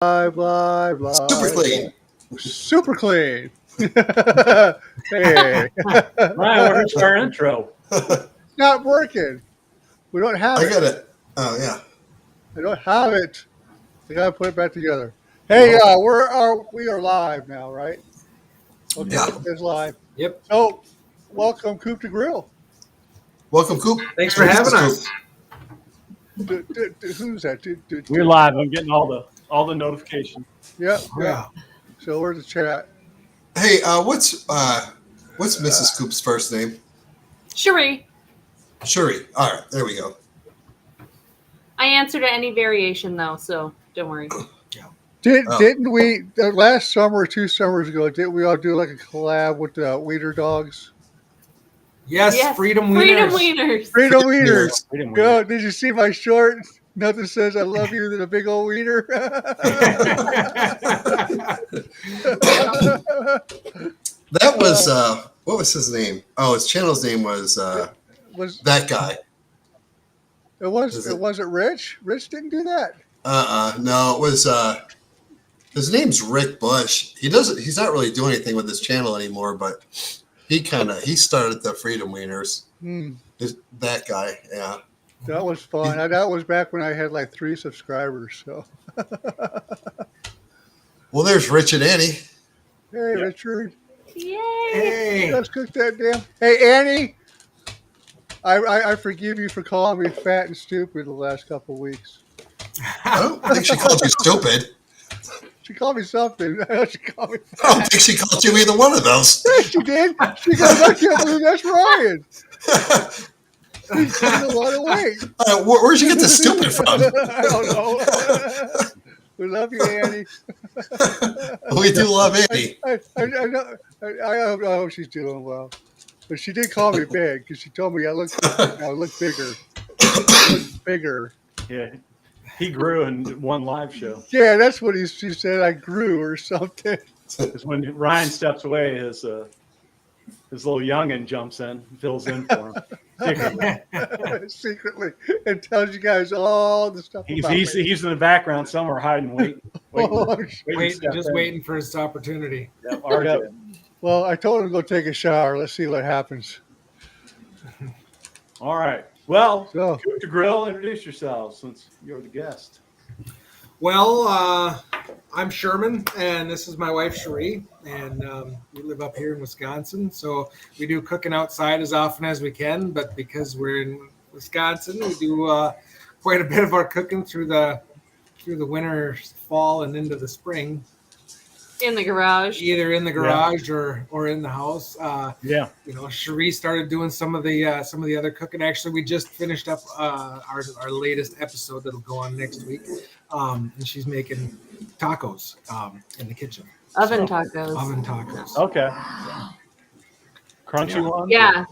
Live. Super clean. Super clean. Hey. Ryan, where's our intro? Not working. We don't have I it. got it. Oh, yeah. I don't have it. I gotta put it back together. Hey, we are live now, right? Okay, Yeah. it's live. Yep. So, welcome, Coupe De Grill. Welcome, Coop. Thanks for having us. Who's that? We're live. I'm getting all the notifications. Yeah. Yeah. So where's the chat? Hey, what's Mrs. Coop's first name? Cherie. Shuri. All right, there we go. I answer to any variation though, so don't worry. Didn't we last summer or 2 summers ago? Didn't we all do like a collab with the Wiener Dogs? Yes, Freedom Freedom Wieners. Wieners. Freedom Wieners. Freedom Go. Did you see my short? Nothing says I love you than a big old wiener. That was what was his name? Oh, his channel's name was that guy. It wasn't Rich. Rich didn't do that. No, it was his name's Rick Bush. He's not really doing anything with his channel anymore, but he started the Freedom Wieners. That guy, yeah. That was fun. That was back when I had like 3 subscribers. So. Well, there's Rich and Annie. Hey, Richard. Yay! Hey. Let's cook that damn. Hey, Annie. I forgive you for calling me fat and stupid the last couple of weeks. I don't think she called you stupid. She called me something. She called me fat. I don't think she called you either one of those. Yes, she did. She goes, I can't believe that's Ryan. He's gained a lot of weight. Where'd you get the stupid from? I don't know. We love you, Annie. We do love Annie. I hope she's doing well. But she did call me big because she told me I look bigger. Bigger. Yeah, he grew in one live show. Yeah, that's what she said. I grew or something. Because when Ryan steps away, his little youngin jumps in, fills in for him Secretly, and tells you guys all the stuff. He's in the background somewhere, hiding, waiting waiting for his opportunity. Yep, RJ. Well, I told him to go take a shower. Let's see what happens. All right. Well, So- Coupe De Grill, introduce yourselves since you're the guest. Well, I'm Sherman, and this is my wife, Cherie, and we live up here in Wisconsin. So we do cooking outside as often as we can, but because we're in Wisconsin, we do quite a bit of our cooking through the winter, fall, and into the spring. In the garage. Either in the garage or in the house. Yeah. Cherie started doing some of the other cooking. Actually, we just finished up our latest episode that'll go on next week, and she's making tacos in the kitchen. Oven tacos. Oven tacos. Okay. Crunchy ones? Yeah.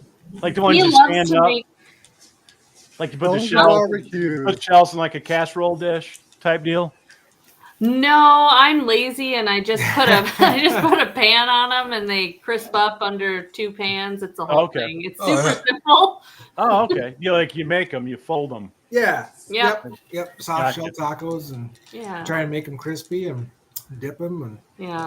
Like the ones He you loves stand to up? make. Like you put the Barbecue. shells in like a casserole dish type deal? No, I'm lazy and I just put a pan on them and they crisp up under 2 pans. It's a whole thing. It's super simple. Oh, okay. You make them, you fold them. Yeah. Yep. Soft shell tacos, and try and make them crispy and dip them, and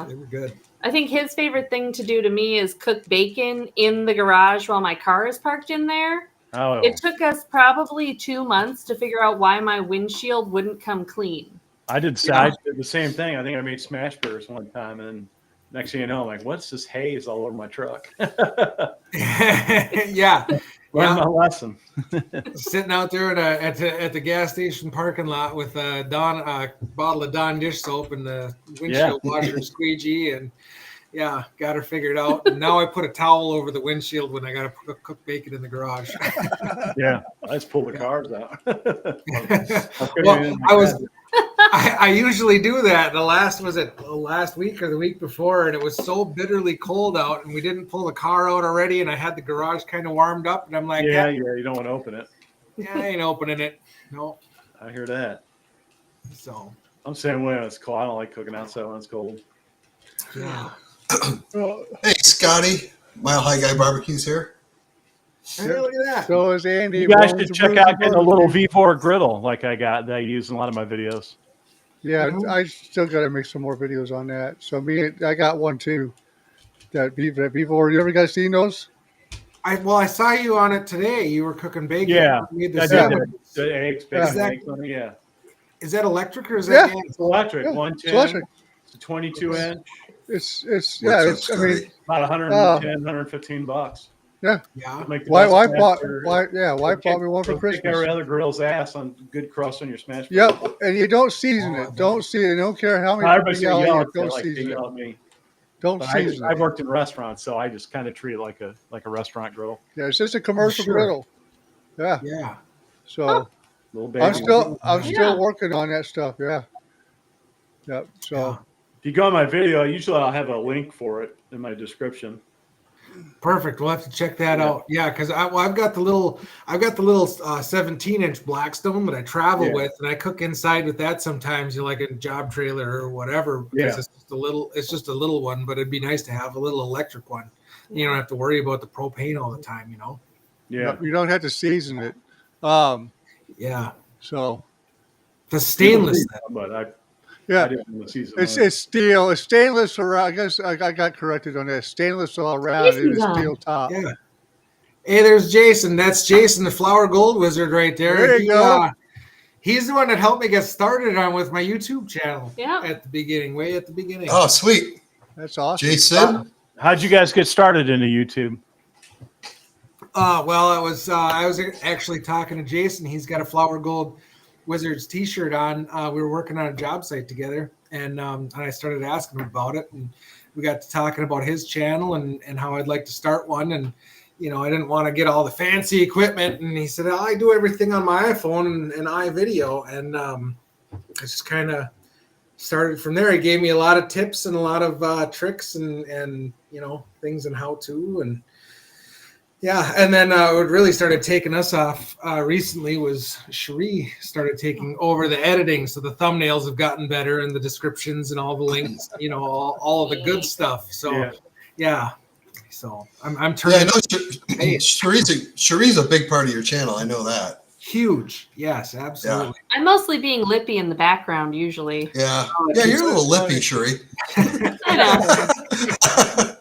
they were good. I think his favorite thing to do to me is cook bacon in the garage while my car is parked in there. Oh. It took us probably 2 months to figure out why my windshield wouldn't come clean. I did the same thing. I think I made smash burgers one time, and next thing you know, I'm like, what's this haze all over my truck? Yeah. Learned my lesson. Sitting out there at the gas station parking lot with a bottle of Dawn dish soap and the windshield washer squeegee, and got her figured out. And now I put a towel over the windshield when I got to cook bacon in the garage. Yeah, I just pull the cars out. Well, I usually do that. Was it last week or the week before? And it was so bitterly cold out, and we didn't pull the car out already. And I had the garage kind of warmed up, and I'm like, you don't want to open it. Yeah, I ain't opening it. No. I hear that. So I'm saying when it's cold, I don't like cooking outside when it's cold. Yeah. Hey, Scotty, Mile High Guy Barbecue's here. Hey, look at that. So is Andy. You guys should check out getting a little V4 griddle like I got that I use in a lot of my videos. Yeah, You know? I still got to make some more videos on that. So I got one too. That before you ever guys seen those? I saw you on it today. You were cooking bacon. Yeah, You made the I did sandwiches. the eggs, Yeah. bacon, eggs on it. Yeah, Is that electric or is Yeah. that gas? it's electric. Yeah, 110. electric. It's a 22 inch. It's Works yeah. out It's I mean sturdy. About 110, $115. yeah. Yeah. Make the Wife best bought master. wife bought me one for It'll kick Christmas. every other grill's ass on good crust on your smash. Yep, and you don't season Oh, it. Don't season it. Don't care how many Everybody's people gonna yell yell at at you. you Don't like they season it. yell at me. Don't But season I it. worked in restaurants, so I just kind of treat it like a restaurant grill. Yeah, it's just a commercial Sure. griddle. Yeah. Yeah. So Little baby. I'm still Yeah. working on that stuff. Yeah. Yep. So Yeah. If you go on my video, usually I'll have a link for it in my description. Perfect. We'll have to check that Yeah. out. Yeah, because I've got the little 17-inch Blackstone that I travel Yeah. with, and I cook inside with that sometimes. You like a job trailer or whatever, because Yeah. it's just a little one. But it'd be nice to have a little electric one. You don't have to worry about the propane all the time. Yeah. you don't have to season it. Yeah. So The stainless. But I yeah, didn't want to season it's mine. steel. It's stainless around. I guess I got corrected on that. Stainless all around and a Seasoned. steel top. Yeah. Hey, there's Jason. That's Jason, the Flour Gold Wizard, right there. There you go. He's the one that helped me get started on with my YouTube channel. Yeah. At the beginning, way at the beginning. Oh, sweet. That's awesome. Jason. How'd you guys get started into YouTube? Well, I was actually talking to Jason. He's got a Flour Gold Wizards T-shirt on. We were working on a job site together, and I started asking him about it, and we got to talking about his channel and how I'd like to start one, and I didn't want to get all the fancy equipment, and he said I do everything on my iPhone and iVideo, and I just kind of started from there. He gave me a lot of tips and a lot of tricks and things and how to and. Yeah, and then what really started taking us off recently was Cherie started taking over the editing, so the thumbnails have gotten better and the descriptions and all the links, all of the good stuff. So, yeah. So I'm turning. Yeah, I know Cherie's a big part of your channel. I know that. Huge. Yes, absolutely. I'm mostly being lippy in the background usually. Yeah. Yeah, you're a little lippy, Cherie. I know.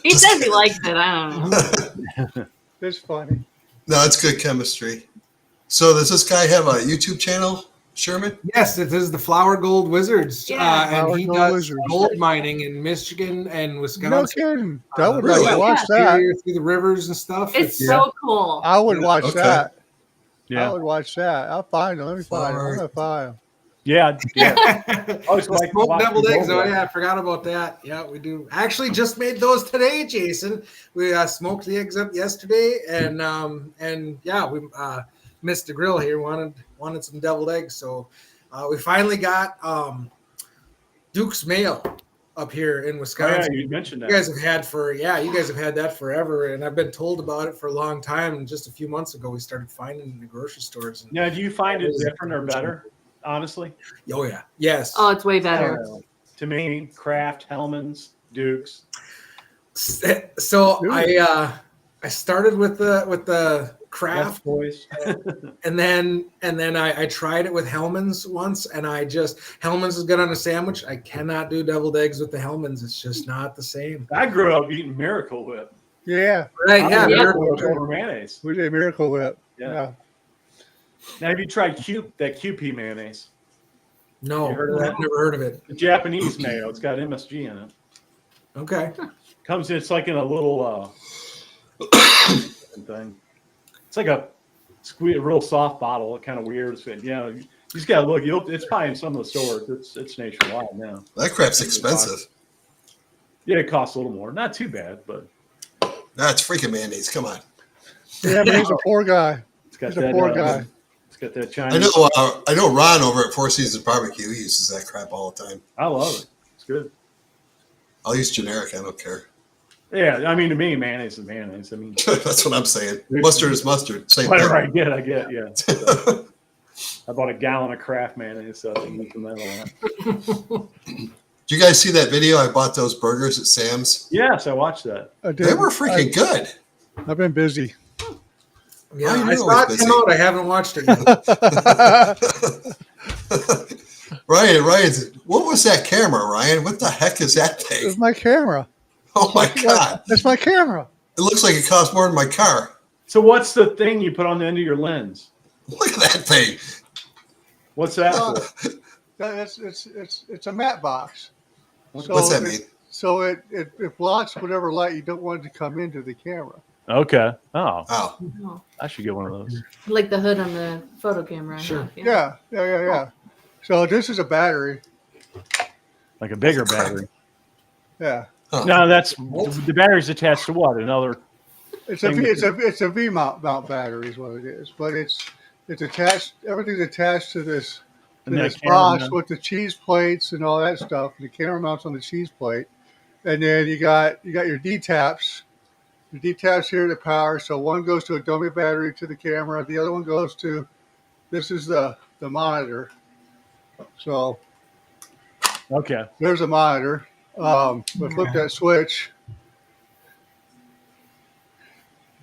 He says he likes it. I don't know. It's funny. No, it's good chemistry. So does this guy have a YouTube channel, Sherman? Yes, it is the Flour Gold Wizards, Yeah. and Flour he Gold does Wizards. gold mining in Michigan and Wisconsin. No kidding. That would Really? watch that. Through the rivers and stuff. It's so cool. I would watch Okay. that. I Yeah. would watch that. I'll find them. Let me find them. Flour. I'm gonna find them. Yeah. Always The like smoked watching deviled eggs. gold Oh rush. yeah, I forgot about that. Yeah, we do. Actually, just made those today, Jason. We smoked the eggs up yesterday, and yeah, we missed the grill here. Wanted some deviled eggs, so we finally got Duke's Mayo up here in Oh, yeah, Wisconsin. you mentioned You guys that. have had that forever, and I've been told about it for a long time. And just a few months ago, we started finding it in the grocery stores. And, Now, do you find it different or better? Honestly, oh yeah, yes. Oh, it's way better. to me, Kraft, Hellman's, Duke's. So Ooh. I started with the That's Kraft, boys. and then I tried it with Hellman's once, and Hellman's is good on a sandwich. I cannot do deviled eggs with the Hellman's. It's just not the same. I grew up eating Miracle Whip. Yeah, Right? I'm Yeah. a Miracle Miracle Whip Whip. over mayonnaise. we did Miracle Whip. Yeah. Yeah. Now, have you tried that QP mayonnaise? No, You heard of that? I've never heard of it. The Japanese mayo. It's got MSG in it. Okay. Comes in. It's like in a little thing. It's like a real soft bottle. It's kind of weird. It's, you just gotta look. It's probably in some of the stores. It's nationwide now. That crap's expensive. Yeah, it costs a little more. Not too bad, but That's freaking mayonnaise. Come on. Yeah, but he's a poor guy. it's got He's a that. poor guy. It's got that Chinese. I know Ron over at Four Seasons Barbecue uses that crap all the time. I love it. It's good. I'll use generic. I don't care. Yeah, I mean, to me, mayonnaise is mayonnaise. I mean, That's what I'm saying. Mustard is mustard. Same whatever thing. I get. Yeah. So, I bought a gallon of Kraft mayonnaise, so I can use them that a lot. Did you guys see that video? I bought those burgers at Sam's. Yes, I watched that. I did. They were freaking good. I've been busy. Yeah, Oh, you I knew saw I it was come busy. out. I haven't watched it yet. Ryan, what was that camera, Ryan? What the heck is that It's thing? my camera. Oh my God. That's my camera. It looks like it costs more than my car. So what's the thing you put on the end of your lens? Look at that thing. What's that for? It's a matte box. What's that mean? So it blocks whatever light you don't want to come into the camera. Okay. Oh, Oh, I should get one of those. like the hood on the photo camera. Sure. Yeah. So this is a battery. Like a bigger battery. Yeah. Huh. No, that's the battery's attached to what? Another. It's a V mount battery is what it is, but it's attached. Everything's attached to this box mount. with the cheese plates and all that stuff. The camera mounts on the cheese plate, and then you got your D taps. The D taps here to power. So one goes to a dummy battery to the camera. The other one goes to this is the monitor. So Okay. there's a monitor. But flip that switch.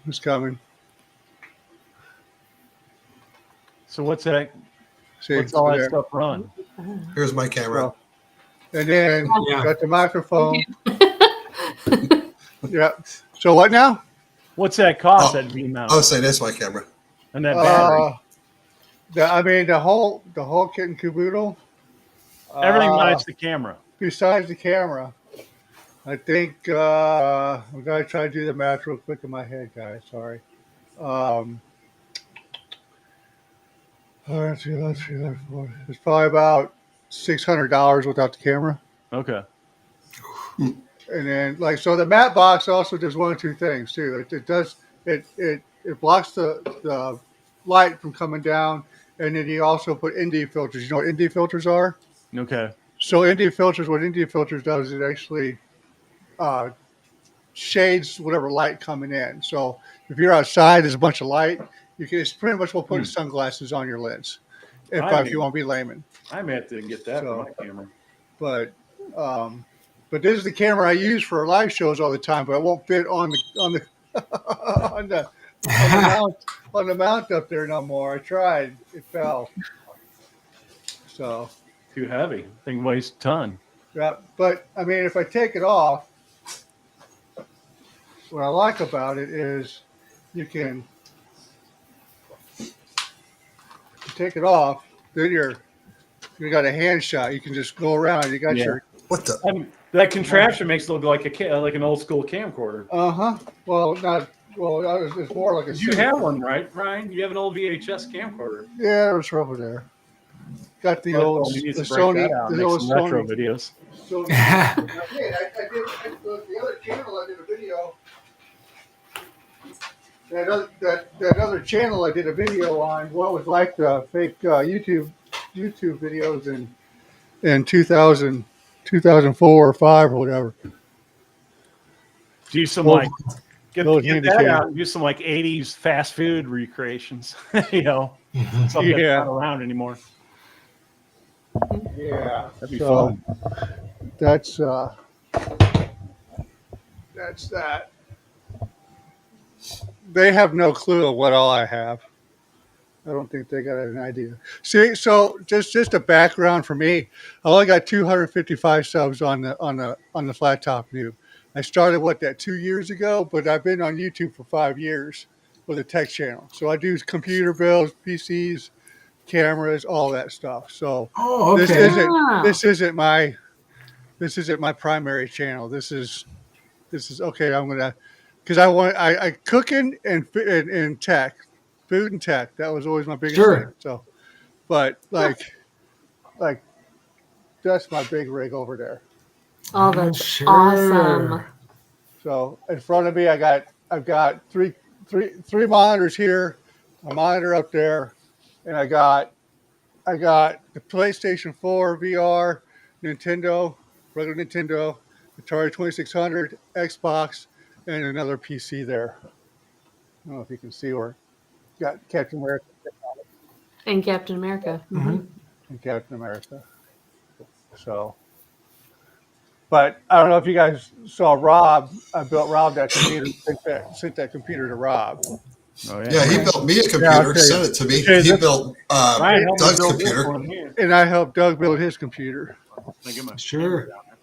It's coming. So what's that? See, What's all that there. stuff run? Here's my camera. And then Yeah. got the microphone. Yeah. So what now? What's that cost? That V mount I was saying that's my camera. and that battery. The whole kit and caboodle. Everything besides the camera. Besides the camera, I think I'm gonna try to do the math real quick in my head, guys. Sorry. Let's see, four. It's probably about $600 without the camera. Okay. And then so the matte box also does one or two things too. It blocks the light from coming down, and then you also put ND filters. You know what ND filters are? Okay. So what ND filters does is it actually shades whatever light coming in. So if you're outside, there's a bunch of light. It's pretty much what putting sunglasses on your lens. If you want to be layman. I may have to get that for my camera. But this is the camera I use for live shows all the time. But it won't fit on the on the mount up there no more. I tried, it fell. So Too heavy. Thing weighs a ton. yeah, but I mean, if I take it off, what I like about it is you can take it off. Then you got a hand shot. You can just go around. You got your What the? That contraption makes it look like like an old school camcorder. Well, not well. It's more like a. You have one, right, Ryan? You have an old VHS camcorder. Yeah, it's over there. Got the old You need the to break Sony. that out and The make old some retro Sony. videos. Sony. I did the other channel. I did a video. That other channel I did a video on what was like the fake YouTube videos in 2004 or 5 or whatever. Do some Those- get those that handy out cam. and do some 80s fast food recreations. Something that's not around anymore. Yeah, That'd be so fun. that's that. They have no clue of what all I have. I don't think they got an idea. See, so just a background for me. I only got 255 subs on the flat top view. I started 2 years ago, but I've been on YouTube for 5 years with a tech channel. So I do computer builds, PCs, cameras, all that stuff. So this isn't my primary channel. This is okay. I'm gonna because I cooking and tech, food and tech. That was always my biggest thing. So, but like that's my big rig over there. Oh, that's awesome. So in front of me, I've got three monitors here, a monitor up there, and I got the PlayStation 4 VR, Nintendo, regular Nintendo, Atari 2600, Xbox, and another PC there. I don't know if you can see where got Captain America And Captain America. Mm-hmm. and Captain America. So, but I don't know if you guys saw Rob. I built Rob that computer, sent that computer to Rob. Oh, Yeah, he built me a I'll computer, tell you. sent it to me. Okay, He this- built Ryan, help me Doug's build this computer. one here. And I helped Doug build his computer. Let me get my Sure. camera down there.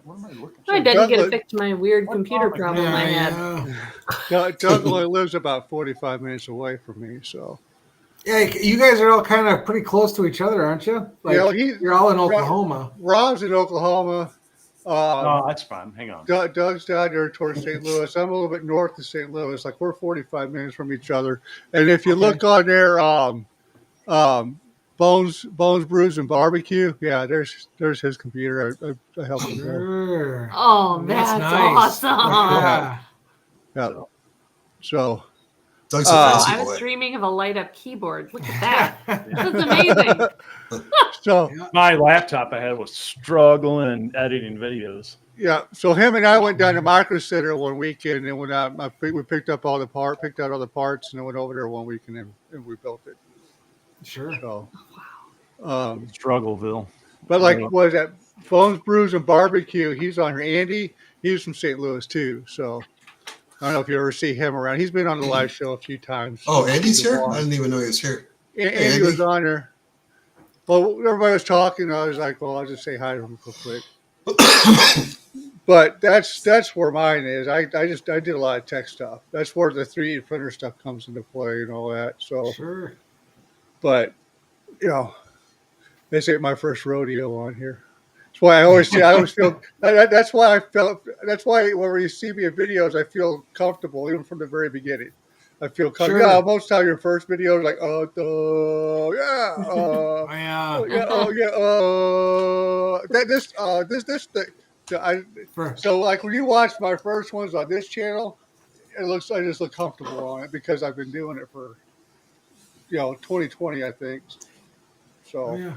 What am I looking I for? didn't Doug get to look- fix my weird What's computer wrong with problem I had. Doug only lives about 45 minutes away from me, so. Yeah, you guys are all kind of pretty close to each other, aren't you? Like you're all in Oklahoma. Rob's in Oklahoma. Oh, that's fine. Hang on. Doug's down there towards St. Louis. I'm a little bit north of St. Louis. Like we're 45 minutes from each other. And if you look on there, Bones, Brews, and Barbecue, yeah, there's his computer. I helped him build. Sure. Oh, That's that's nice. awesome. Yeah. Yeah. So Doug's Oh, a I fancy was boy. dreaming of a light up keyboard. Look at that. That's amazing. so My laptop I had was struggling and editing videos. yeah, so him and I went down to Micro Center one weekend, and when we picked out all the parts, and then went over there one weekend and we built it. Sure. So, Struggleville. but like, what is that? Bones, Brews, and Barbecue. He's on here. Andy, he's from St. Louis too. So I don't know if you ever see him around. He's been on the live show a few times. Oh, Andy's here? I didn't even know he was here. Andy was on there. Well, everybody was talking. I was like, well, I'll just say hi to him real quick. But that's where mine is. I did a lot of tech stuff. That's where the 3D printer stuff comes into play and all that. So, Sure. but this ain't my first rodeo on here. That's why I always feel. That's why I felt. That's why whenever you see me in videos, I feel comfortable even from the very beginning. I feel comfortable. Sure. Yeah, most of the time your first video is like, so like when you watch my first ones on this channel, I just look comfortable on it because I've been doing it for 2020, I think. So Yeah.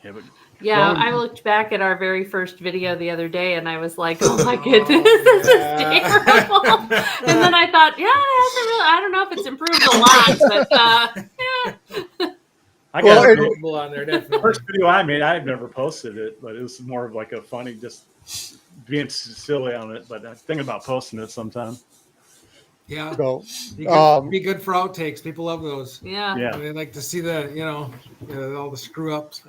Yeah, but Yeah, I looked back at our very first video the other day and I was like, oh my goodness, this is terrible. And then I thought, yeah, it hasn't really, I don't know if it's improved a lot, but yeah. I Well, got it- on there, the definitely. first video I made. I've never posted it, but it was more of like a funny, just being silly on it. But I think about posting it sometime. Yeah. so Be good for outtakes. People love those. Yeah. Yeah. They like to see all the screw ups.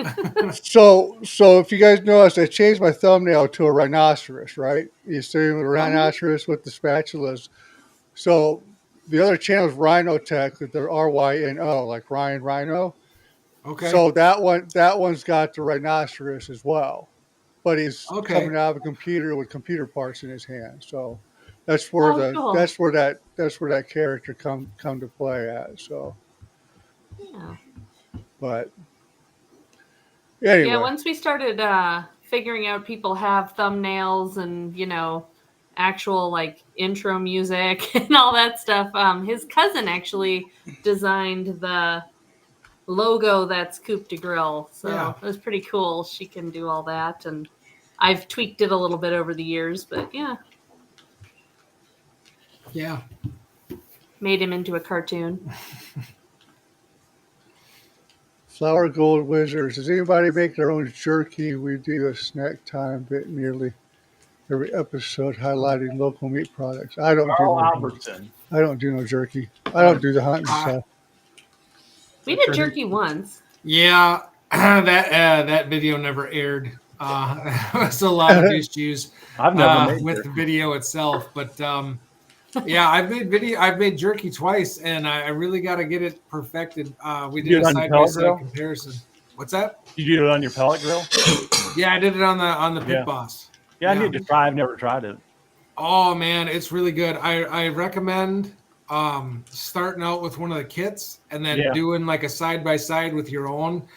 So if you guys notice, I changed my thumbnail to a rhinoceros, right? You see a rhinoceros with the spatulas. So the other channel is Rhino Tech with their RYNO, like Ryan Rhino. Okay. So that one's got the rhinoceros as well, but he's Okay. coming out of a computer with computer parts in his hand. So that's where Cool. that's where that character come to play at. So, Yeah. but anyway, Yeah, once we started figuring out people have thumbnails and, actual like intro music and all that stuff, his cousin actually designed the logo that's Coupe De Grill. So Yeah. it was pretty cool. She can do all that. And I've tweaked it a little bit over the years, but yeah, Yeah. made him into a cartoon. Flower Gold Wizards. Does anybody make their own jerky? We do a snack time bit nearly every episode highlighting local meat products. I don't Carl do Albertson. no jerky. I don't do the hunting stuff. We did jerky once. Yeah. that video never aired. It was a lot of issues I've never made with it. the video itself, but yeah, I've made jerky twice, and I really got to get it perfected. We You did did a it on your side by pellet side grill? comparison. What's that? You do it on your pellet grill? Yeah, I did it on the Pit Yeah. Boss. Yeah, I Yeah. need to try. I've never tried it. Oh man, it's really good. I recommend starting out with one of the kits and then Yeah. doing like a side by side with your own.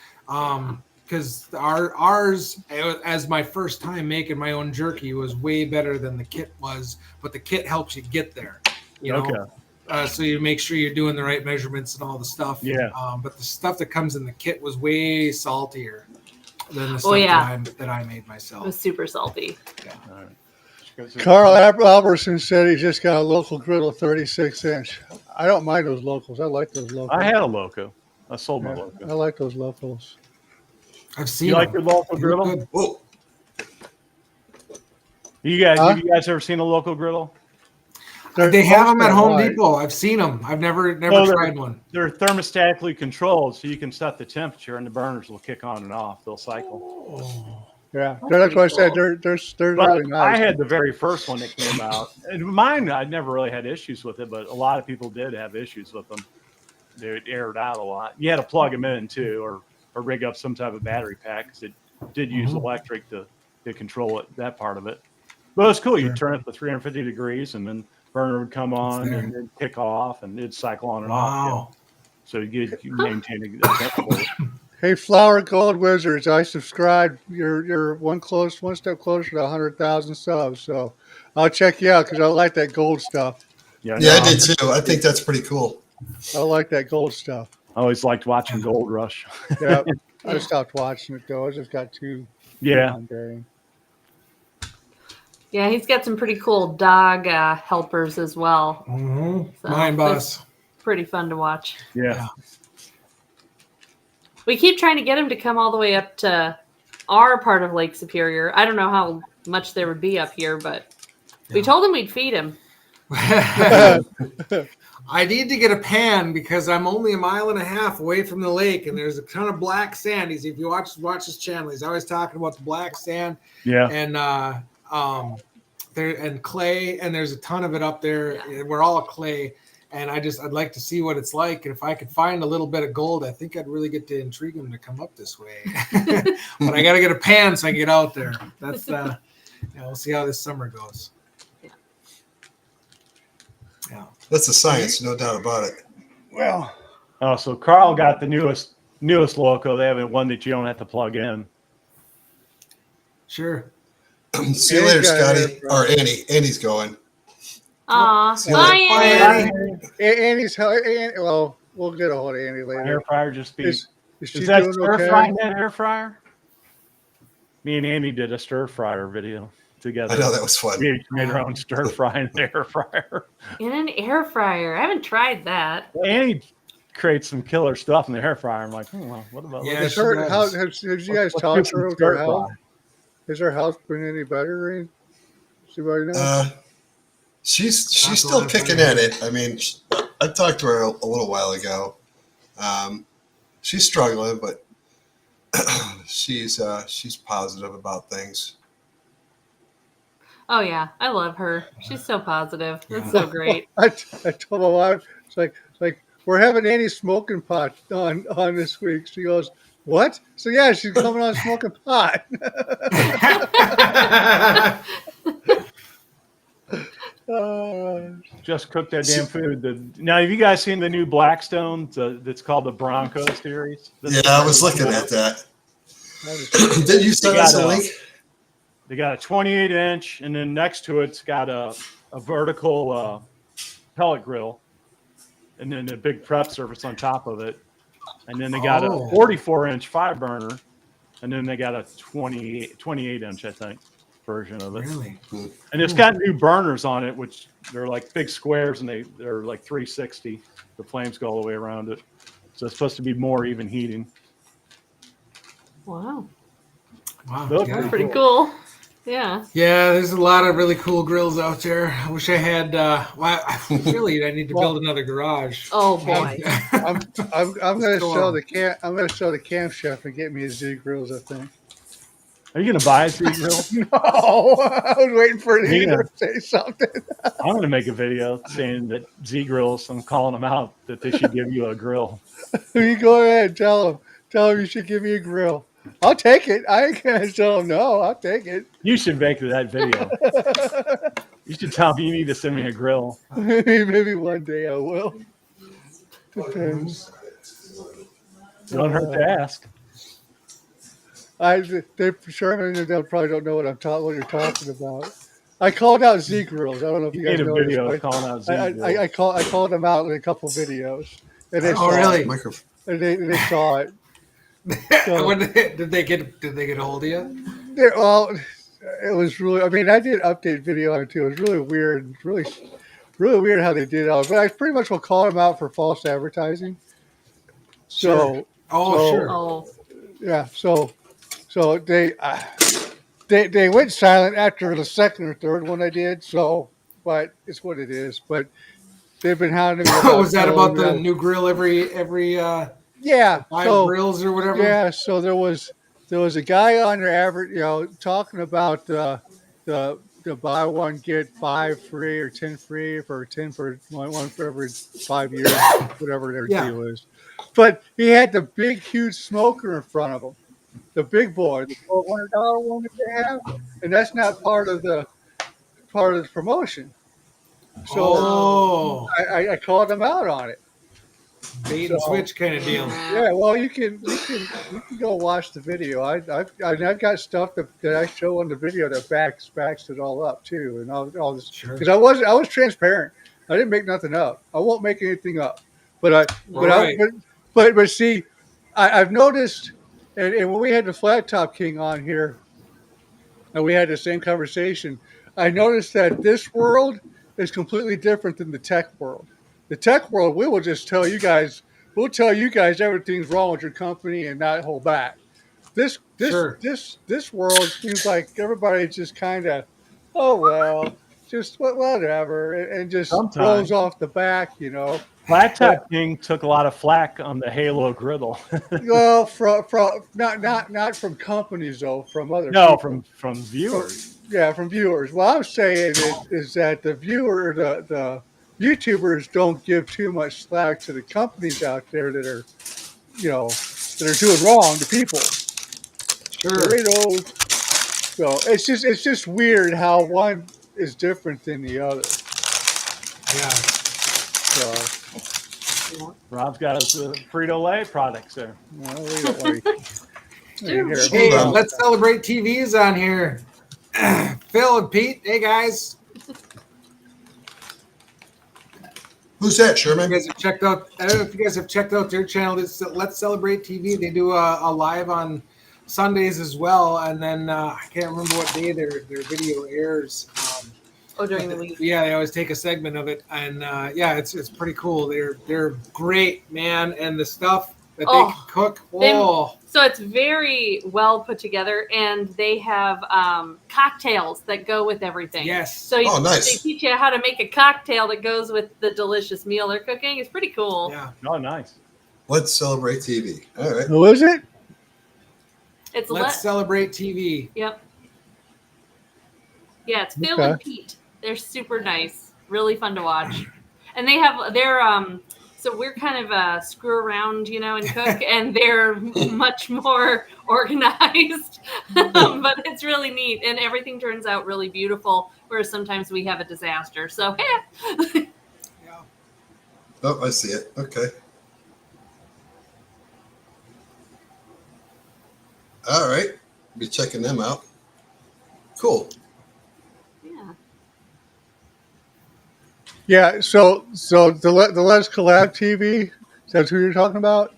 Because ours, as my first time making my own jerky, was way better than the kit was. But the kit helps you get there. You know, so you make sure you're doing the right measurements and all the stuff. Yeah. But the stuff that comes in the kit was way saltier than the stuff yeah. that I made It myself. was super salty. All right. Carl Albertson said he just got a local griddle 36-inch. I don't mind those locals. I like those locals. I had a loco. I sold my I loco. like those locals. I've seen You like them. your local They look griddle? good. Whoa. You guys, Huh? have you guys ever seen a local griddle? They have them at Home wide. Depot. I've seen them. I've never No, tried one. They're thermostatically controlled, so you can set the temperature, and the burners will kick on and off. They'll cycle. Oh. Yeah, That's that's what I pretty said. cool. They're But really nice. I had the very first one that came out, and mine I never really had issues with it, but a lot of people did have issues with them. They would air it out a lot. You had to plug them in too, or rig up some type of battery pack because it did use electric to control it, that part of it. But it's cool. You turn it to 350 degrees, and then burner would come on and then kick off, and it'd cycle on and off. Wow. So you maintain a temperature. Hey, Flower Gold Wizards, I subscribed. You're one step closer to 100,000 subs. So I'll check you out because I like that gold stuff. Yeah, Yeah, I did too. I think that's pretty cool. I like that gold stuff. I always liked watching Gold Rush. Yeah, I stopped watching it though. I just got too Yeah. mundane. Yeah, he's got some pretty cool dog helpers as well. So Mine boss. pretty fun to watch. Yeah. We keep trying to get him to come all the way up to our part of Lake Superior. I don't know how much there would be up here, but we told him we'd feed him. I need to get a pan because I'm only 1.5 miles away from the lake, and there's a ton of black sand. If you watch his channel, he's always talking about the black sand. Yeah. And there and clay, and there's a ton of it up there. Yeah. We're all clay, and I'd like to see what it's like. And if I could find a little bit of gold, I think I'd really get to intrigue him to come up this way. But I got to get a pan so I can get out there. That's we'll see how this summer goes. Yeah. That's a science, no doubt about it. Well, Oh, so Carl got the newest loco. They have one that you don't have to plug in. Sure. See you later, Scotty. Or Annie. Annie's going. Aw, See you bye, later. Annie. Annie's well, we'll get a hold of Annie later. Air fryer just beat. Is she Is that doing stir okay? frying that air fryer? Me and Andy did a stir fryer video together. I know that was fun. We made our own stir fry in the air fryer. In an air fryer. I haven't tried that. Andy creates some killer stuff in the air fryer. I'm like, well, what about Yeah, Has she her, does. how, has you guys let's talked do to her some with stir her health? fry. Has her health been any better? Or anybody know? She's Not still the kicking last at it. I mean, I talked to her a little while ago. She's struggling, but she's positive about things. Oh, yeah. I love her. She's so positive. That's so great. I told my wife, it's like we're having Annie smoking pot on this week. She goes, what? So yeah, she's coming on smoking pot. Just cooked that damn food. Now, have you guys seen the new Blackstone that's called the Bronco series? Yeah, I was looking at that. Did you send us a link? They got a 28-inch, and then next to it's got a vertical pellet grill, and then a big prep surface on top of it. And then they got a 44-inch 5-burner, and then they got a 28-inch, I think, version of it. Really? And it's got new burners on it, which they're like big squares, and they're like 360. The flames go all the way around it. So it's supposed to be more even heating. Wow. Wow. Those Yeah. Pretty cool. Yeah. Yeah, there's a lot of really cool grills out there. I wish I had. Really, I need to build another garage. Oh, boy. I'm gonna go sell on. the camp. I'm gonna sell the Camp Chef and get me a Z grills. I think. Are you going to buy a Z grill? No, I was waiting for you Yeah. to say something. I'm going to make a video saying that Z grills, I'm calling them out, that they should give you a grill. You go ahead, tell him you should give me a grill. I'll take it. I ain't gonna tell him no. I'll take it. You should make that video. You should tell me you need to send me a grill. Maybe one day I will. Depends. Don't hurt to ask. Sherman, they probably don't know what you're talking about. I called out Z grills. I don't know if you You guys made a know video this. calling out Z grills. I called them out in a couple videos, and they Oh, saw really? it. Microphone. And they saw it. So, Did they get a hold of you? well, it was really. I mean, I did an update video on it too. It was really weird. Really weird how they did it. But I pretty much will call them out for false advertising. So Oh, sure. Oh, yeah. So they went silent after the second or third one I did. So but it's what it is. But they've been hounding me about Was that about the telling me new grill every yeah. 5 grills or whatever? Yeah, so there was a guy on there, talking about the buy one get five free or 10 free for 10 for one for every 5 years, whatever their Yeah. deal is. But he had the big, huge smoker in front of him, the big boy, the $1,200 one that they have, and that's not part of the promotion. So Oh, I called him out on it. bait So and switch kind of deal. yeah, well, you can go watch the video. I've got stuff that I show on the video that backs it all up too, and all this Sure. because I was transparent. I didn't make nothing up. I won't make anything up. But I but I Right. but see, I've noticed, and when we had the Flat Top King on here, and we had the same conversation, I noticed that this world is completely different than the tech world. The tech world, we will just tell you guys, we'll tell you guys everything's wrong with your company and not hold back. Sure. This world seems like everybody's just kind of, oh well, just whatever, and just rolls Sometimes. off the back, you know. Flat But Top King took a lot of flack on the Halo griddle. well, from not from companies though, from other No, people. from viewers. Yeah, from viewers. What I'm saying is that the YouTubers don't give too much slack to the companies out there that are, that are doing wrong to people. Sure. They know. So it's just weird how one is different than the other. Yeah. So Rob's got his Frito-Lay products there. no, we don't worry. Here, Hey, Hold on. let's celebrate TVs on here. Phil and Pete. Hey guys. Who's that, You Sherman? guys have checked out. I don't know if you guys have checked out their channel. It's Let's Celebrate TV. They do a live on Sundays as well, and then I can't remember what day their video airs. During the week. Yeah, they always take a segment of it, and yeah, it's pretty cool. They're great, man, and the stuff that they can cook. Oh, So it's very well put together, and they have cocktails that go with everything. yes. So Oh, nice. they teach you how to make a cocktail that goes with the delicious meal they're cooking. It's pretty cool. Yeah. Oh, nice. Let's celebrate TV. All right. who is it? It's Let's Celebrate TV. Yep. Yeah, it's Phil Okay. and Pete. They're super nice, really fun to watch, and they have their So we're kind of screw around, and cook, and they're much more organized. But it's really neat, and everything turns out really beautiful. Whereas sometimes we have a disaster. So Yeah. Oh, I see it. Okay. All right. Be checking them out. Cool. yeah. Yeah. So the Let's Collab TV. Is that who you're talking about?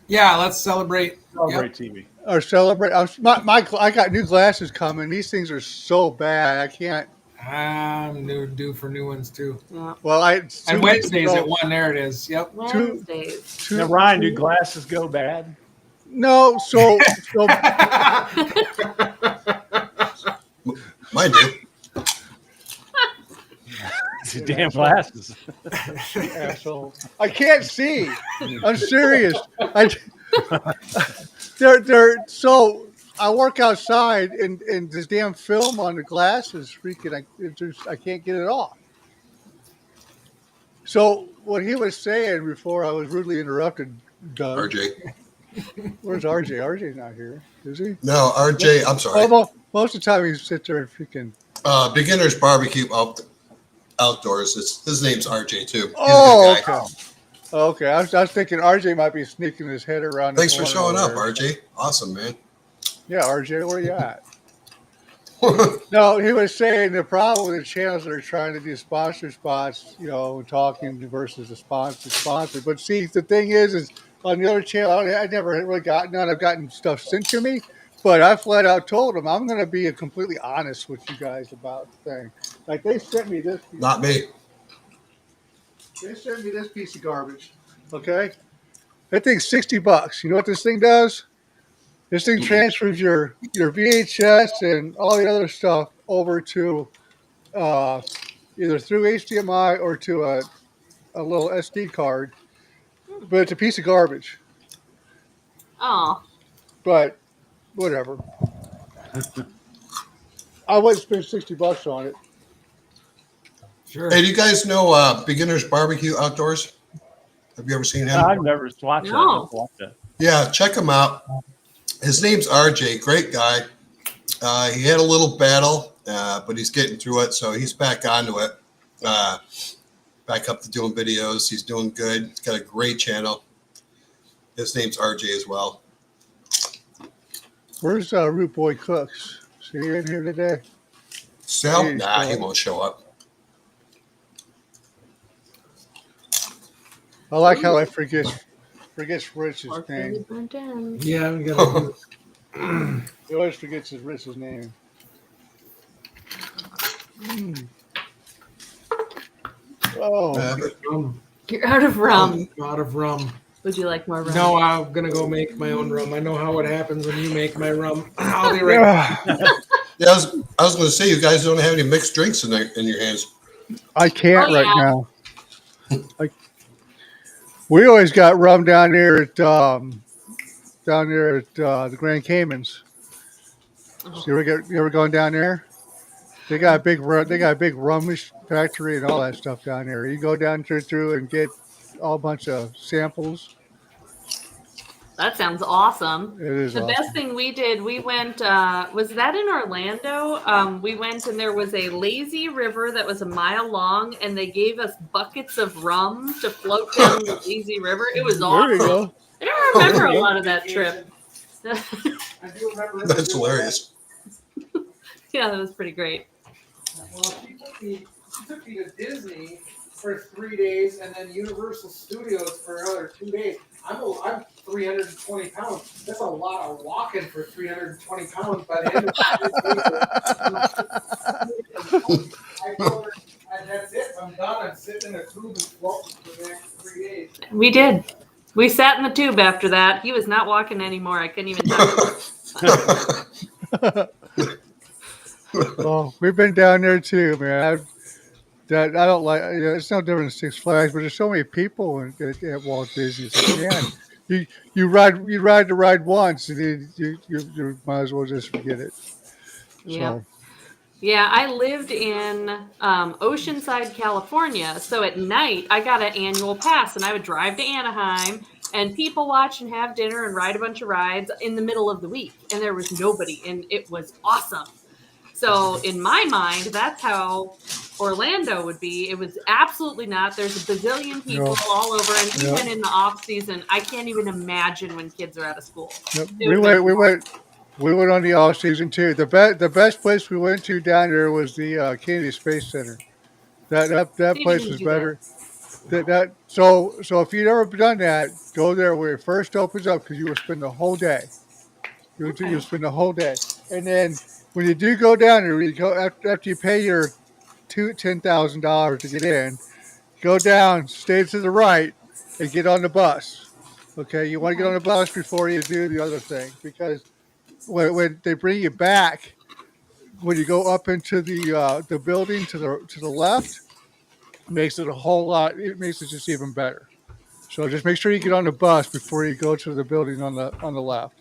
Yeah. Let's celebrate. Celebrate TV. Or celebrate? I got new glasses coming. These things are so bad. I can't. I'm due for new ones too. Yeah. Well, And Wednesdays at 1. There it is. Yep. Wednesdays. Now, Ryan, do glasses go bad? No. So Mine do. These damn glasses. asshole. I can't see. I'm serious. They're so. I work outside, and this damn film on the glass is freaking. I can't get it off. So what he was saying before I was rudely interrupted, Doug. RJ. Where's RJ? RJ's not here, is he? No, RJ. I'm sorry. Most of the time he sits there and freaking. Beginner's Barbecue Outdoors. His name's RJ too. He's Oh, a good guy. okay. Okay, I was thinking RJ might be sneaking his head around. Thanks for the showing corner up, over there. RJ. Awesome, man. Yeah, RJ, where you at? No, he was saying the problem with the channels that are trying to do sponsor spots, talking versus the sponsor. But see, the thing is on the other channel, I never really gotten none. I've gotten stuff sent to me, but I flat out told them I'm going to be completely honest with you guys about the thing. Like they sent me this. Not me. They sent me this piece of garbage. Okay, that thing's $60. You know what this thing does? This thing transfers your VHS and all the other stuff over to either through HDMI or to a little SD card, but it's a piece of garbage. Oh, But whatever. I wouldn't spend $60 on it. Sure. Hey, do you guys know Beginner's Barbecue Outdoors? Have you ever seen him? I've never watched that. No. I've watched that. Yeah, check him out. His name's RJ. Great guy. He had a little battle, but he's getting through it, so he's back onto it. Back up to doing videos. He's doing good. He's got a great channel. His name's RJ as well. Where's Root Boy Cooks? Is he in here today? Sal? He's Nah, he good. won't show up. I like how I forgets Rich's pork name. belly burnt ends. Yeah, we gotta do. He always forgets Rich's name. Mm. Oh, You're out of rum. Out of rum. Would you like more rum? No, I'm gonna go make my own rum. I know how it happens when you make my rum. I'll be right back. Yeah, I was going to say, you guys don't have any mixed drinks in your hands. I can't Oh, right yeah. now. We always got rum down there at the Grand Caymans. So you ever gone down there? They got a big rum factory and all that stuff down there. You go down through and get all bunch of samples. That sounds awesome. It is The awesome. best thing we did, we went, was that in Orlando? We went and there was a lazy river that was a mile long, and they gave us buckets of rum to float down the lazy river. It was There you awesome. go. I don't remember a lot of that trip. I do remember. That's hilarious. Yeah, that was pretty great. Well, she took me to Disney for 3 days, and then Universal Studios for another 2 days. I'm 320 pounds. That's a lot of walking for 320 pounds by the end of the day. I told her, that's it. I'm done. I'm sitting in a tube and floating for the next 3 days. We did. We sat in the tube after that. He was not walking anymore. I couldn't even touch him. Well, we've been down there too, man. I don't like. It's no different than Six Flags, but there's so many people at Walt Disney. It's like, man, you ride the ride once, and then you might as well just forget it. Yeah. So, Yeah, I lived in Oceanside, California. So at night, I got an annual pass, and I would drive to Anaheim and people watch and have dinner and ride a bunch of rides in the middle of the week. And there was nobody, and it was awesome. So in my mind, that's how Orlando would be. It was absolutely not. There's a bazillion people all over, and even in the off season, I can't even imagine when kids are out of school. yep. We went on the off season too. The best place we went to down there was the Kennedy Space Center. That place was better. So if you've ever done that, go there where it first opens up, because you will spend the whole day. You'll spend the whole day, and then when you do go down there, you go after you pay your $10,000 to get in. Go down, stay to the right, and get on the bus. Okay, you want to get on the bus before you do the other thing, because when they bring you back, when you go up into the building to the left, it makes it a whole lot. It makes it just even better. So just make sure you get on the bus before you go to the building on the left.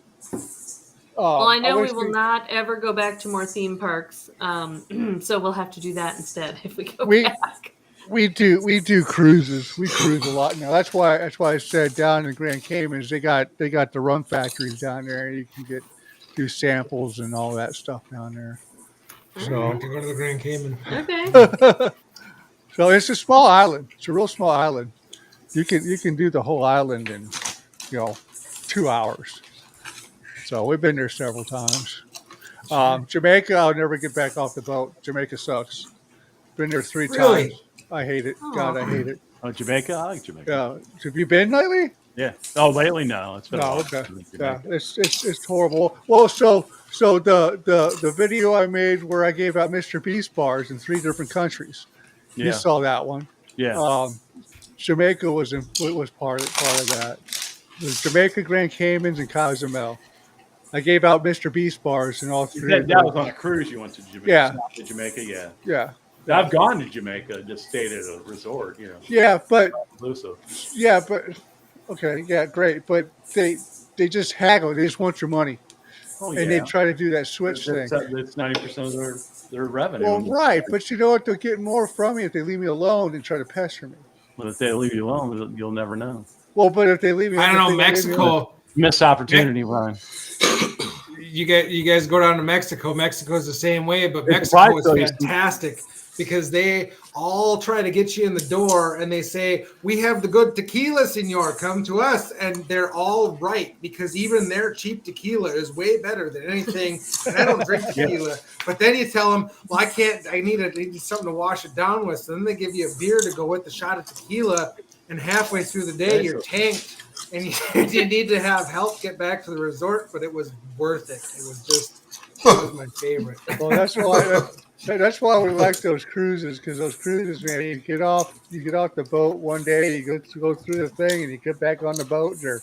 Well, I know we will not ever go back to more theme parks, so we'll have to do that instead if we go back. We do cruises. We cruise a lot now. That's why I said down in Grand Caymans they got the rum factories down there. You can do samples and all that stuff down there. So To go to the Grand Cayman. Okay. So it's a small island. It's a real small island. You can do the whole island in 2 hours. So we've been there several times. Jamaica, I'll never get back off the boat. Jamaica sucks. Been there 3 Really? times. I hate it. God, I hate it. Oh, Jamaica? I like Jamaica. Yeah. Have you been lately? Yeah. Oh, lately, no. It's been a No. while. Okay. Yeah. Jamaica. It's horrible. Well, so the video I made where I gave out Mr. Beast bars in 3 different countries. Yeah. You saw that one. Yeah. Jamaica was part of that. It was Jamaica, Grand Caymans, and Cozumel. I gave out Mr. Beast bars in all 3. That was on a cruise you went to Jamaica. Yeah. South to Jamaica, yeah. Yeah. I've gone to Jamaica, just stayed at a resort, Yeah, but exclusive. okay, yeah, great. But they just haggle. They just want your money, Oh and they yeah, try to do that switch thing. it's 90% of their revenue. Well, right, but you know what? They'll get more from me if they leave me alone and try to pester me. But if they leave you alone, you'll never know. Well, but if they leave me, I don't if know, they leave me alone- Mexico. Missed opportunity, Ryan. You guys go down to Mexico. Mexico's the same way, but It's Mexico is right, fantastic because they all try to get you in the door and they say, "We have the good tequila, senor. Come to us." And they're all right because even their cheap tequila is way better than anything. And I don't drink tequila, but then you tell them, "Well, I can't. I need something to wash it down with." So then they give you a beer to go with the shot of tequila, and halfway through the day you're tanked. And you need to have help get back to the resort, but it was worth it. It was my favorite. Well, that's why we like those cruises, because those cruises, man, you get off the boat one day, you go through the thing, and you get back on the boat, and you're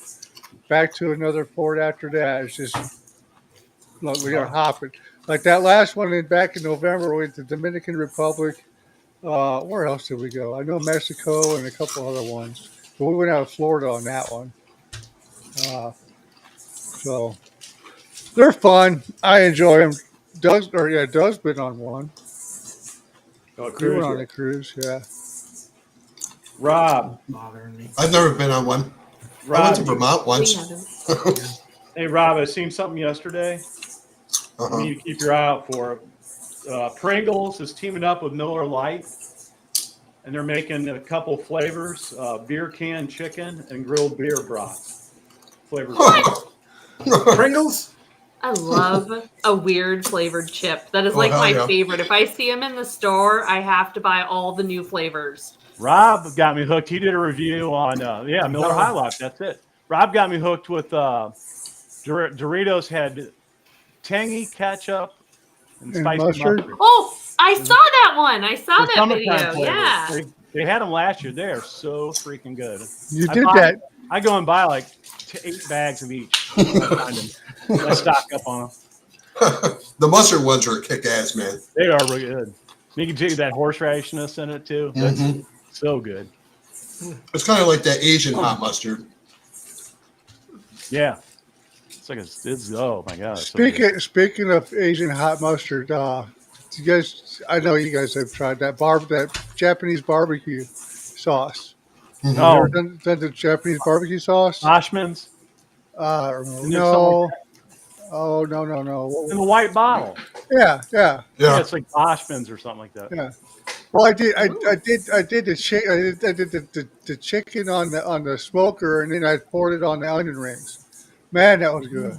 back to another port after that. It's just like we are hopping. Like that last one back in November, we went to the Dominican Republic. Where else did we go? I know Mexico and a couple other ones, but we went out of Florida on that one. So they're fun. I enjoy them. Doug's been on one. Oh, We went on cruise. a cruise, yeah. Rob, Bothering me. I've never been on one. I went Rob, to Vermont We once. haven't. hey Rob, I seen something yesterday. Uh-huh. You need to keep your eye out for. Pringles is teaming up with Miller Lite, and they're making a couple flavors: beer can chicken and grilled beer broth flavors. Pringles? I love a weird flavored chip. That is Oh, like hell my yeah. favorite. If I see them in the store, I have to buy all the new flavors. Rob got me hooked. He did a review on Miller High Life. That's it. Rob got me hooked with Doritos had tangy ketchup and And spicy mustard? mustard. Oh, I saw that one. I saw The that summertime video. flavors. Yeah. They had them last year. They are so freaking good. You I did buy- that. I go and buy like 8 bags of each. I find them. I stock up on them. The mustard ones are kick ass, man. They are really good. You can do that horseradishness in it too. That's Mhm. so good. It's kind of like that Asian hot mustard. Yeah. It's oh my god. it's so good. Speaking of Asian hot mustard, you guys, I know you guys have tried that Japanese barbecue sauce. Have you Oh, ever done the Japanese barbecue sauce? Oshman's No. Isn't there something like Oh, no. in the white bottle. Yeah. Yeah, Yeah. it's like Oshman's or something like that. Yeah. Well, I did the the chicken on the smoker, and then I poured it on the onion rings. Man, that was good.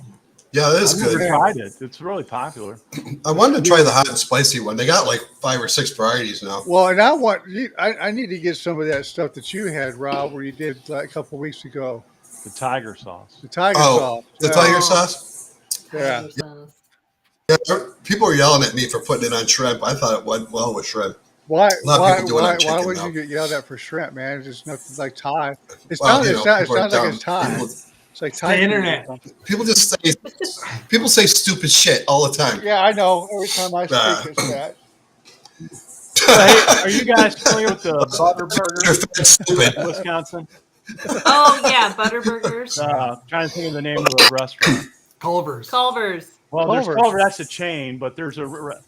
Yeah, that is I've never good. tried it. It's really popular. I wanted to try the hot and spicy one. They got like 5 or 6 varieties now. Well, and I need to get some of that stuff that you had, Rob, where you did like a couple weeks ago. The tiger sauce. The tiger Oh, sauce. the Yeah. tiger sauce? Yeah. Yeah, people are yelling at me for putting it on shrimp. I thought it went well with shrimp. Why? A lot of Why? people do it on Why chicken would now. you get yelled at for shrimp, man? It's just nothing like Thai. It Well, sounds. you It know, sounds, it people are sounds like dumb. it's Thai. People- It's like It's Thai. the internet. People say stupid shit all the time. Yeah, I know. Every time I Ah. speak, it's that. Hey, are you guys familiar with the Butter You're Burger fat stupid. in Wisconsin? Oh yeah, Butterburgers, Trying to think of the name of the restaurant. Culver's. Culver's. Well, there's Culver's. Culver. That's a chain, but there's a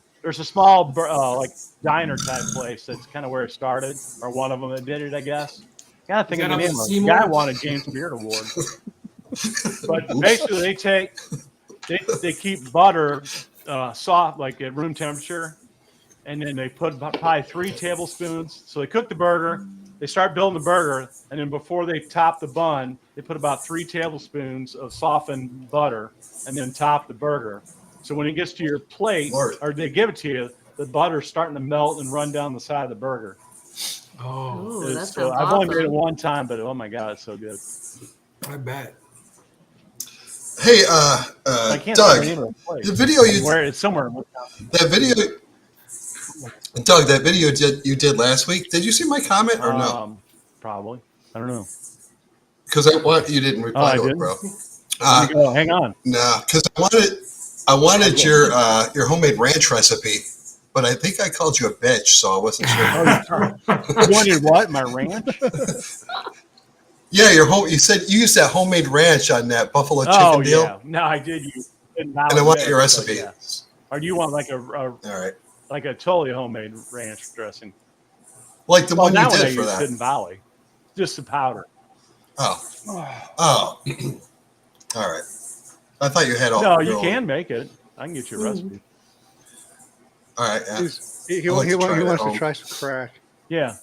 small like diner type place. That's kind of where it started, or one of them that did it, I guess. Gotta think Is of that the up name in of it. The Seymour? guy won a James Beard Award. But basically, they keep butter soft, like at room temperature, and then they put probably 3 tablespoons. So they cook the burger. They start building the burger, and then before they top the bun, they put about 3 tablespoons of softened butter, and then top the burger. So when it gets to your plate, Lord. or they give it to you, the butter's starting to melt and run down the side of the burger. Oh, Ooh, that It's- sounds I've only made it awesome. one time, but oh my god, it's so good. I bet. Hey, I can't Doug, think of the name of the place. the video Where it's somewhere in Wisconsin. that video, Doug, that video you did last week. Did you see my comment or no? Probably. I don't know. Because you didn't reply I to it, didn't. bro. Let me go. Hang on. No, because I wanted your homemade ranch recipe, but I think I called you a bitch, so I wasn't sure. You wanted what? My ranch? Yeah, your home. You said you used that homemade ranch on that buffalo chicken deal. Yeah. No, I did. And I want your recipe. Yeah. Or do you want like All right. like a totally homemade ranch dressing? Like the one you that did I for used that. Hidden Valley, just the powder. Oh. All right. I thought you had all. No, you can make it. I can get you a recipe. All right. Yeah. He wants to try some crack. Yeah.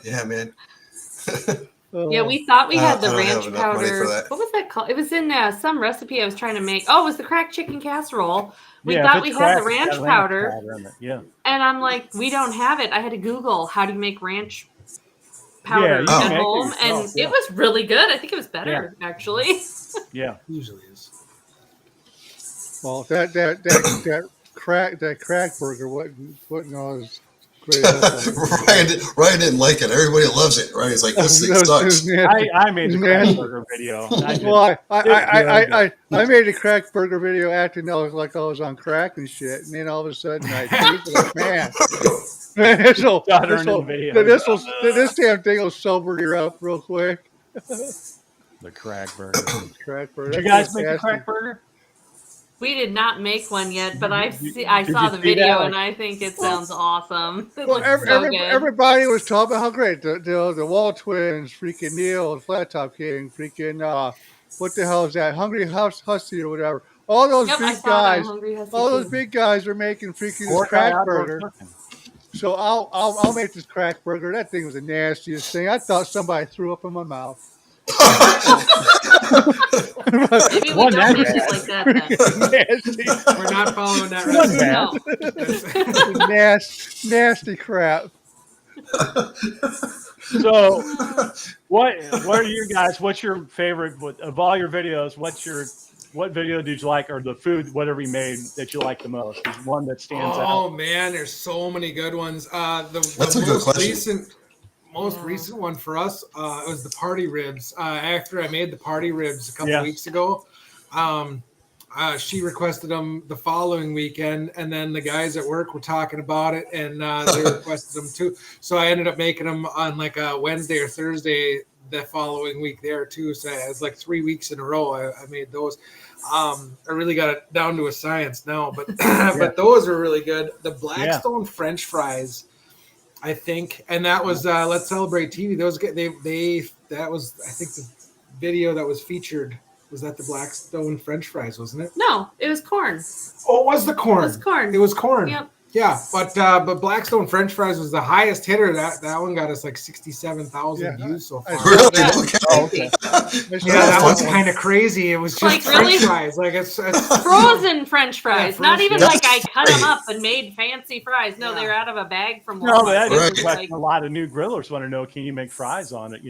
Yeah, man. Yeah, we thought we had the I don't have ranch enough money powder. for that. What was that called? It was in some recipe I was trying to make. Oh, it was the cracked chicken casserole. We Yeah, thought if we it's had the cracked, ranch it's got powder. in it. Yeah. And I'm like, we don't have it. I had to Google how do you make ranch powder Yeah, you can at make it home, yourself, and yeah. it was really good. I think it was better actually. Yeah. Usually is. Well, that crack burger wasn't all as great. As Ryan didn't like it. Everybody loves it. Ryan's like, this thing sucks. I made the crack burger video. Well, I made a crack burger video acting like I was on crack and shit, and then all of a sudden I tasted like, man, this damn thing will sober you up real quick. The crack burger. Crack burger. Did you guys make a crack burger? We did not make one yet, but I Did saw you the see video that? and I think it sounds awesome. It Well, looks so good. everybody was talking about how great the Wall Twins, freaking Neil, and Flat Top King, freaking what the hell is that? Hungry Husky or whatever. All those Yep, I big saw that guys, Hungry Husky all those too. big guys are making freaking this Or crack outdoor burger. cooking. So I'll make this crack burger. That thing was the nastiest thing. I thought somebody threw up in my mouth. Maybe we Wasn't don't that make it bad? like that then. We're not following that Wasn't recipe. bad. nasty, nasty crap. So, what are you guys? What's your favorite of all your videos? What video did you like, or the food, whatever you made that you like the most? Is one that stands out? Oh man, there's so many good ones. That's a good question. Most recent one for us was the party ribs. After I made the party ribs a couple weeks ago, she requested them the following weekend, and then the guys at work were talking about it, and they requested them too. So I ended up making them on like a Wednesday or Thursday the following week there too. So it was like 3 weeks in a row. I made those. I really got it down to a science now, but but those are really good. The Blackstone French fries, I think, and that was Let's Celebrate TV. Those that was, I think, the video that was featured. Was that the Blackstone French fries, wasn't it? No, it was corn. Oh, it was the corn. It was corn. It was corn. Yep. Yeah, but Blackstone French fries was the highest hitter. That one got us like 67,000 views so far. Really? Yeah. Okay. Oh, okay. Yeah, that was kind of crazy. It was just Like, really? French fries. Like it's Frozen French fries. Yeah, Not frozen. even That's like I cut them great. up and made fancy fries. No, they were out of a bag from No, Walmart. but that It is was a question like, a lot of new grillers want to know. Can you make fries on it?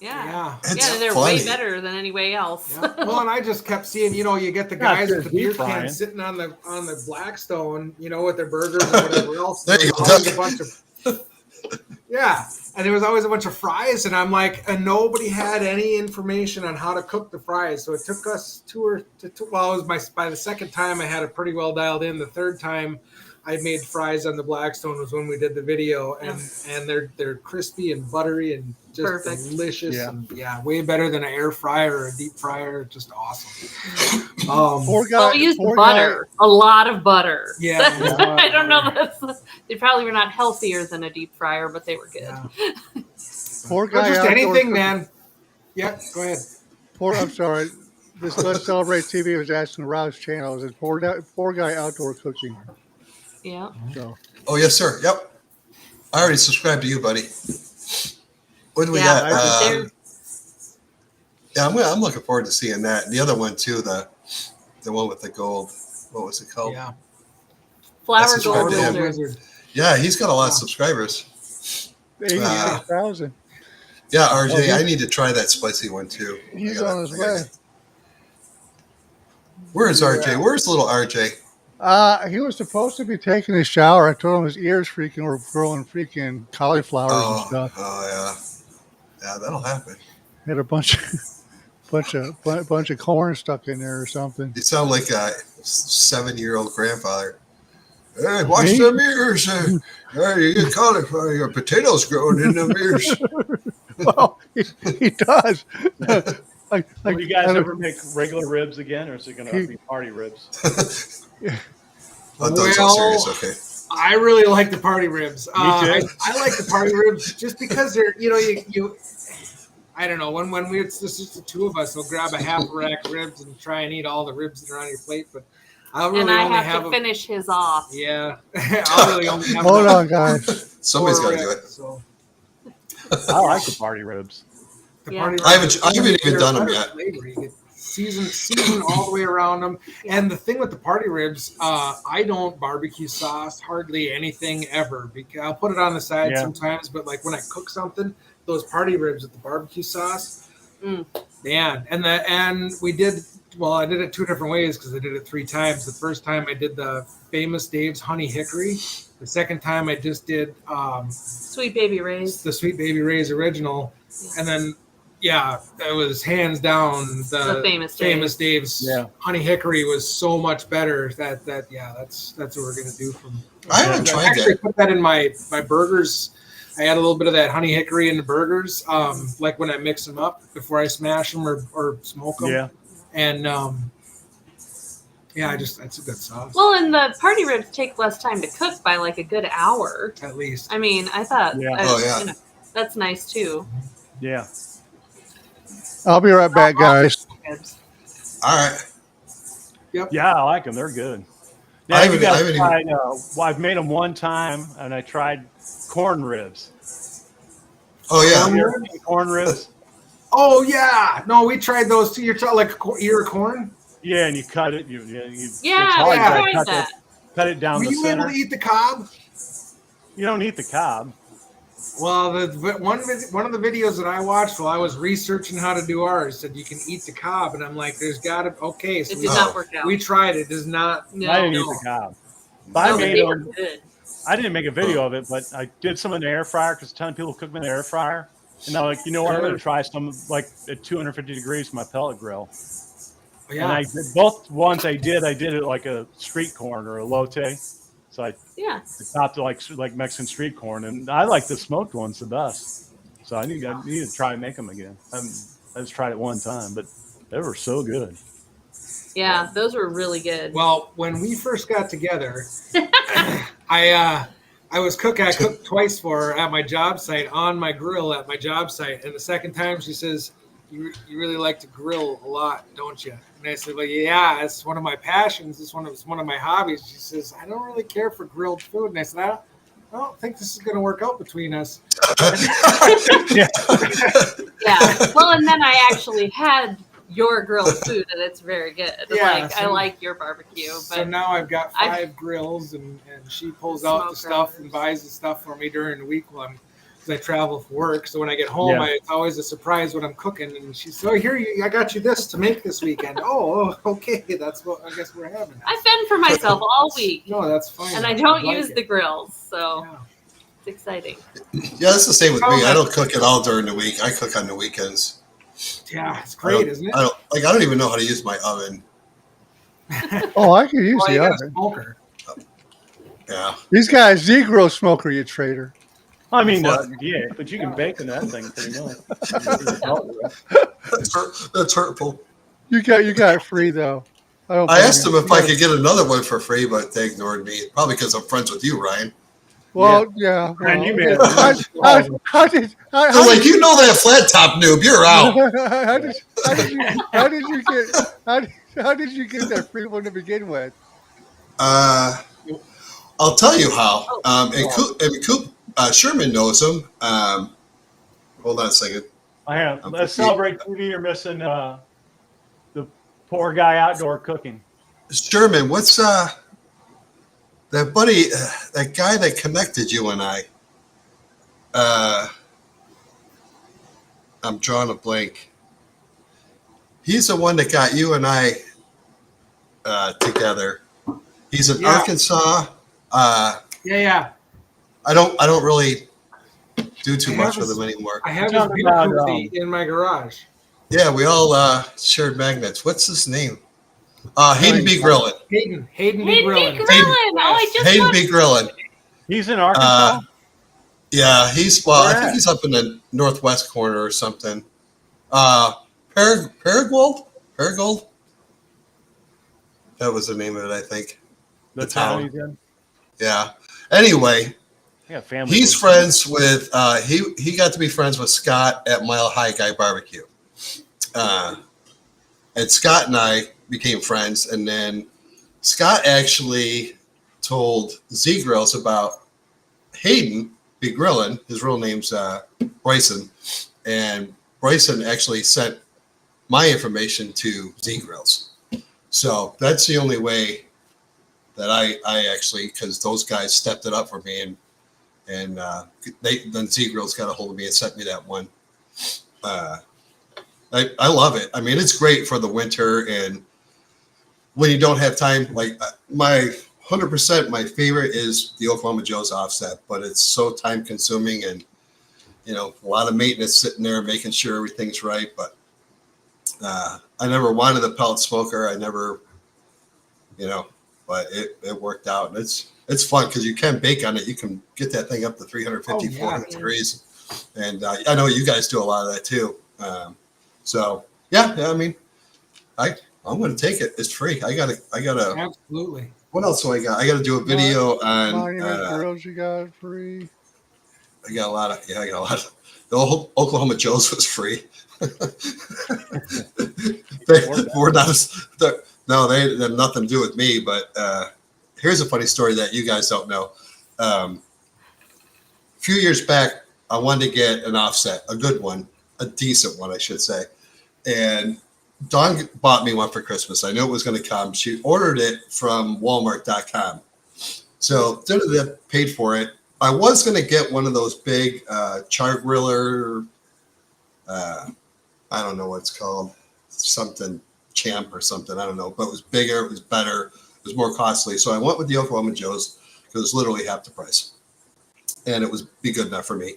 yeah, It's they're funny. way better than any way else. Yeah. Well, and I just kept seeing, you get the Yeah, guys with the beer deep frying. can sitting on the Blackstone, with their burgers and whatever else. There There you was go. always a bunch of and there was always a bunch of fries, and I'm like, and nobody had any information on how to cook the fries. So it took us by the second time I had it pretty well dialed in. The third time I made fries on the Blackstone was when we did the video, and they're crispy and buttery and just Perfect. delicious. Yeah. And way better than an air fryer or a deep fryer. Just awesome. Poor guy. Well, we used poor butter, a lot of butter. Yeah. I don't know. They probably were not healthier than a deep fryer, but they were good. Yeah. Poor Or guy. just outdoor anything, cooking. man. Yeah, go ahead. I'm sorry. This Let's Celebrate TV was asking Rob's channel. Is it poor guy outdoor cooking? Yeah. So Oh, yes, sir. Yep. I already subscribed to you, buddy. What do we Yeah, got? they're- Yeah, I'm looking forward to seeing that. And the other one too, the one with the gold. What was it called? Yeah. Flour That's gold described to him. wizard. Yeah, he's got a lot of subscribers. 86,000. Yeah, RJ, I need to try that spicy one too. He's I gotta- on his I gotta- way. Where is RJ? Where's little RJ? He was supposed to be taking a shower. I told him his ears freaking were growing freaking cauliflowers and stuff. Oh yeah, that'll happen. Had a bunch of corn stuck in there or something. You sound like a 7-year-old grandfather. Hey, watch Me? them ears. Hey, you get cauliflower, your potatoes growing in them ears. Well, he does. Will you guys ever make regular ribs again, or is it going to be party ribs? Oh, Doug's all serious. Okay. I really like the party ribs. too. I like the party ribs just because they're, you I don't know, when it's just the two of us, we'll grab a half rack of ribs and try and eat all the ribs that are on your plate. But I'll really And I only have to finish his off. Yeah, I'll really only have. Hold on, guys. Somebody's got to four do it. ribs, So I like the party ribs. the Yeah. party I ribs, haven't even they're done them better yet. flavor. You get season all the way around them. And the thing with the party ribs, I don't barbecue sauce hardly anything ever. Because I'll put it on the side Yeah. sometimes, but like when I cook something, those party ribs with the barbecue sauce, man. And we did. Well, I did it two different ways because I did it 3 times. The first time I did the famous Dave's Honey Hickory. The second time I just did Sweet Baby Ray's. the Sweet Baby Ray's original, and then it was hands down the famous Dave's Yeah. Honey Hickory was so much better. That's what we're gonna do from. I haven't I tried actually that. put that in my burgers. I add a little bit of that honey hickory in the burgers, like when I mix them up before I smash them or smoke them. Yeah. And that's a good sauce. Well, and the party ribs take less time to cook by like a good hour. At least. I mean, I thought, Yeah. Oh, yeah. that's nice too. Yeah. I'll be right back, guys. All right. Yeah, I like them. They're good. Now, I you haven't- guys I haven't even- tried, I've made them one time, and I tried corn ribs. Oh yeah. Corn ribs. Oh yeah, no, we tried those too. You're talking like ear of corn. Yeah, and you cut it. It's Yeah, hard I to tried cut that. cut it down Were the you center. able to eat the cob? You don't eat the cob. Well, one of the videos that I watched while I was researching how to do ours said you can eat the cob, and I'm like, there's got to okay. So It we, did not work out. we tried it. Does not. No, I didn't no. eat the cob. But I no, made they were them. good. I didn't make a video of it, but I did some in the air fryer because a ton of people cook them in the air fryer. And I'm like, you know what? I'm going to try some like at 250 degrees for my pellet grill. Yeah. And I did both ones I did it like a street corn or a lote. So I topped it like Mexican street corn, and I like the smoked ones the best. So I need to try and make them again. I just tried it one time, but they were so good. Yeah, those were really good. Well, when we first got together, I was cooking. I cooked twice for her at my job site on my grill at my job site, and the second time she says, "You really like to grill a lot, don't you?" And I said, "Well, yeah, it's one of my passions. It's one of my hobbies." She says, "I don't really care for grilled food," and I said, "I don't think this is going to work out between us." Yeah. Well, and then I actually had your grilled food, and it's very good. Yeah, I like your barbecue. But So now I've got 5 grills, and she pulls out the stuff and buys the stuff for me during the week because I travel for work. So when I get home, it's always a surprise when I'm cooking. And she says, "Oh, here, I got you this to make this weekend." Oh, okay, that's what I guess we're having. I fend for myself all week, No, that's fine. and I don't like use it. the grills, so Yeah. it's exciting. Yeah, that's the same with me. I don't cook at all during the week. I cook on the weekends. Yeah, it's great, isn't it? I don't even know how to use my oven. Oh, I can use Well, the you got a oven. smoker. Yeah. These guys, Negro smoker, you traitor. I mean, yeah, but you can bake in that thing pretty much. That's hurtful. You got it free though. I asked them if I could get another one for free, but they ignored me. Probably because I'm friends with you, Ryan. Well, yeah. And you made How did Like, you know that flat top noob, you're out. how did you get that free one to begin with? I'll tell you how. And Coop Sherman knows him. Hold on a second. I have. Let's celebrate TV. You're missing the poor guy outdoor cooking. Sherman, what's that buddy, that guy that connected you and I? I'm drawing a blank. He's the one that got you and I together. He's in Arkansas. Yeah. I don't really do too much with him anymore. I have his beer in my garage. Yeah, we all shared magnets. What's his name? Hayden B. Grillin. Hayden B. Hayden B. Grillin. Grillin. Oh, I just Hayden watched. B. Grillin. He's in Arkansas. Yeah, he's Where I think at? he's up in the northwest corner or something. Paragould? Paragould? That was the name of it, I think. The the town town. he's in. Yeah. Anyway, I got family. he's close to friends with he got to be friends with Scott at Mile High Guy Barbecue. And Scott and I became friends, and then Scott actually told Z Grills about Hayden B. Grillin. His real name's Bryson, and Bryson actually sent my information to Z Grills. So that's the only way that I actually, because those guys stepped it up for me, and then Z Grills got a hold of me and sent me that one. I love it. I mean, it's great for the winter, and when you don't have time, like my 100%, my favorite is the Oklahoma Joe's offset, but it's so time consuming, and a lot of maintenance sitting there making sure everything's right. But I never wanted a pellet smoker. I never, but it worked out, and it's fun because you can bake on it. You can get that thing up to 350, 400 degrees, and I know you guys do a lot of that too. So yeah, I mean, I'm going to take it. It's free. I gotta. Absolutely. What else do I got? I got to do a video on. Monument Grills you got free. I got a lot of. The Oklahoma Joe's was free. We're not. No, they have nothing to do with me. But here's a funny story that you guys don't know. A few years back, I wanted to get an offset, a good one, a decent one, I should say. And Dawn bought me one for Christmas. I knew it was going to come. She ordered it from Walmart.com. So paid for it. I was going to get one of those big char griller. I don't know what it's called. Something Champ or something. I don't know. But it was bigger. It was better. It was more costly. So I went with the Oklahoma Joe's because it was literally half the price. And it was be good enough for me.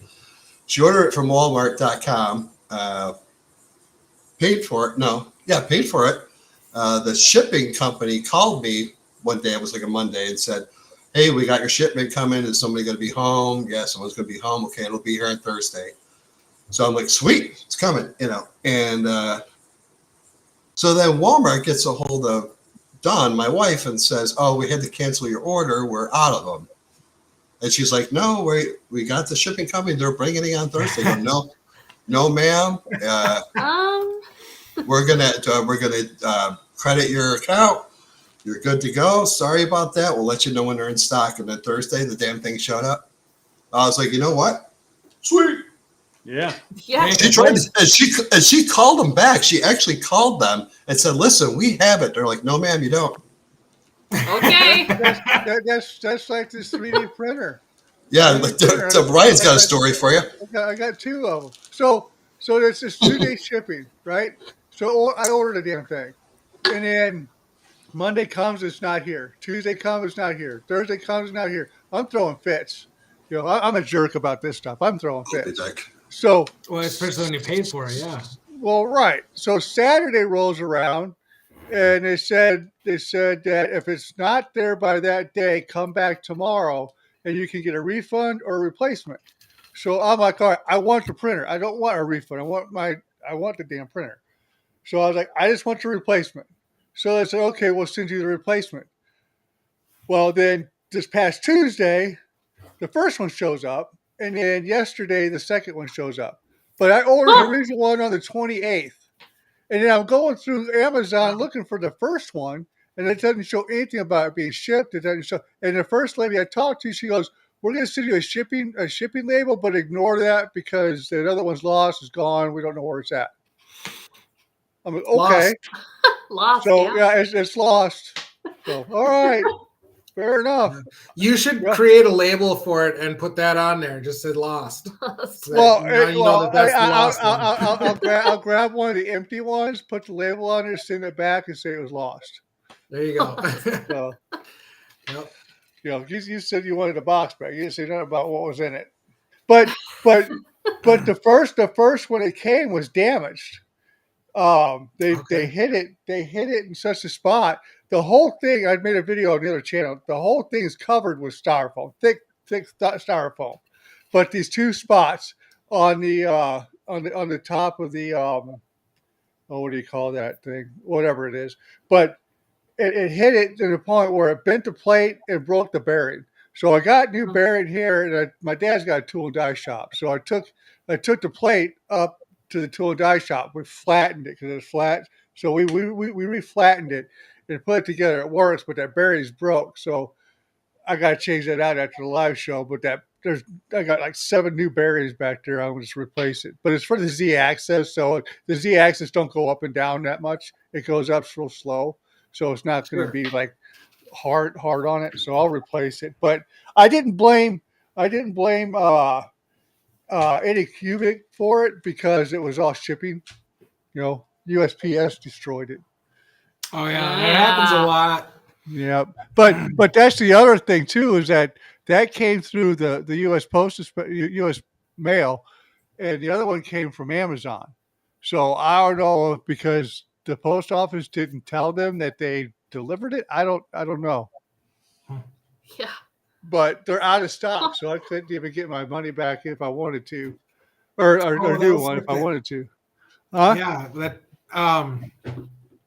She ordered it from Walmart.com. Paid for it. Paid for it. The shipping company called me one day. It was like a Monday and said, "Hey, we got your shipment coming. Is somebody going to be home?" "Yeah, someone's going to be home." "Okay, it'll be here on Thursday." So I'm like, "Sweet, it's coming," And so then Walmart gets a hold of Dawn, my wife, and says, "Oh, we had to cancel your order. We're out of them." And she's like, "No, we got the shipping company. They're bringing it on Thursday." I go, no, ma'am. We're gonna credit your account. You're good to go. Sorry about that. We'll let you know when they're in stock. And then Thursday, the damn thing showed up. I was like, you know what? Sweet. Yeah. Yeah. She tried to, and she called them back. She actually called them and said, "Listen, we have it." They're like, "No, ma'am, you don't." Okay. That's like this 3D printer. Yeah, so Brian's got a story for you. I got two of them. So there's this 2-day shipping, right? So I ordered the damn thing, and then Monday comes, it's not here. Tuesday comes, it's not here. Thursday comes, it's not here. I'm throwing fits. I'm a jerk about this stuff. I'm throwing fits. So, well, especially when you paid for it, yeah. Well, right. So Saturday rolls around, and they said that if it's not there by that day, come back tomorrow, and you can get a refund or a replacement. So I'm like, all right, I want the printer. I don't want a refund. I want the damn printer. So I was like, I just want the replacement. So they said, okay, we'll send you the replacement. Well, then this past Tuesday, the first one shows up, and then yesterday the second one shows up. But I ordered the original one on the 28th, and then I'm going through Amazon looking for the first one, and it doesn't show anything about it being shipped. It doesn't show. And the first lady I talked to, she goes, "We're going to send you a shipping label, but ignore that because the other one's lost, it's gone. We don't know where it's at." I'm like, okay. Lost. So yeah, it's lost. So all right. Fair enough. You should create a label for it and put that on there. Just say "lost." I'll grab one of the empty ones, put the label on it, send it back, and say it was lost. There you go. So, yep. You said you wanted a box back. You didn't say nothing about what was in it. But the first when it came was damaged. They hit it in such a spot. The whole thing, I made a video on the other channel. The whole thing is covered with styrofoam, thick styrofoam. But these two spots on the top of the what do you call that thing? Whatever it is. But it hit it to the point where it bent the plate and broke the bearing. So I got new bearing here, and my dad's got a tool and die shop. So I took the plate up to the tool and die shop. We flattened it because it's flat. So we reflattened it and put it together. It works, but that bearing's broke. So I got to change that out after the live show. But I got like 7 new bearings back there. I'm going to replace it. But it's for the Z axis, so the Z axis don't go up and down that much. It goes up real slow, so it's not going to be like hard on it. So I'll replace it. But I didn't blame any cubic for it because it was all shipping. USPS destroyed it. Oh yeah, that happens a lot. Yeah, but that's the other thing too, is that came through the U.S. U.S. mail, and the other one came from Amazon. So I don't know if because the post office didn't tell them that they delivered it. I don't know. Yeah. But they're out of stock, so I couldn't even get my money back if I wanted to, or a new one if I wanted to. Huh? Yeah, that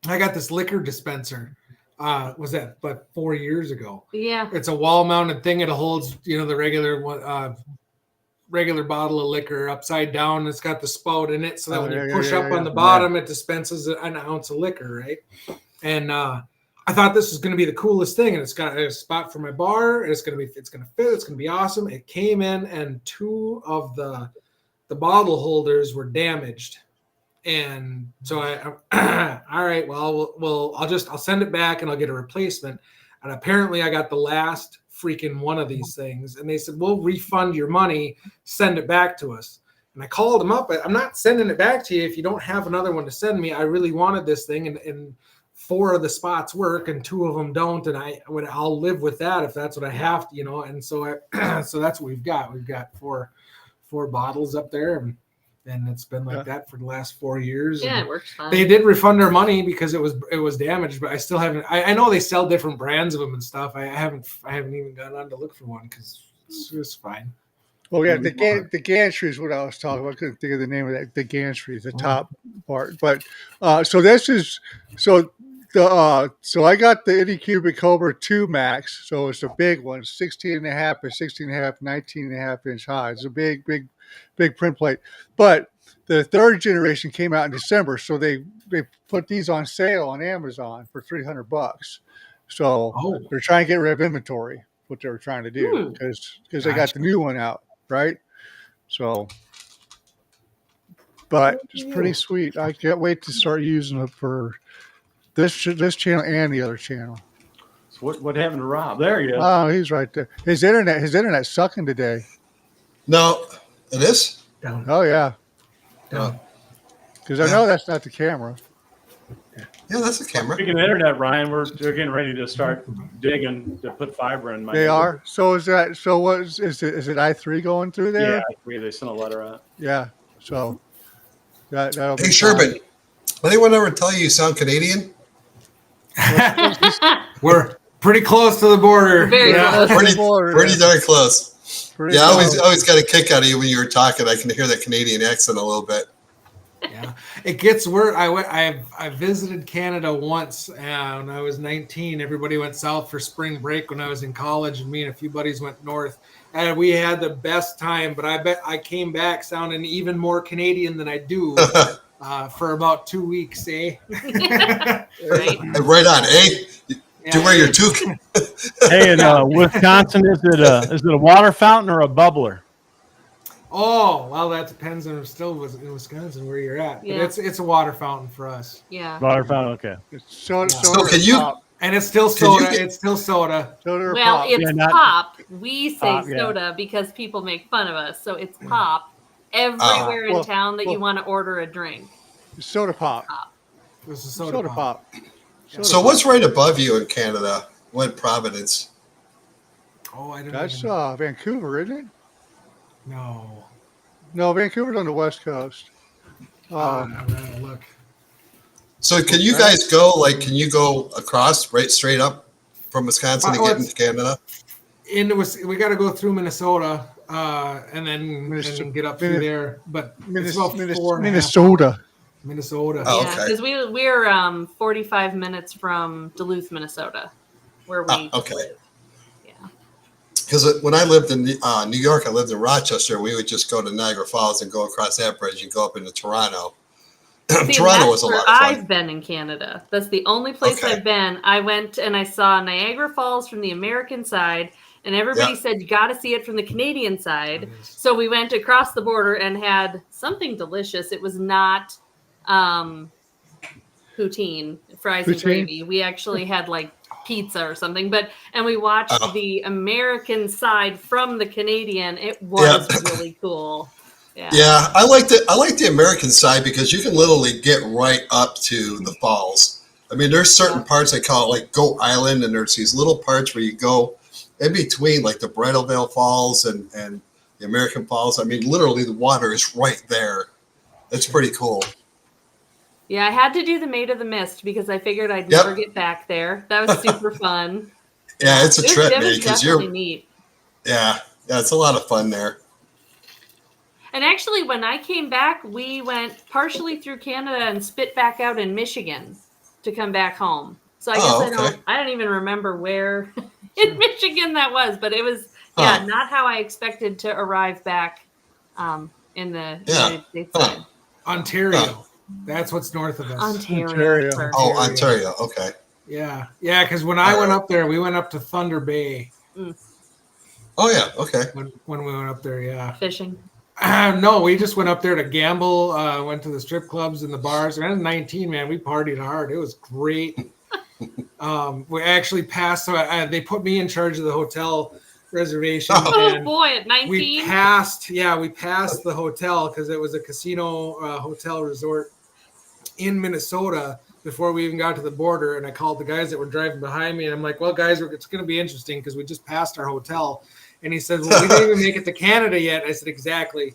I got this liquor dispenser. Was that but 4 years ago? Yeah. It's a wall-mounted thing. It holds, the regular one, regular bottle of liquor upside down. It's got the spout in it, so that when you push up on the bottom, it dispenses an ounce of liquor, right? And I thought this was going to be the coolest thing, and it's got a spot for my bar. And it's going to fit. It's going to be awesome. It came in, and 2 of the bottle holders were damaged. And so all right, well, I'll send it back and I'll get a replacement. And apparently I got the last freaking one of these things. And they said, we'll refund your money, send it back to us. And I called them up. I'm not sending it back to you if you don't have another one to send me. I really wanted this thing, and 4 of the spots work and 2 of them don't. And I'll live with that if that's what I have to, And so so that's what we've got. We've got four bottles up there, and it's been like that for the last 4 years. Yeah, and it works fine. they did refund our money because it was damaged, but I still haven't. I know they sell different brands of them and stuff. I haven't even gone on to look for one because it's fine. Oh yeah, the gantry is what I was talking about. I couldn't think of the name of that. The gantry, the top part. But so I got the Anycubic Cobra 2 Max. So it's a big one, 16.5 by 16.5, 19.5 inch high. It's a big print plate. But the 3rd generation came out in December, so they put these on sale on Amazon for $300. So they're trying to get rid of inventory. What they were trying to do because they got the new one out, right? So, but it's pretty sweet. I can't wait to start using it for this channel and the other channel. So what happened to Rob? There he is. Oh, he's right there. His internet's sucking today. No, it is? Down. Oh yeah. Down. Because I know that's not the camera. Yeah, that's a camera. Speaking of internet, Ryan, we're getting ready to start digging to put fiber in. They are. So is that? So what is it? Is it I3 going through there? Yeah, they sent a letter out. Yeah. So that'll. Hey Sherman, anyone ever tell you sound Canadian? We're pretty close to the border. Very close. Pretty darn close. Pretty I close. always got a kick out of you when you were talking. I can hear that Canadian accent a little bit. Yeah, it gets worse. I visited Canada once when I was 19. Everybody went south for spring break when I was in college, and me and a few buddies went north, and we had the best time. But I bet I came back sounding even more Canadian than I do for about 2 weeks, eh? Right. Right on, eh? Do wear your toque? Hey, in Wisconsin, is it a water fountain or a bubbler? Oh, well, that depends on still in Wisconsin where you're at. Yeah. But it's a water fountain for us. Yeah. Water fountain, okay. So can you? And it's still soda. It's still soda. Soda or Well, pop? it's pop. We say Pop, yeah. soda because people make fun of us. So it's pop everywhere in town that you want to order a drink. Soda pop. This is Soda pop. So what's right above you in Canada? What province? Oh, I don't know. That's Vancouver, isn't it? No. No, Vancouver's on the west coast. I'm gonna look. So can you guys go, like, can you go across right straight up from Wisconsin to get into Canada? We got to go through Minnesota and then get up through there. But it's about 4.5 Minnesota. Minnesota. Oh, Yeah, okay. because we're 45 minutes from Duluth, Minnesota, where we okay. live. Yeah. Because when I lived in New York, I lived in Rochester. We would just go to Niagara Falls and go across that bridge and go up into Toronto. See, Toronto was that's a where lot of fun. I've been in Canada. That's the only place Okay. I've been. I went and I saw Niagara Falls from the American side, and everybody said you got to see it from the Canadian side. So we went across the border and had something delicious. It was not poutine, fries and gravy. We actually had like pizza or something, and we watched the American side from the Canadian. It was really cool. Yeah, I like the American side because you can literally get right up to the falls. I mean, there's certain parts they call it like Goat Island, and there's these little parts where you go in between, like the Bridalveil Falls and the American Falls. I mean, literally the water is right there. It's pretty cool. Yeah, I had to do the Maid of the Mist because I figured I'd never get back there. That was super fun. Yeah, it's a trip, man. It was Because definitely neat. Yeah, it's a lot of fun there. And actually, when I came back, we went partially through Canada and spit back out in Michigan to come back home. So I guess I don't even remember where in Michigan that was, but it was not how I expected to arrive back in the United States side. Ontario. That's what's north of us. Ontario. Oh, Ontario. Okay. Yeah. Yeah, because when I went up there, we went up to Thunder Bay. Oh, yeah. Okay. When we went up there, yeah. Fishing. No, we just went up there to gamble, went to the strip clubs and the bars. And I was 19, man. We partied hard. It was great. We actually passed. They put me in charge of the hotel reservation. Oh, boy, at 19? We passed the hotel because it was a casino hotel resort in Minnesota before we even got to the border. And I called the guys that were driving behind me. And I'm like, well, guys, it's going to be interesting because we just passed our hotel. And he said, well, we didn't even make it to Canada yet. I said, exactly.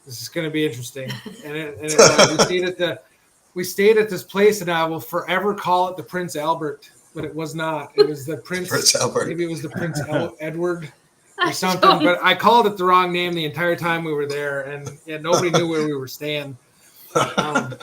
This is going to be interesting. And we stayed at this place, and I will forever call it the Prince Albert, but it was not. It was the Prince Albert. Maybe it was the Prince Edward or something. But I called it the wrong name the entire time we were there, and nobody knew where we were staying. But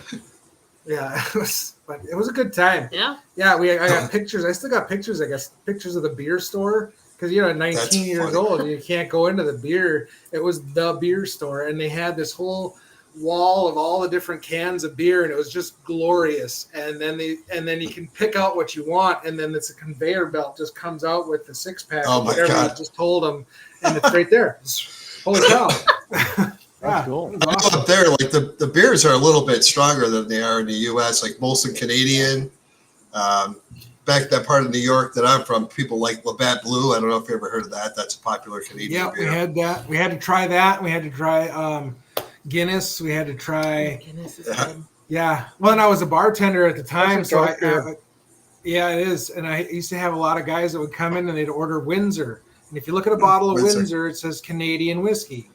it was a good time. Yeah. Yeah, I got pictures. I still got pictures, I guess, pictures of the beer store. Because, 19 years old, you can't go into the beer. It was the beer store, and they had this whole wall of all the different cans of beer, and it was just glorious. And then you can pick out what you want, and then it's a conveyor belt just comes out with the 6-pack. Oh my God! You just told them, and it's right there. Holy cow! That's cool. Awesome. Up there, like the beers are a little bit stronger than they are in the U.S. Like Molson Canadian. Back that part of New York that I'm from, people like Labatt Blue. I don't know if you ever heard of that. That's a popular Canadian beer. Yeah, we had that. We had to try that. We had to try Guinness. We had to try. Guinness is good. Yeah. Well, and I was a bartender at the time, That's a so dark beer. yeah, it is. And I used to have a lot of guys that would come in and they'd order Windsor. And if you look at a bottle of Windsor, it says Canadian whiskey.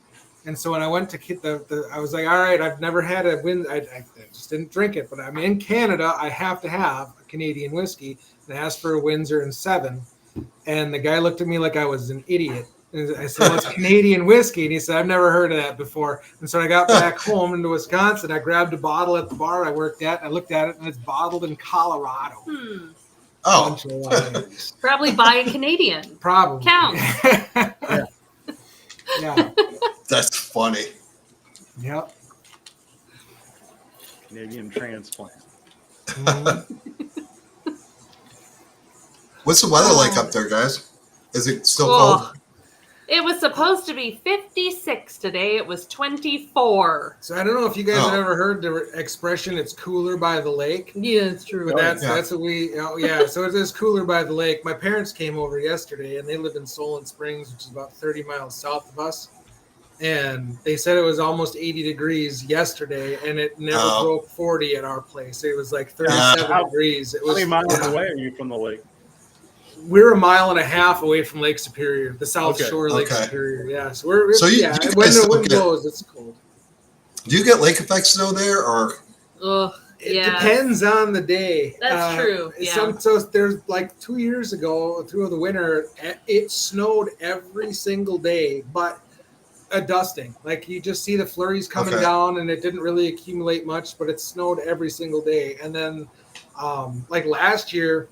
And so when I went to get I was like, all right, I've never had a Windsor. I just didn't drink it, but I'm in Canada. I have to have a Canadian whiskey. And I asked for a Windsor and 7. And the guy looked at me like I was an idiot. And I said, well, it's Canadian whiskey. And he said, I've never heard of that before. And so I got back home into Wisconsin. I grabbed a bottle at the bar I worked at. And I looked at it, and it's bottled in Colorado. Oh. Probably buy a Canadian. Probably. Counts. Yeah. That's funny. Yep. Canadian transplant. What's the weather like up there, guys? Is it still cold? It was supposed to be 56 today. It was 24. So I don't know if you guys have ever heard the expression, it's cooler by the lake. Yeah, it's true. But that's what we, so it is cooler by the lake. My parents came over yesterday, and they live in Solon Springs, which is about 30 miles south of us. And they said it was almost 80 degrees yesterday, and it never broke 40 at our place. It was like 37 degrees. It was, how many miles away are you from the lake? We're a mile and a half away from Lake Superior, the South Shore Lake Superior. Yeah, so we're when the wind blows, it's cold. Do you get lake effect snow there, or? Ugh, It Yes. depends on the day. That's true, yeah. So there's like 2 years ago, through the winter, it snowed every single day, but a dusting. Like you just see the flurries coming Okay. down, and it didn't really accumulate much, but it snowed every single day. And then, like last year,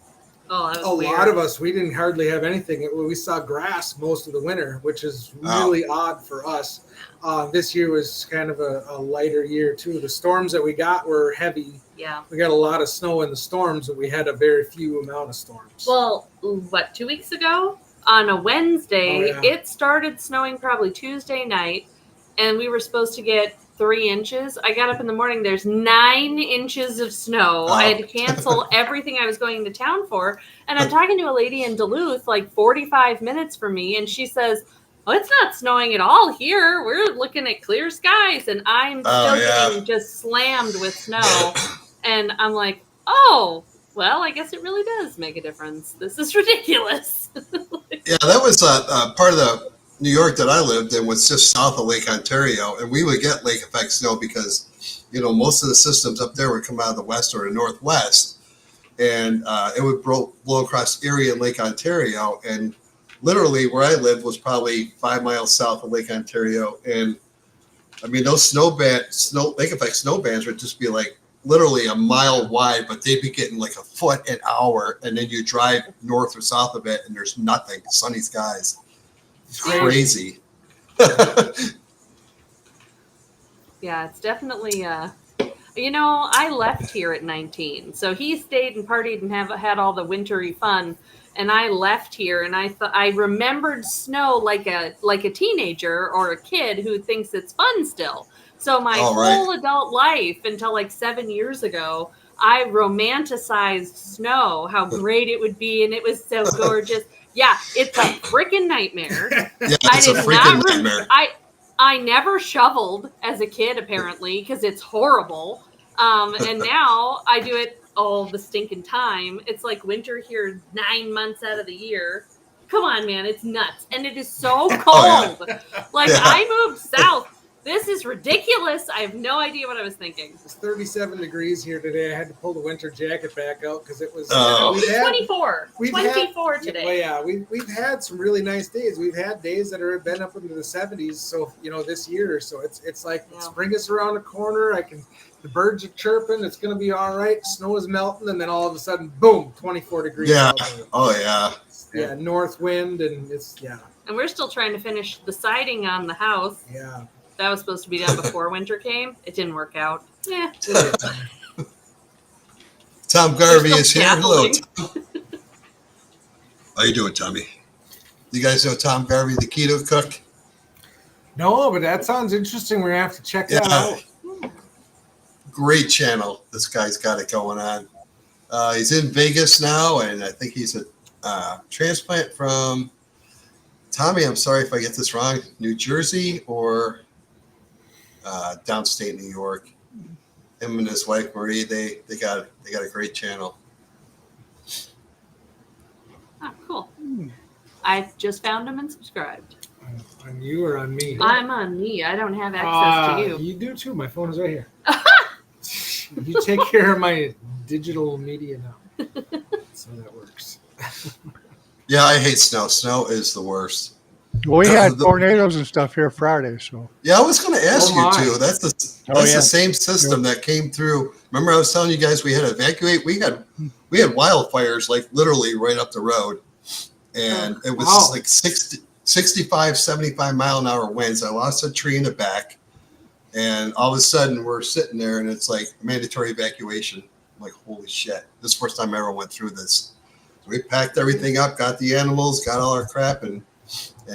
Oh, that was a weird. lot of us, we didn't hardly have anything. We saw grass most of the winter, which is really odd for us. This year was kind of a lighter year too. The storms that we got were heavy. Yeah. We got a lot of snow in the storms, but we had a very few amount of storms. Well, what, 2 weeks ago? On a Wednesday, Oh, yeah. it started snowing probably Tuesday night, and we were supposed to get 3 inches. I got up in the morning, there's 9 inches of snow. I had to cancel everything I was going to town for. And I'm talking to a lady in Duluth, like 45 minutes from me, and she says, "Oh, it's not snowing at all here. We're looking at clear skies." And I'm still getting just slammed with snow. And I'm like, oh, well, I guess it really does make a difference. This is ridiculous. Yeah, that was part of the New York that I lived in was just south of Lake Ontario, and we would get lake effect snow because, you know, most of the systems up there would come out of the west or the northwest, and it would blow across Erie and Lake Ontario, and literally where I lived was probably 5 miles south of Lake Ontario, and I mean those lake effect snow bands would just be like literally a mile wide, but they'd be getting like a foot an hour, and then you drive north or south of it, and there's nothing, sunny skies. It's crazy. Yeah, it's definitely you know, I left here at 19. So he stayed and partied and had all the wintry fun, and I left here, and I remembered snow like a teenager or a kid who thinks it's fun still. So my whole adult life until like 7 years ago, I romanticized snow, how great it would be, and it was so gorgeous. Yeah, it's a freaking nightmare. Yeah, it's a freaking nightmare. I never shoveled as a kid, apparently, because it's horrible. And now I do it all the stinking time. It's like winter here 9 months out of the year. Come on, man, it's nuts. And it is so cold. Oh, yeah. Like, I moved south. This is ridiculous. I have no idea what I was thinking. It's 37 degrees here today. I had to pull the winter jacket back out because it was 24. 24 today. Well, yeah, we've had some really nice days. We've had days that have been up into the 70s. So, you know, this year. So it's like spring is around the corner. The birds are chirping. It's going to be all right. Snow is melting. And then all of a sudden, boom, 24 degrees. Yeah. Oh, yeah. Yeah, north wind. And And we're still trying to finish the siding on the house. Yeah. That was supposed to be done before winter came. It didn't work out. Yeah. Tom Garvey is here. Hello, Tom. How you doing, Tommy? You guys know Tom Garvey, the keto cook? No, but that sounds interesting. We're going to have to check that out. Great channel. This guy's got it going on. He's in Vegas now, and I think he's a transplant from, Tommy, I'm sorry if I get this wrong, New Jersey or downstate New York. Him and his wife Marie, they got a great channel. Oh, cool. I just found him and subscribed. On you or on me? I'm on me. I don't have access to you. You do too. My phone is right here. You take care of my digital media now. So that works. Yeah, I hate snow. Snow is the worst. Well, we had tornadoes and stuff here Friday, so. Yeah, I was going to ask you too. That's the same system that came through. Remember, I was telling you guys we had to evacuate. We had wildfires like literally right up the road, and it was like 65, 75 mile an hour winds. I lost a tree in the back, and all of a sudden we're sitting there, and it's like mandatory evacuation. I'm like, holy shit! This is the first time I ever went through this. So we packed everything up, got the animals, got all our crap, and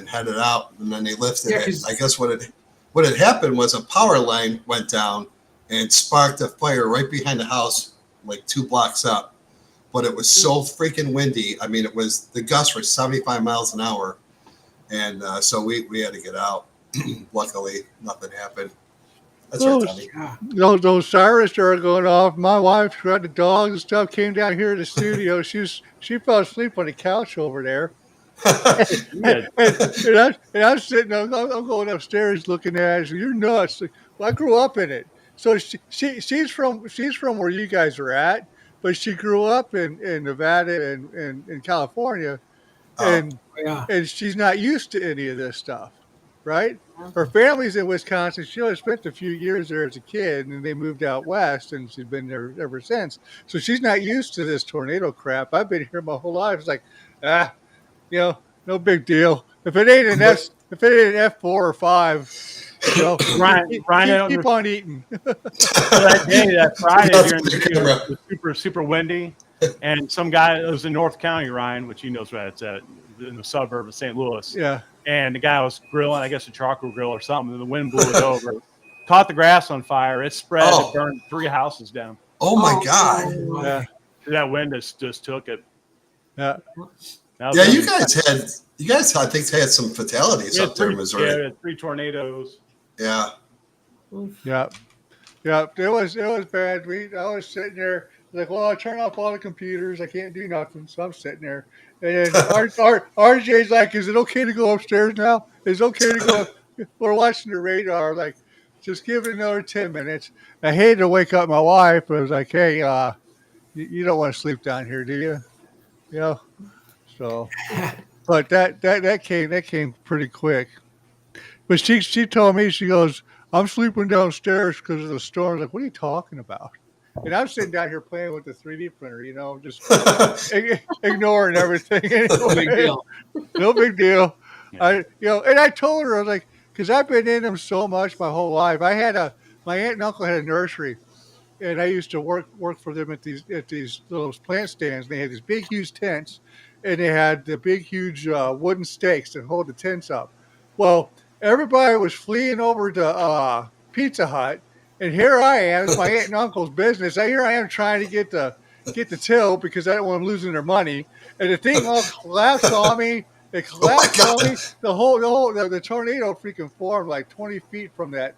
headed out, and then they lifted it. I guess what had happened was a power line went down and sparked a fire right behind the house, like 2 blocks up. But it was so freaking windy. I mean, the gusts were 75 miles an hour, and so we had to get out. Luckily, nothing happened. That's right, Tommy. Those sirens started going off. My wife got the dogs and stuff, came down here to the studio. She fell asleep on the couch over there. and I'm sitting, I'm going upstairs looking at it. You're nuts. Well, I grew up in it. so she's from where you guys are at, but she grew up in Nevada and in California, Oh, and Yeah. she's not used to any of this stuff, right? Her family's in Wisconsin. She only spent a few years there as a kid, and then they moved out west, and she's been there ever since. So she's not used to this tornado crap. I've been here my whole life. It's like, ah, no big deal. If it ain't an but F4 or 5, Ryan, I don't keep on eating. So that day, that Friday, That's during the the camera. it was super windy, and some guy it was in North County, Ryan, which he knows where it's at, in the suburb of St. Louis. Yeah. And the guy was grilling, I guess a charcoal grill or something, and the wind blew it over, caught the grass on fire. It spread, Oh. it burned 3 houses down. oh my God. Yeah. That wind just took it. Yeah. That was Yeah, unbelievable. you guys, I think, had some fatalities We had up there in 3 Missouri. Yeah, we had 3 tornadoes. Yeah. Yeah. Yeah. It was bad. I was sitting there like, well, I turn off all the computers. I can't do nothing. So I'm sitting there. And then RJ's like, is it okay to go upstairs now? Is it okay to go? We're watching the radar. Like, just give it another 10 minutes. I hated to wake up my wife, but I was like, hey, you don't want to sleep down here, do you? You know? So, but that came pretty quick. But she told me, she goes, I'm sleeping downstairs because of the storm. I'm like, what are you talking about? And I'm sitting down here playing with the 3D printer, just ignoring everything. No big Anyway, deal. no big deal. Yeah. And I told her, I was like, because I've been in them so much my whole life. My aunt and uncle had a nursery, and I used to work for them at these little plant stands. They had these big, huge tents, and they had the big, huge wooden stakes that hold the tents up. Well, everybody was fleeing over to Pizza Hut, and here I am. It's my aunt and uncle's business. Here I am trying to get the till because I don't want them losing their money, and the thing all collapsed on me. It collapsed on me. The tornado freaking formed like 20 feet from that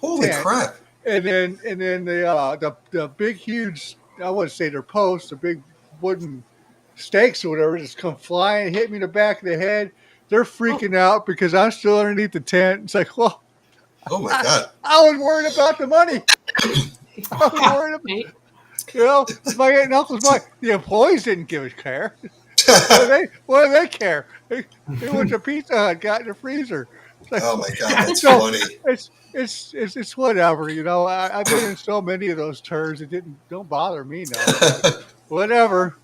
Holy tent. crap. And then the big huge, I wouldn't say they're posts, the big wooden stakes or whatever just come flying and hit me in the back of the head. They're freaking out because I'm still underneath the tent. It's like, well, Oh my God. I was worried about the money. I was worried about, my aunt and uncle's money. The employees didn't give a care. What do they care? They went to Pizza Hut, got in the freezer. It's like, Oh my God, that's so funny. it's whatever, I've been in so many of those turns. Don't bother me now. Whatever.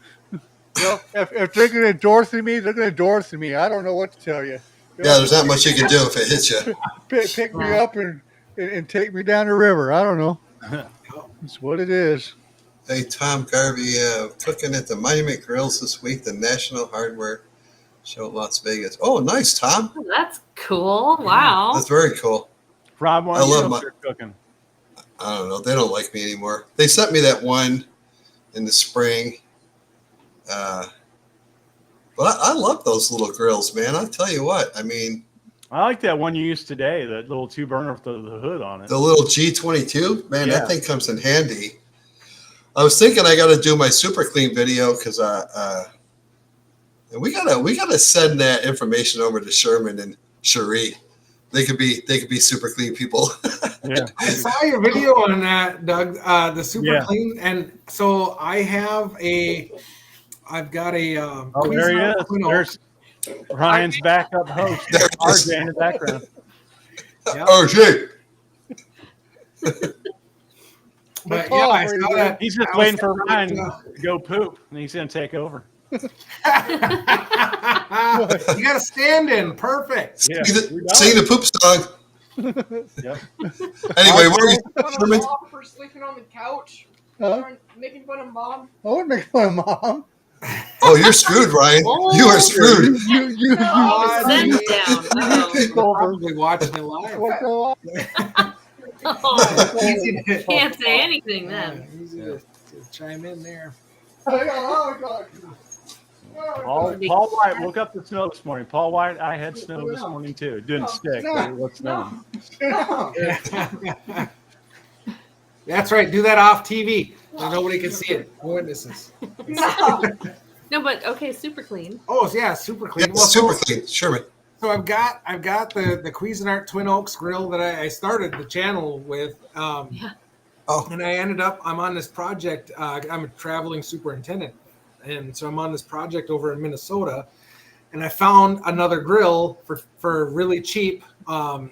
If they're gonna Dorothy me, they're gonna Dorothy me. I don't know what to tell you. Yeah, there's not much you can do if it hits you. Pick me up and take me down the river. I don't know. It's what it is. Hey, Tom Garvey, cooking at the Monument Grills this week, the National Hardware Show at Las Vegas. Oh, nice, Tom. Oh, that's cool. Wow. That's very cool. Rob, why I don't you love know if you're cooking? I don't know. They don't like me anymore. They sent me that one in the spring. But I love those little grills, man. I'll tell you what. I mean, I like that one you used today, that little 2-burner with the hood on it. the little G22, man, Yeah. that thing comes in handy. I was thinking I got to do my super clean video because we gotta send that information over to Sherman and Cherie. They could be super clean people. Yeah. I saw your video on that, Doug. The super Yeah. clean, and so I've got a. Oh, there he is. There's Ryan's backup host, There it is. RJ in the background. Yeah. Oh shit! But yeah, I saw that. He's just waiting for Ryan to go poop, and he's going to take over. You got a stand-in, perfect. Yeah, Sing the poop song. Yep. Anyway, what are you, Fun of Sherman? Mom for sleeping on the couch. Huh? Making fun of Mom. I wouldn't make fun of Mom. Oh, you're screwed, Ryan. You are screwed. You God, Send you- down. Uh-oh. take over. Probably watching it live. What's going on? Oh, Easy to, can't say anything then. easy to chime in there. Paul White woke up to snow this morning. Paul White, I had snow this morning too. It didn't stick, but it was snowing. That's right. Do that off TV. So nobody can see it. No witnesses. No, but okay, super clean. Oh yeah, super clean. Yeah, Well, super clean, Sherman. So I've got the Cuisinart Twin Oaks grill that I started the channel with. Yeah. Oh, And I'm on this project. I'm a traveling superintendent. And so I'm on this project over in Minnesota. And I found another grill for really cheap on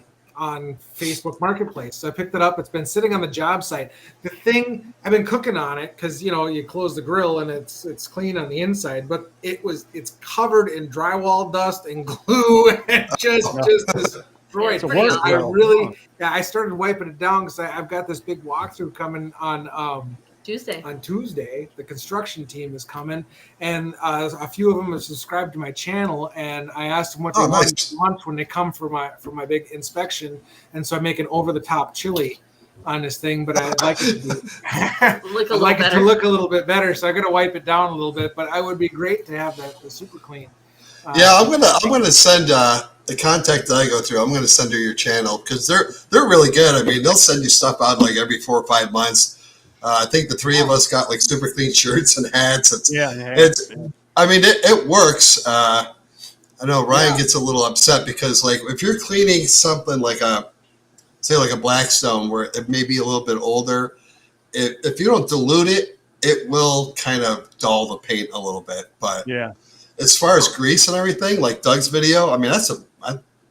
Facebook Marketplace. So I picked it up. It's been sitting on the job site. The thing, I've been cooking on it because you close the grill and it's clean on the inside, but it's covered in drywall dust and glue and just destroyed. It's a work I grill. really, I started wiping it down because I've got this big walkthrough coming on Tuesday. on Tuesday. The construction team is coming, and a few of them have subscribed to my channel. And I asked them what they wanted for lunch when they come for my big inspection. And so I'm making over the top chili on this thing, but I'd like it to look a little bit better. So I'm gonna wipe it down a little bit. But I would be great to have the super clean. yeah, I'm gonna send the contact that I go through. I'm gonna send her your channel because they're really good. I mean, they'll send you stuff out like every 4 or 5 months. I think the 3 of us got like super clean shirts and hats. I mean, it works. I know Ryan gets a little upset because like if you're cleaning something like a Blackstone where it may be a little bit older, if you don't dilute it, it will kind of dull the paint a little bit. But as far as grease and everything, like Doug's video, I mean,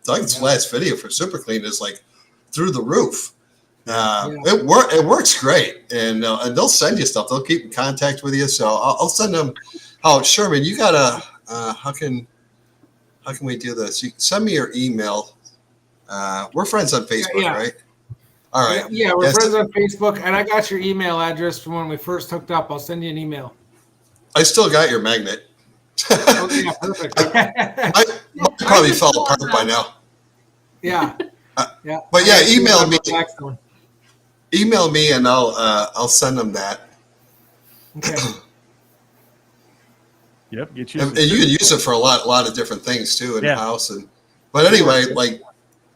Doug's last video for Super Clean is like through the roof. It works great, and they'll send you stuff. They'll keep in contact with you. So I'll send them. Oh, Sherman, you gotta. How can we do this? You send me your email. We're friends on Facebook, right? All right. Yeah, we're friends on Facebook, and I got your email address from when we first hooked up. I'll send you an email. I still got your magnet. Oh, yeah, perfect. I probably fell apart by now. Yeah. But yeah, email me. Email me and I'll send them that. Okay. Yep. Get you. And you can use it for a lot of different things too in the house. But anyway, like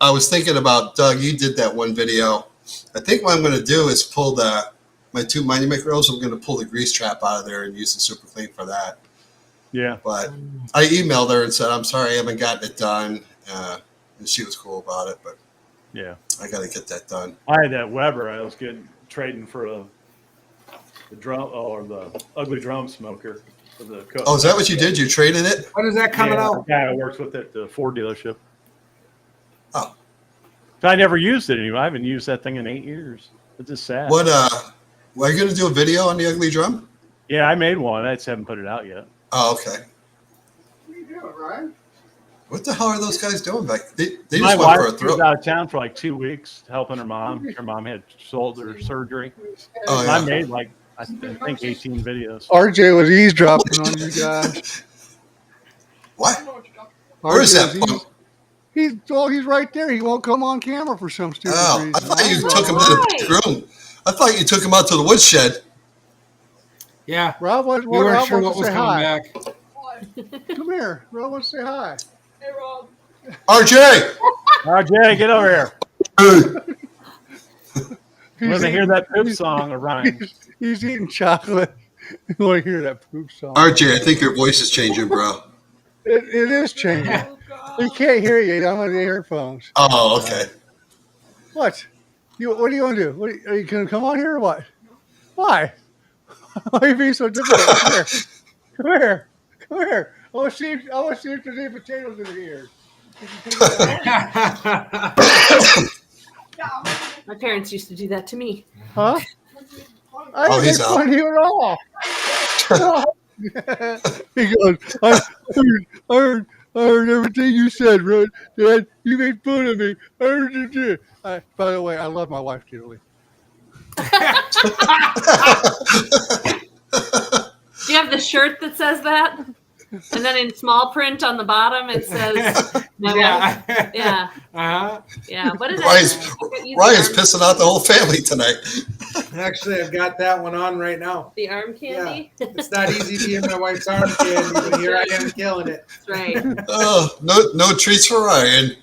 I was thinking about Doug. You did that one video. I think what I'm going to do is pull my 2 Monument grills. I'm going to pull the grease trap out of there and use the Super Clean for that. Yeah. But I emailed her and said I'm sorry I haven't gotten it done, and she was cool about it. But yeah, I got to get that done. I had that Weber. I was trading for the drum or the ugly drum smoker for the cook. Oh, is that what you did? You traded it? When is that coming out? The guy I works with at the Ford dealership. Oh. I never used it anymore. I haven't used that thing in 8 years. It's just sad. What? Are you going to do a video on the ugly drum? Yeah, I made one. I just haven't put it out yet. Oh, okay. What are you doing, Ryan? What the hell are those guys doing back? They My just went for a wife throw. was out of town for like 2 weeks helping her mom. Her mom had shoulder surgery. Oh, I yeah. made I think 18 videos. RJ was eavesdropping on you guys. What? Where is that? He's right there. He won't come on camera for some stupid reason. I thought you took him to the room. I thought you took him out to the woodshed. Yeah. Rob We weren't sure what was coming back. Come here. Rob wants to say hi. Hey, Rob. RJ! RJ, get over here. He's Want to hear eating- that poop song of Ryan? He's eating chocolate. You want to hear that poop song? RJ, I think your voice is changing, bro. It is changing. Oh, God. We can't hear you. I'm on the earphones. Oh, okay. What? What do you want to do? Are you going to come on here or what? Why? Why are you being so difficult? Come here. Come here. Come here. I want to see if there's any potatoes in the ears. My parents used to do that to me. Huh? I didn't he's make out. fun of you at all. He goes, I heard everything you said, Dad. You made fun of me. I heard you did. By the way, I love my wife dearly. Do you have the shirt that says that? And then in small print on the bottom it says my wife. Yeah. Uh-huh. Yeah. What is Ryan's pissing out the whole family tonight. Actually, I've got that one on right now. the arm candy? Yeah. It's not easy being my wife's arm candy, but here I am killing it. That's right. Oh, no treats for Ryan.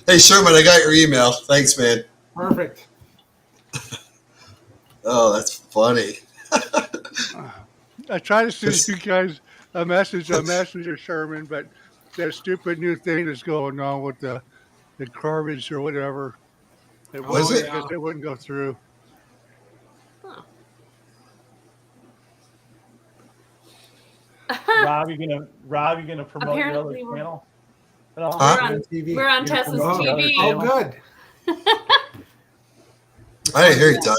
Hey, Sherman, I got your email. Thanks, man. Perfect. Oh, that's funny. I tried to send you guys a message on Messenger, Sherman, but that stupid new thing that's going on with the garbage or whatever. It Oh, wasn't yeah. because it wouldn't go through. Huh. Rob, you gonna promote your other Apparently we're- channel? at all? Huh? We're on, TV. we're on You're Tessa's promoting the other TV. channel? Oh, good. I didn't hear you, Doug.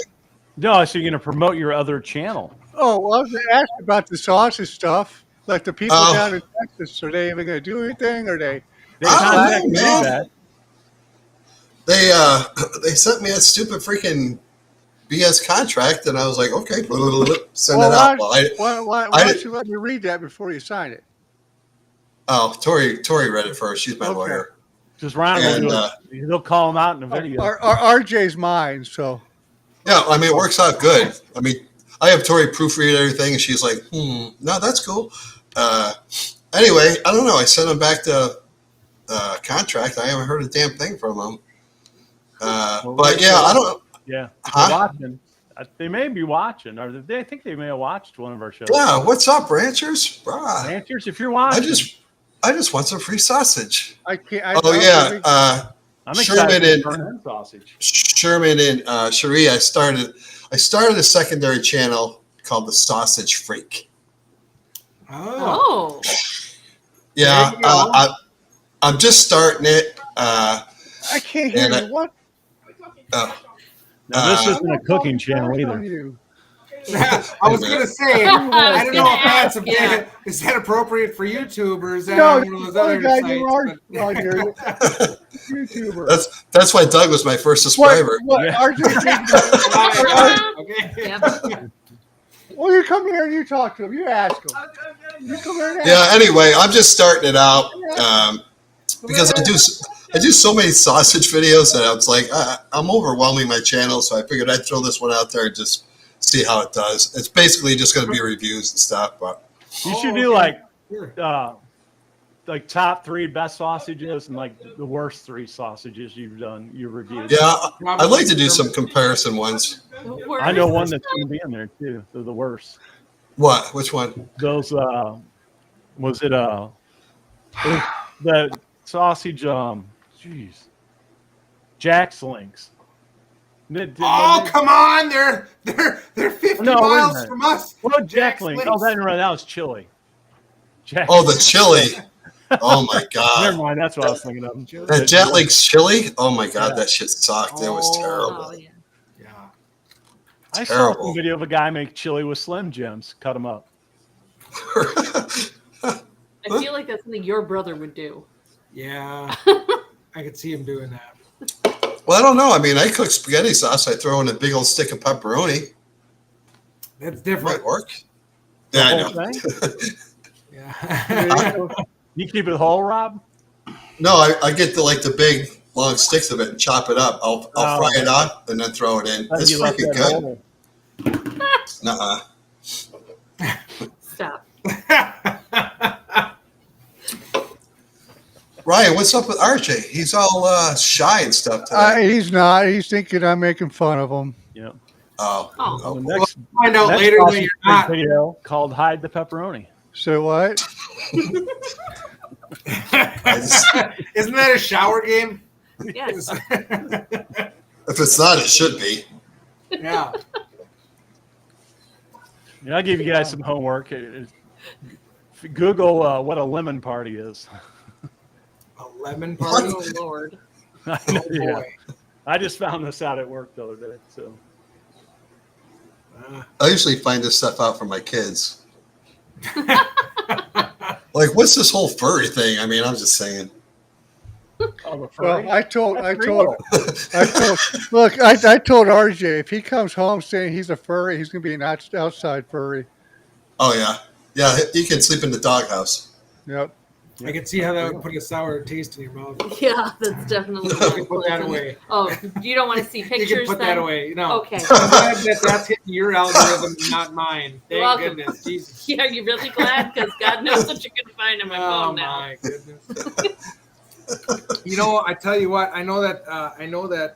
No, so you're gonna promote your other channel. Oh, well, I was going to ask you about the sausage stuff. Like the people Oh. down in Texas, are they even going to do anything? Or They I don't contacted know, me man. that. They sent me that stupid freaking BS contract, and I was like, okay, send well, it out. Well, why I don't did- you let me read that before you sign it? Tori read it first. She's my Okay. lawyer. Just Ryan will And, do it. He'll call him out in a video. RJ's mine, so Yeah, I mean, it works out good. I mean, I have Tori proofread everything, and she's like, no, that's cool. Anyway, I don't know. I sent him back the contract. I haven't heard a damn thing from him. But yeah, I don't. Yeah, if Huh? they're watching. They may be watching, or I think they may have watched one of our shows. Yeah, what's up, ranchers? Brah. Ranchers, if you're watching, I just want some free sausage. I can't. Oh yeah, I'm Sherman excited and for burn sausage. Sherman and Cherie. I started a secondary channel called the Sausage Freak. Oh. Oh, Yeah, There you go. I'm just starting it. I can't hear And you. What? Now, this isn't a cooking channel on either. you? I was going to say, I don't know if that's is that appropriate for YouTube or is that No, on one of those you're other the guy sites? you are but- on here. YouTuber. That's why Doug was my first subscriber. What? Yeah. RJ? Okay. yep. Well, you come here and you talk to him. You ask him. You come here and ask Yeah. Anyway, I'm just starting it out him. because I do so many sausage videos that I was like, I'm overwhelming my channel, so I figured I'd throw this one out there and just see how it does. It's basically just going to be reviews and stuff, but You should Oh, do okay. like top 3 best sausages and like the worst 3 sausages you've done your reviews. yeah, I'd like to do some comparison ones. I know one that's going to be in there too. They're the worst. What? Which one? Those was it the sausage jeez, Jack's Links. Oh, come on. They're 50 No, wait a miles minute. from us. What Jack's Jack Link? Oh, Links. that was chili. Jack. Oh, the chili. Oh my Never god. mind. That's what I was thinking of. That Jet Lake's chili. Oh my god, Yeah. that shit sucked. It was Oh. terrible. Oh, yeah. Yeah. I saw Terrible. some video of a guy make chili with Slim Jims. Cut them up. I feel like that's something your brother would do. Yeah. I could see him doing that. Well, I don't know. I mean, I cook spaghetti sauce. I throw in a big old stick of pepperoni. That's It different. might work. The Yeah, I whole know. thing? Yeah. You keep it whole, Rob? No, I get the big long sticks of it and chop it up. I'll fry it up and then throw it in. Thought It's you left freaking that good. whole. Nuh-uh. Stop. Ryan, what's up with RJ? He's all shy and stuff today. He's not. He's thinking I'm making fun of him. Yeah. Oh, Oh. The boy. next, Find out next later that sausage you're not. video called "Hide the Pepperoni." So what? Isn't that a shower game? Yes. If it's not, it should be. Yeah. Yeah, I'll give you guys some homework. Google what a lemon party is. A lemon party. Oh Lord. I Oh, know, yeah. boy. I just found this out at work the other day. So I usually find this stuff out for my kids. Like, what's this whole furry thing? I mean, I'm just saying. oh, the furry? Well, I told real. look, I told RJ if he comes home saying he's a furry, he's gonna be an outside furry. Oh yeah, yeah. You can sleep in the doghouse. Yep. I can see how that would put a sour taste in your mouth. Yeah, that's definitely. You can put that away. Oh, you don't want to see You pictures? can put then? that away. No. Okay. I'm glad that that's hitting your algorithm, not mine. You're Thank welcome. goodness. Jesus. Yeah, are you really glad? Because God knows what you can find on my Oh phone now. my goodness. You know, I tell you what. I know that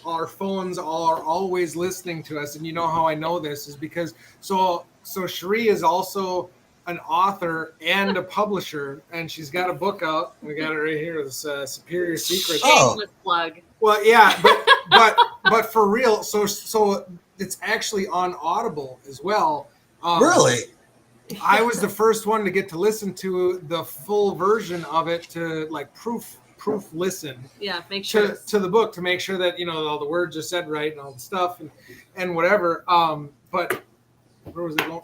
our phones are always listening to us, and you know how I know this is because so Cherie is also an author and a publisher, and she's got a book out. We got it right here. It's Superior Secrets. Oh. Shameless plug. Well, yeah, but for real, so it's actually on Audible as well. Really? I was the first one to get to listen to the full version of it, to like proof listen. Yeah, make sure to the book, to make sure that all the words are said right and all the stuff and whatever. But where was it going?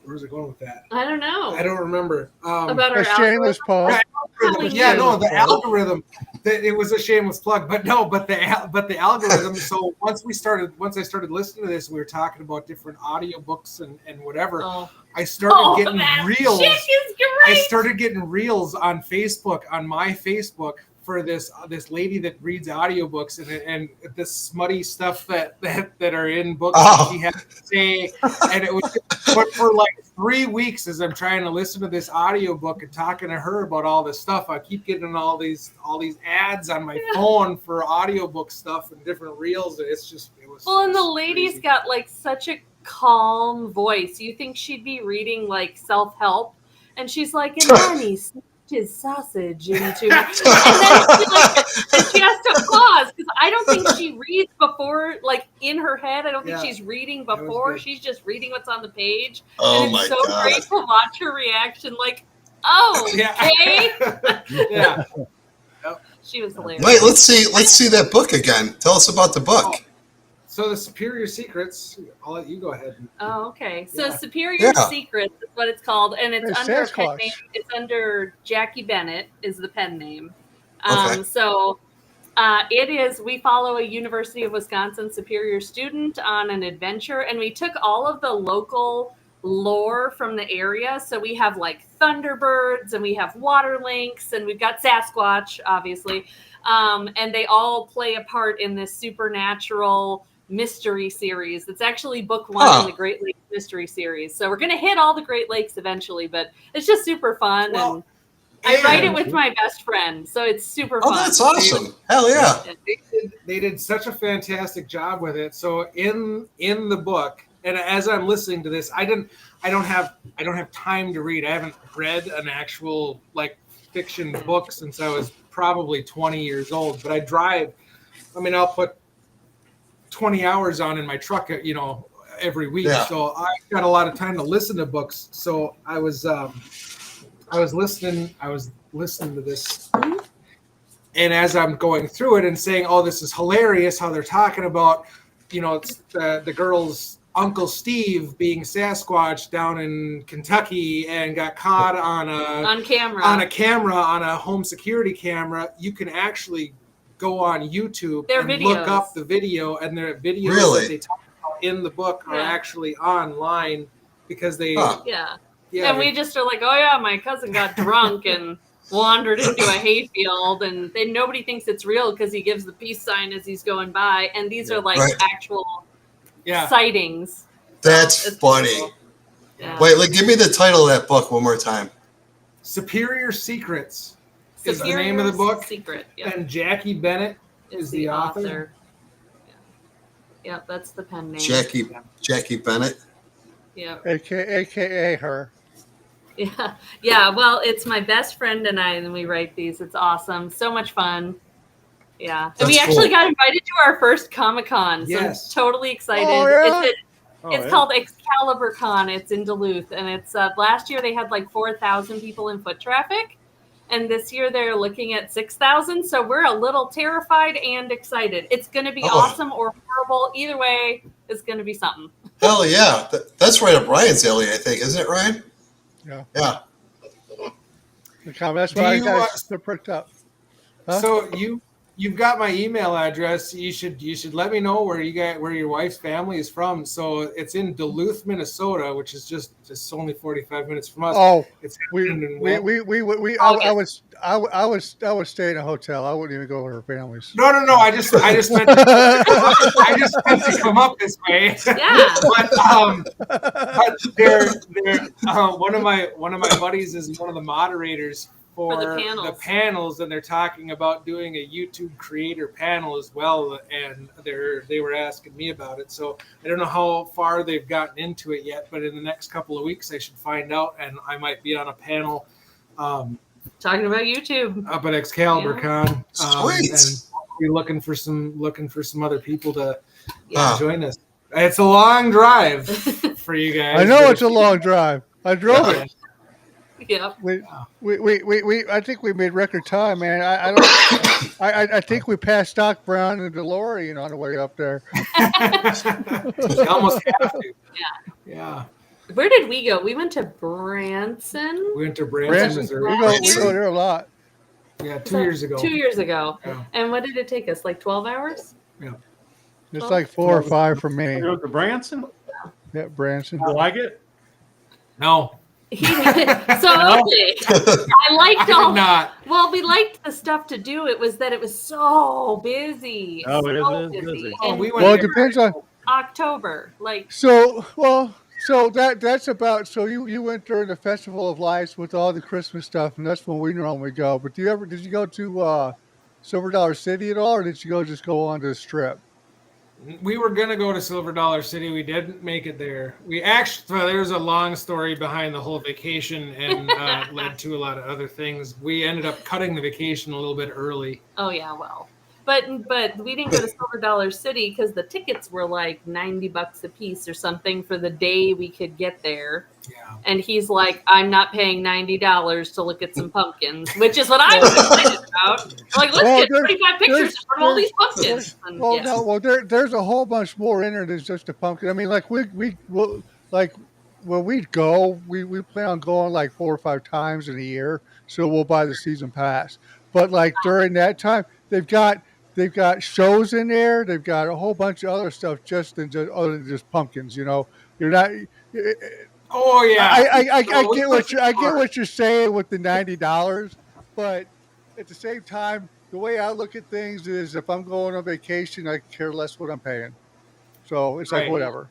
Where was it going with that? I don't know. I don't remember. About our A shameless algorithm. plug. Yeah, no, the algorithm. It was a shameless plug, but the algorithm. So once I started listening to this, we were talking about different audiobooks and whatever. Oh. I started getting that reels. shit is great. I started getting reels on Facebook, on my Facebook, for this lady that reads audiobooks and this smutty stuff that are in books that she has to say. And it was, but for like 3 weeks, as I'm trying to listen to this audiobook and talking to her about all this stuff, I keep getting all these ads on my phone for audiobook stuff and different reels. It was Well, and the lady's crazy. got like such a calm voice. You think she'd be reading like self-help, and she's like, and then he sneaked his sausage into and then she has to pause because I don't think she reads before, like in her head. I don't think she's reading before. She's just reading what's on the page. Oh and my it's so God. great to watch her reaction, like, oh, okay. Yeah. She was hilarious. Wait, let's see that book again. Tell us about the book. So the Superior Secrets, I'll let you go ahead. Oh, okay. So Yeah. Superior Secrets is what it's called, and it's It's under a pen Sasquatch. name. It's under Jackie Bennett is the pen name. Okay. So it is. We follow a University of Wisconsin Superior student on an adventure, and we took all of the local lore from the area. So we have like Thunderbirds, and we have water lynx, and we've got Sasquatch, obviously, and they all play a part in this supernatural mystery series. It's actually book one in the Great Lakes mystery series. So we're going to hit all the Great Lakes eventually, but it's just super fun. Well, and I write it with my best friend, so it's super fun. Oh, that's awesome. Hell yeah. They did such a fantastic job with it. So in the book, and as I'm listening to this, I don't have time to read. I haven't read an actual like fiction book since I was probably 20 years old, but I drive. I mean, I'll put 20 hours on in my truck, every week. Yeah. So I've got a lot of time to listen to books. So I was listening to this, and as I'm going through it and saying, "Oh, this is hilarious," how they're talking about, it's the girl's Uncle Steve being Sasquatch down in Kentucky and got caught on a home security camera. You can actually go on YouTube and look up the video, and their videos that they talk about in the book are actually online because they and we just are like, oh yeah, my cousin got drunk and wandered into a hayfield, and then nobody thinks it's real because he gives the peace sign as he's going by, and these are like actual sightings. That's funny. Cool. Yeah. Wait, give me the title of that book one more time. Superior Secrets is the name of the book. Secret, and Jackie Bennett is the author. Yeah, that's the pen name. Jackie Bennett. Yeah. AKA her. Yeah. Well, it's my best friend and I, and we write these. It's awesome. So much fun. Yeah. And we actually got invited to our first Comic-Con, so I'm totally excited. Oh, yeah? It's called Excalibur Con. It's in Duluth, and it's last year they had like 4,000 people in foot traffic, and this year they're looking at 6,000. So we're a little terrified and excited. It's going to be awesome or horrible. Either way, it's going to be something. Hell yeah. That's right up Ryan's alley, I think. Isn't it, Ryan? Yeah. Yeah. That's why I got so pricked up. Huh? So you've got my email address. You should let me know where your wife's family is from. So it's in Duluth, Minnesota, which is just only 45 minutes from us. Oh, it's I would stay in a hotel. I wouldn't even go with her families. No. I just meant to come up this way. Yeah. but they're one of my buddies is one of the moderators for the panels, and they're talking about doing a YouTube creator panel as well, and they were asking me about it. So I don't know how far they've gotten into it yet, but in the next couple of weeks I should find out, and I might be on a panel talking about YouTube up at Excalibur Con. Sweet. And be looking for some other people to Ah. join us. It's a long drive for you guys. I know but it's a long drive. I drove it. Yep. We I think we made record time, man. I don't. I think we passed Doc Brown and DeLorean on the way up there. You almost have to. Yeah. Where did we go? We went to Branson. We went to Branson, Branson, Missouri. we go there a lot. Yeah, Was 2 that years ago. 2 years ago. Yeah. And what did it take us? Like 12 hours? It's like 4 or 5 for me. You go to Branson? Yeah, Branson. You like it? No, So okay. I liked I all. did not. Well, we liked the stuff to do. It was that it was so busy. Oh, it so is busy. Oh, And we went Well, it there. depends on. October, like So that's about. So you went during the Festival of Lights with all the Christmas stuff, and that's when we normally go. But did you go to Silver Dollar City at all, or did you just go on to the Strip? We were gonna go to Silver Dollar City. We didn't make it there. We actually there's a long story behind the whole vacation and led to a lot of other things. We ended up cutting the vacation a little bit early. oh yeah, well. But we didn't go to Silver Dollar City because the tickets were like $90 a piece or something for the day we could get there. Yeah. And he's like, I'm not paying $90 to look at some pumpkins, which is what I was excited about. Like, let's Well, get there- 25 pictures there's- of all these pumpkins. And, Well, yeah. no, well, there's a whole bunch more in there than just a pumpkin. I mean, like we'll, like when we go, we plan on going like 4 or 5 times in a year, so we'll buy the season pass. But like during that time, they've got shows in there. They've got a whole bunch of other stuff other than just pumpkins. You know, you're not. Oh yeah. I So get what you're saying with the $90, but at the same time, the way I look at things is if I'm going on vacation, I care less what I'm paying. So it's like Right. whatever.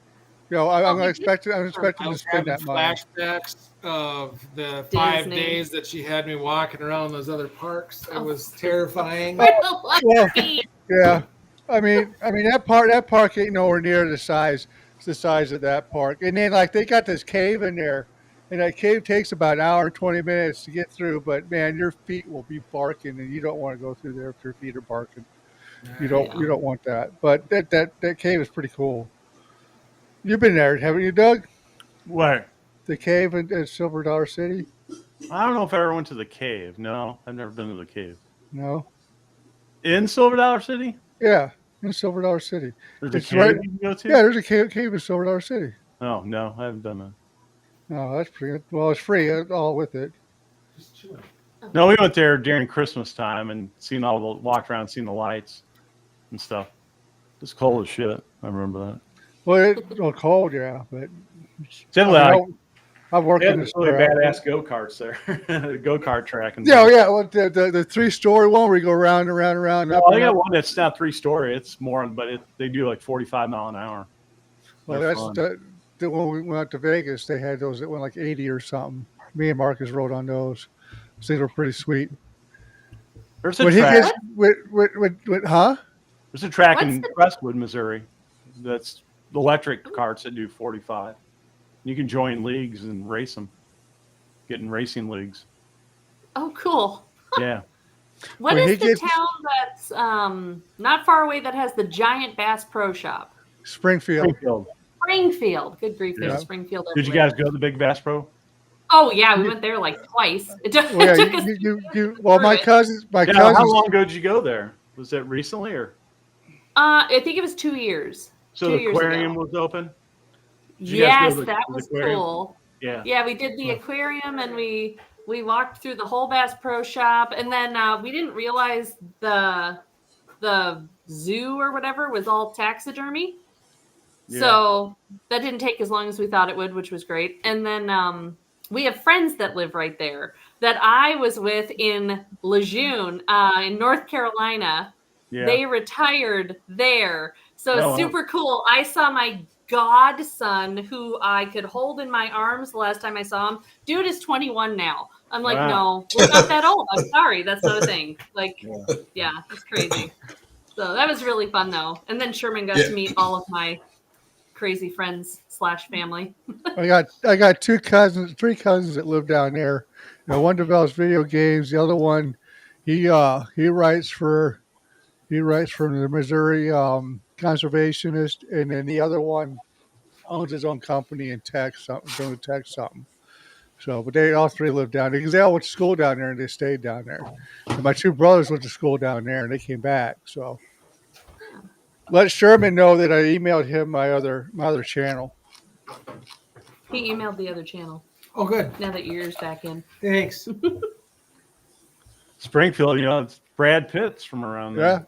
You know, I'm expecting I to was spend having that money. flashbacks of the 5 Disney. days that she had me walking around those other parks. It was terrifying. Well, yeah. I mean that park ain't nowhere near the size of that park. And then like they got this cave in there, and that cave takes about an hour and 20 minutes to get through. But man, your feet will be barking, and you don't want to go through there if your feet are barking. You don't want that. But that cave is pretty cool. You've been there, haven't you, Doug? Where? The cave in Silver Dollar City? I don't know if I ever went to the cave. No, I've never been to the cave. No. In Silver Dollar City? Yeah, in Silver Dollar City. There's a It's cave right- you can go to? Yeah, there's a cave in Silver Dollar City. Oh, no, I haven't done that. Oh, that's pretty good. Well, it's free, all with it. No, we went there during Christmas time and walked around, seen the lights and stuff. It's cold as shit. I remember that. Well, it's cold, yeah, but Generally, I I mean, I've worked they in had this. really badass go-karts there. Go-kart track. And Yeah, yeah. Well, the 3-story one where you go round and round and round. Well, Up they and got up. one that's not 3-story. It's more, but they do like 45 mile an hour. Well, They're that's fun. when we went to Vegas. They had those that went like 80 or something. Me and Marcus rode on those. Those things were pretty sweet. There's a When he track. gets, huh? There's a track What's in the- Crestwood, Missouri. That's electric carts that do 45. You can join leagues and race them. Get in racing leagues. Oh, cool. Yeah. What When is he the gets- town that's not far away that has the giant Bass Pro Shop? Springfield. Springfield. Springfield. Good grief, there's Yeah. Springfield. Did you everywhere. guys go to the Big Bass Pro? Oh yeah, we went there like twice. It took, Well, it yeah, took us. well, my Right. cousins, Yeah, how long ago did you go there? Was that recently or? I think it was 2 years. So 2 the years aquarium ago. was open? Did you guys go Yes, to the- that to the was aquarium? cool. Yeah. Yeah, we did the aquarium and we walked through the whole Bass Pro Shop, and then we didn't realize the zoo or whatever was all taxidermy. Yeah. So that didn't take as long as we thought it would, which was great. And then we have friends that live right there that I was with in Lejeune, in North Carolina. Yeah. They retired there. So Oh, wow. super cool. I saw my godson who I could hold in my arms the last time I saw him. Dude is 21 now. I'm like, Wow. no, we're not that old. I'm sorry. That's not a thing. Like, Yeah. yeah, it's crazy. So that was really fun though. And then Sherman got Yeah. to meet all of my crazy friends / family. I got 3 cousins that live down there. You know, one develops video games. The other one, he writes for He writes for the Missouri Conservationist, and then the other one owns his own company in tech, doing tech something. So, but they all three live down there because they all went to school down there and they stayed down there. And my two brothers went to school down there and they came back. So, let Sherman know that I emailed him my other channel. He emailed the other channel. Oh, good. Now that your ear's back in. Thanks. Springfield, it's Brad Pitt's from around there. Yeah.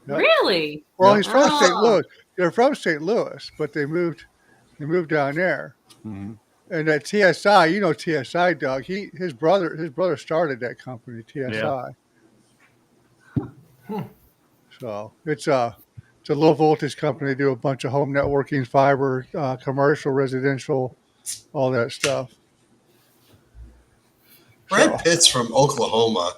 Yep. Really? Well, he's from Oh. St. Louis. They're from St. Louis, but they moved down there. Mm-hmm. And at TSI, TSI, Doug. His brother started that company, TSI. Hmm. So it's a low voltage company. They do a bunch of home networking, fiber, commercial, residential, all that stuff. Brad Pitt's from Oklahoma.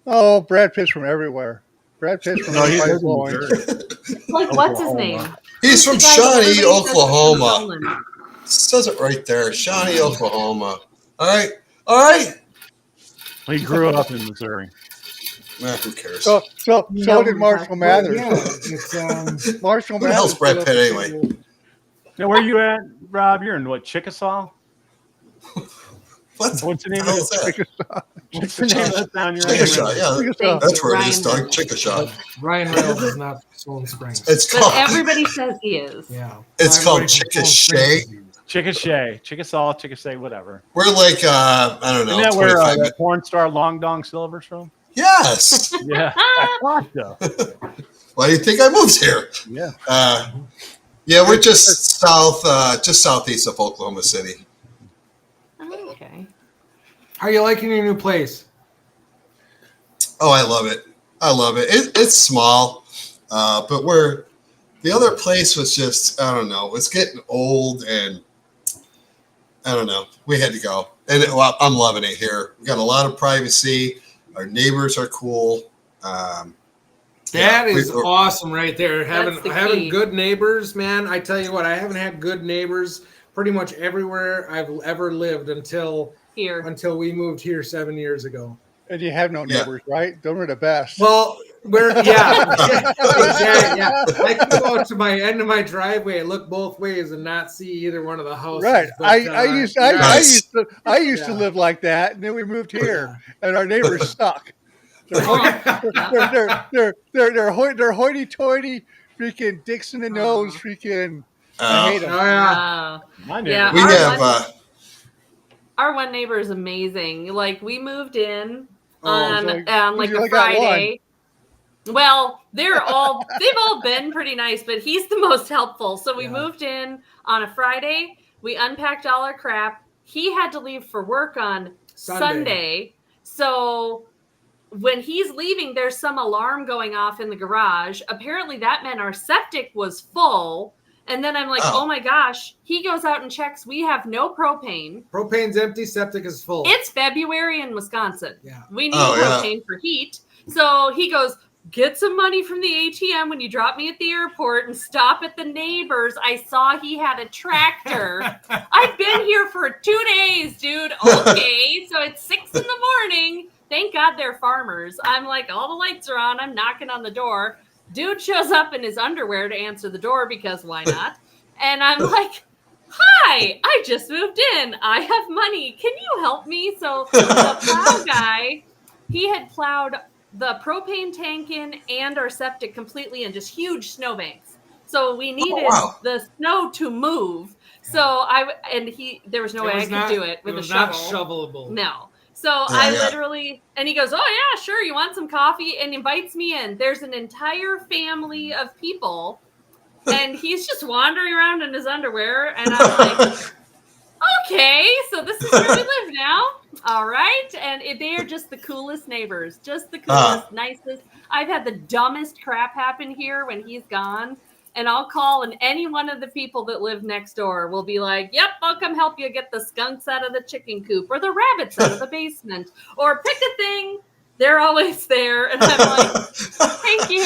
Oh, Brad Pitt's from everywhere. Brad Pitt's from He's everywhere. in Blowing. Missouri. Like, what's his name? He's from The guy that Shawnee, everybody says is from Oklahoma. Poland. It says it right there. Shawnee, Oklahoma. All right. He grew up in Missouri. Who cares? So No, did Marshall Well, Mathers. yeah, it's Marshall Who the hell's Mathers. Brad Pitt anyway? Now, where you at, Rob? You're in what, Chickasaw? What? What's the name What of is that? What's the name of that town you're Chickasha, in? yeah. Thank That's you, where it is, Ryan. Doug. Chickasha. Ryan Reynolds is not Swollen Springs. It's But called. everybody says he is. Yeah. It's called Everybody from Swollen Chickasha. Springs. Chickasha, Chickasha, whatever. We're like, I don't know, Isn't that where 25 that porn star Long Dong Silver's from? Yes. Yeah, I thought so. Why do you think I moved here? Yeah. Yeah, we're just southeast of Oklahoma City. Okay. How are you liking your new place? Oh, I love it. It's small, but the other place was just, I don't know, it's getting old and I don't know. We had to go. And I'm loving it here. We got a lot of privacy. Our neighbors are cool. That is awesome right there. That's the Having key. good neighbors, man. I tell you what, I haven't had good neighbors pretty much everywhere I've ever lived until we moved here 7 years ago. And you have no neighbors, right? Those are the best. Well, exactly, yeah. I can go out to my end of my driveway, look both ways, and not see either one of the houses. Right. But, I used to live like that, and then we moved here, and our neighbors suck. They're hoity-toity, freaking dicks in the nose, freaking. I hate them. My neighbor. We have. Our one neighbor is amazing. Like, we moved in on like you a only got Friday. Well, they've all been pretty nice, but he's the most helpful. So we moved in on a Friday. We unpacked all our crap. He had to leave for work on Sunday. So when he's leaving, there's some alarm going off in the garage. Apparently that meant our septic was full. And then I'm like, oh my gosh. He goes out and checks. We have no propane. Propane's empty. Septic is full. It's February in Wisconsin. Yeah. We need propane for heat. So he goes, get some money from the ATM when you drop me at the airport and stop at the neighbors. I saw he had a tractor. I've been here for 2 days, dude. Okay. So it's 6 a.m. Thank God they're farmers. I'm like, all the lights are on. I'm knocking on the door. Dude shows up in his underwear to answer the door because why not? And I'm like, hi, I just moved in. I have money. Can you help me? So the plow guy, he had plowed the propane tank in and our septic completely in just huge snowbanks. So we needed the snow to move. So there was no way I could do it with a shovel. Not shovelable. No. So I literally, and he goes, oh yeah, sure. You want some coffee? And invites me in. There's an entire family of people and he's just wandering around in his underwear. And I'm like, okay, so this is where we live now. All right. And they are just the coolest neighbors, just the coolest, nicest. I've had the dumbest crap happen here when he's gone. And I'll call, and any one of the people that live next door will be like, yep, I'll come help you get the skunks out of the chicken coop or the rabbits out of the basement or pick a thing. They're always there. And I'm like, thank you.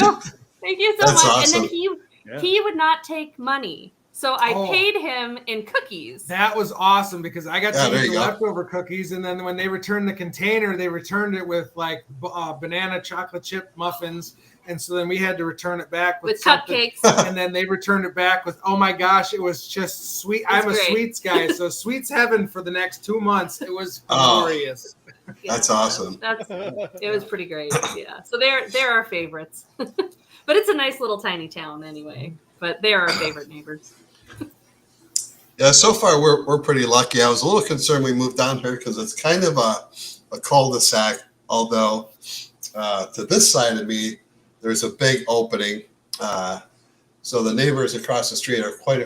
Thank you so much. Awesome. And then he would not take money. So I Oh. paid him in cookies. That was awesome because I got Yeah, to there eat you the go. leftover cookies, and then when they returned the container, they returned it with like banana chocolate chip muffins, and so then we had to return it back with something, cupcakes. and then they returned it back with, oh my gosh, it was just sweet. I'm a great. sweets guy, so sweets heaven for the next 2 months. It was Oh. glorious. That's awesome. It was pretty great. Yeah. So they're our favorites. But it's a nice little tiny town anyway. But they are our favorite neighbors. Yeah, so far we're pretty lucky. I was a little concerned we moved down here because it's kind of a cul-de-sac. Although to this side of me, there's a big opening, so the neighbors across the street are quite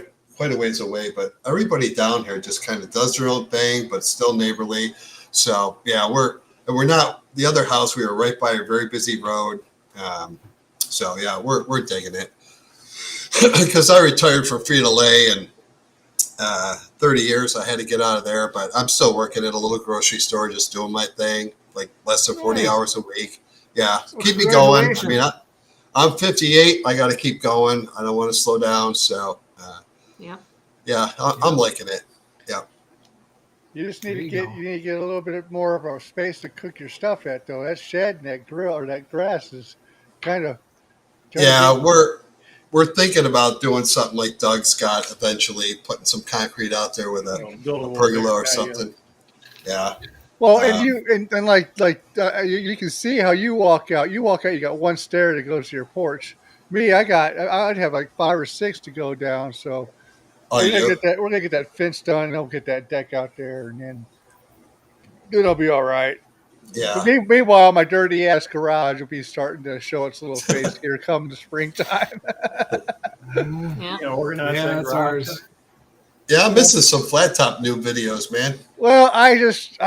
a ways away. But everybody down here just kind of does their own thing, but still neighborly. So yeah, we're not the other house. We were right by a very busy road. So yeah, we're digging it because I retired from Frito-Lay and 30 years I had to get out of there, but I'm still working at a little grocery store, just doing my thing, like less than 40 Nice. hours a week. Yeah, Well, keep me going. I congratulations. mean, I'm 58. I got to keep going. I don't want to slow down. So Yeah. yeah, I'm liking it. You just need There to you get go. you need to get a little bit more of a space to cook your stuff at though. That shed and that grill or that grass is kind of Yeah, we're thinking about doing something like Doug's got eventually, putting some concrete out there with a Build a little pergola bigger or patio. something. Yeah. well, and you can see how you walk out. You walk out, you got one stair that goes to your porch. Me, I'd have like 5 or 6 to go down. So Oh, you do? we're gonna get that fence done, and I'll get that deck out there, and then it'll be all right. But Yeah. meanwhile, my dirty ass garage will be starting to show its little face here come the springtime. Yeah. Yeah, organize Yeah, that that's garage. ours. Yeah, I'm missing some flat top new videos, man. Well, I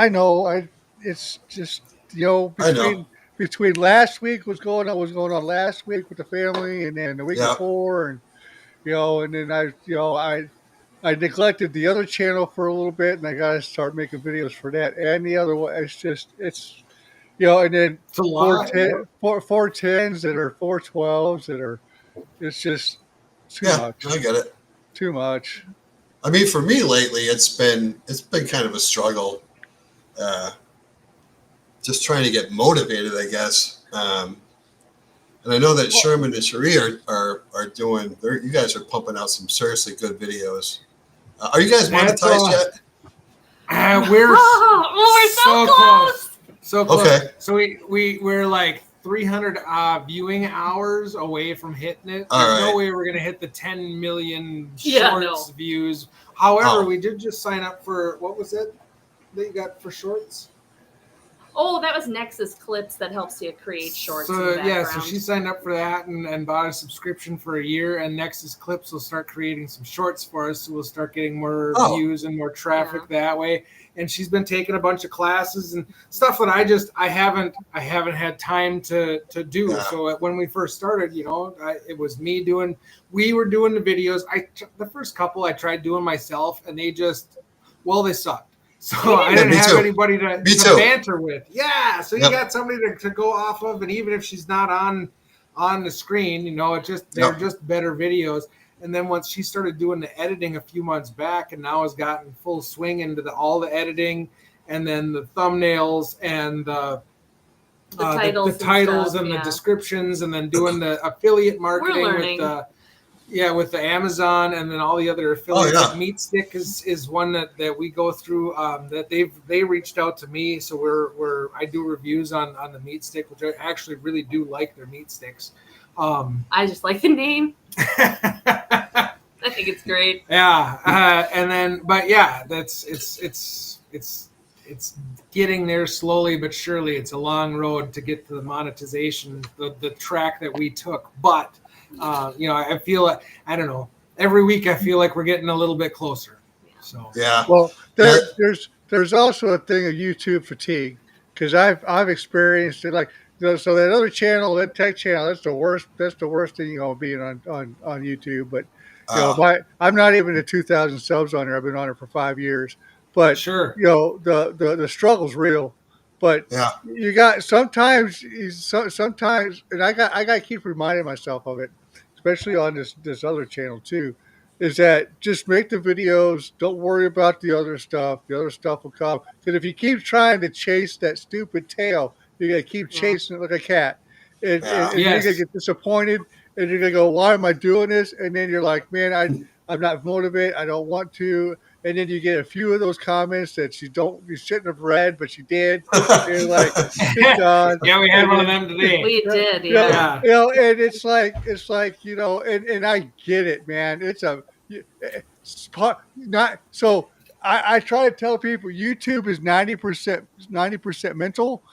know, it's just I know. between last week was going on last week with the family, and then the week Yeah. before, and and then I neglected the other channel for a little bit, and I got to start making videos for that and the other one. It's and then It's a lot. 410s that are 412s that are. It's just too Yeah, much. I get it. Too much. I mean, for me lately, it's been kind of a struggle. Just trying to get motivated, I guess. And I know that Sherman and Cherie are doing. You guys are pumping out some seriously good videos. Are you guys That's monetized yet? We're We're so close. So close. Okay. So we're like 300 viewing hours away from hitting it. All There's right. no way we're gonna hit the 10 million Yeah, shorts no. views. However, Oh. we did just sign up for, what was it that you got for shorts? Oh, that was Nexus Clips that helps you create shorts. in So the yeah, so background. she signed up for that and bought a subscription for a year. And Nexus Clips will start creating some shorts for us, so we'll start getting more Oh. views and more traffic that way. And she's been taking a bunch of classes and stuff that I haven't had time to do. Yeah. So when we first started, it was me doing. We were doing the videos. The first couple I tried doing myself, and they sucked. So I didn't me have too. anybody to Me too. banter with. Yeah, so you Yep. got somebody to go off of, and even if she's not on the screen, they're Yep. just better videos. And then once she started doing the editing a few months back, and now has gotten full swing into all the editing, and then the thumbnails and the titles, titles and and stuff, the yeah. descriptions, and then doing the affiliate marketing learning. with the Amazon, and then all the other affiliates. yeah. Like Meat Stick is one that we go through. That they reached out to me, so I do reviews on the Meat Stick, which I actually really do like their meat sticks. I just like the name. I think it's great. Yeah, and then but yeah, it's getting there slowly but surely. It's a long road to get to the monetization, the track that we took, but. I feel like, I don't know. Every week I feel like we're getting a little bit closer. So Yeah. Well, there's also a thing of YouTube fatigue because I've experienced it. Like so that other channel, that tech channel, that's the worst. That's the worst thing being on YouTube. But I'm not even at 2,000 subs on there. I've been on it for 5 years. But sure. The struggle's real. But Yeah. you got sometimes, and I got to keep reminding myself of it, especially on this other channel too. is that just make the videos. Don't worry about the other stuff. The other stuff will come. Because if you keep trying to chase that stupid tail, you're gonna keep Yeah. chasing it like a cat, Yeah. and then you're gonna Yes. get disappointed, and you're gonna go, "Why am I doing this?" And then you're like, "Man, I'm not motivated. I don't want to." And then you get a few of those comments that you shouldn't have read, but you did. And you're like, "Good God!" Yeah, we had And one of then them today. We did, you know, yeah. and it's like, and I get it, man. It's not so. I try to tell people YouTube is 90% mental,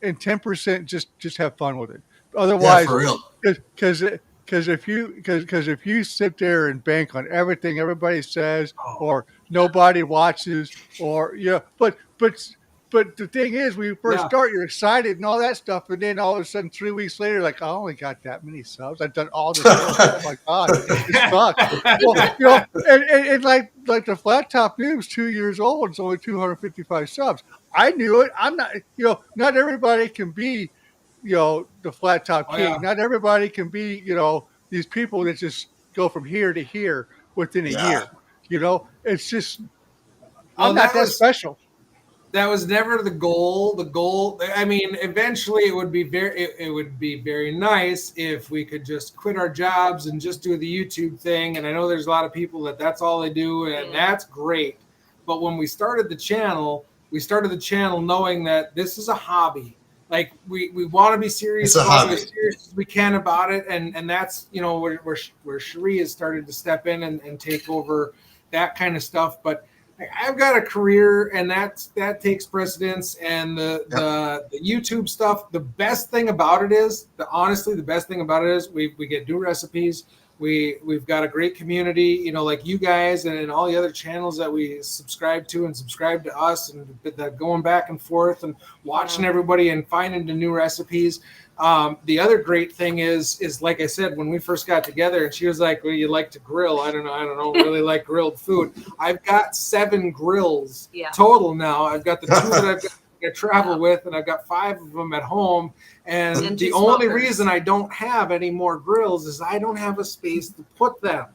and 10% just have fun with it. Yeah, Otherwise, for real. because because if you sit there and bank on everything everybody says Oh, or nobody watches or but the thing is, when you first yeah. start, you're excited and all that stuff, and then all of a sudden, 3 weeks later, like, I only got that many subs. I've done all this work. Oh my god, this sucks. Well, and like the Flat Top Noob's 2 years old. It's only 255 subs. I knew it. I'm not. Not everybody can be, the Flat Top Oh, yeah. King. Not everybody can be, these people that just go from here to here within a Yeah. year. It's just Well, I'm not that special. that was never the goal. The goal, I mean, eventually it would be very nice if we could just quit our jobs and just do the YouTube thing. And I know there's a lot of people that's all they do, and that's great. But when we started the channel knowing that this is a hobby. Like we want to be serious, It's a hobby. as serious as we can about it, and that's where Cherie has started to step in and take over that kind of stuff. But I've got a career, and that takes precedence. And the YouTube stuff. The best thing about it is, honestly, the best thing about it is we get new recipes. We've got a great community, like you guys and all the other channels that we subscribe to and subscribe to us, and that going back and forth and watching everybody and finding the new recipes. The other great thing is like I said, when we first got together, and she was like, "Well, you like to grill?" I don't know, really like grilled food. I've got 7 grills total now. I've got the 2 that I've got to travel with, and I've got 5 of them at home. And the only reason I don't have any more grills is I don't have a space to put them.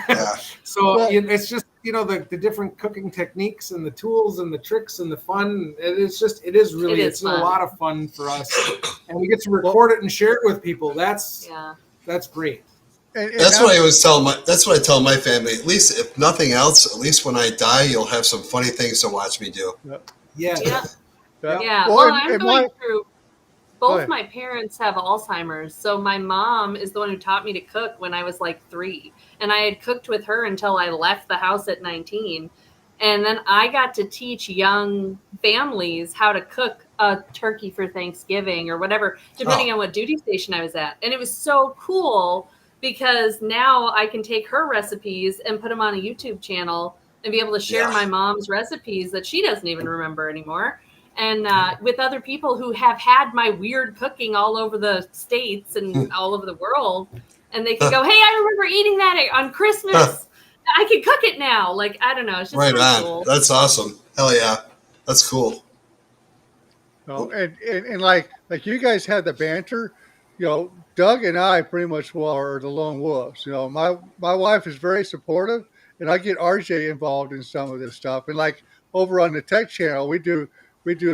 Yeah. So it's just, the different cooking techniques and the tools and the tricks and the fun. It's a lot of fun for us, and we get to record it and share it with people. That's great. That's what I tell my family. At least, if nothing else, at least when I die, you'll have some funny things to watch me do. Yeah. Yeah. Well, I'm going through. Both my parents have Alzheimer's. So my mom is the one who taught me to cook when I was like 3. And I had cooked with her until I left the house at 19. And then I got to teach young families how to cook a turkey for Thanksgiving or whatever, depending on what duty station I was at. And it was so cool because now I can take her recipes and put them on a YouTube channel and be able to share my mom's recipes that she doesn't even remember anymore. And with other people who have had my weird cooking all over the States and all over the world. And they can go, "Hey, I remember eating that on Christmas. I can cook it now." Like, I don't know. It's just right on. cool. That's awesome. Hell yeah. That's cool. And like you guys had the banter, Doug and I pretty much are the lone wolves. My wife is very supportive, and I get RJ involved in some of this stuff. And like over on the tech channel, we do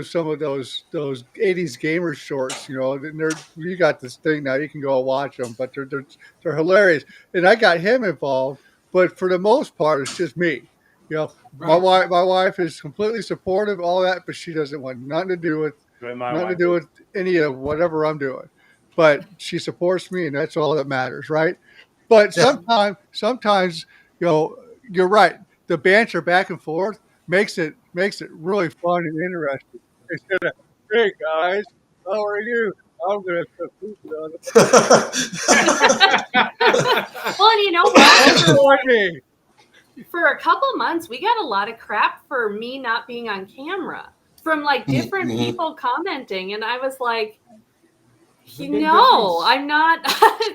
some of those 80s gamer shorts, and you got this thing now, you can go watch them, but they're hilarious. And I got him involved, but for the most part, it's just me. My wife is completely supportive, all that, but she doesn't want nothing to do with any of whatever I'm doing. But she supports me, and that's all that matters, right? But sometimes, you're right. The banter back and forth makes it really fun and interesting. Instead of, "Hey guys, how are you? I'm gonna cook food on Well, and you know what? Join me." For a couple months, we got a lot of crap for me not being on camera from like different people commenting. And I was like, I'm not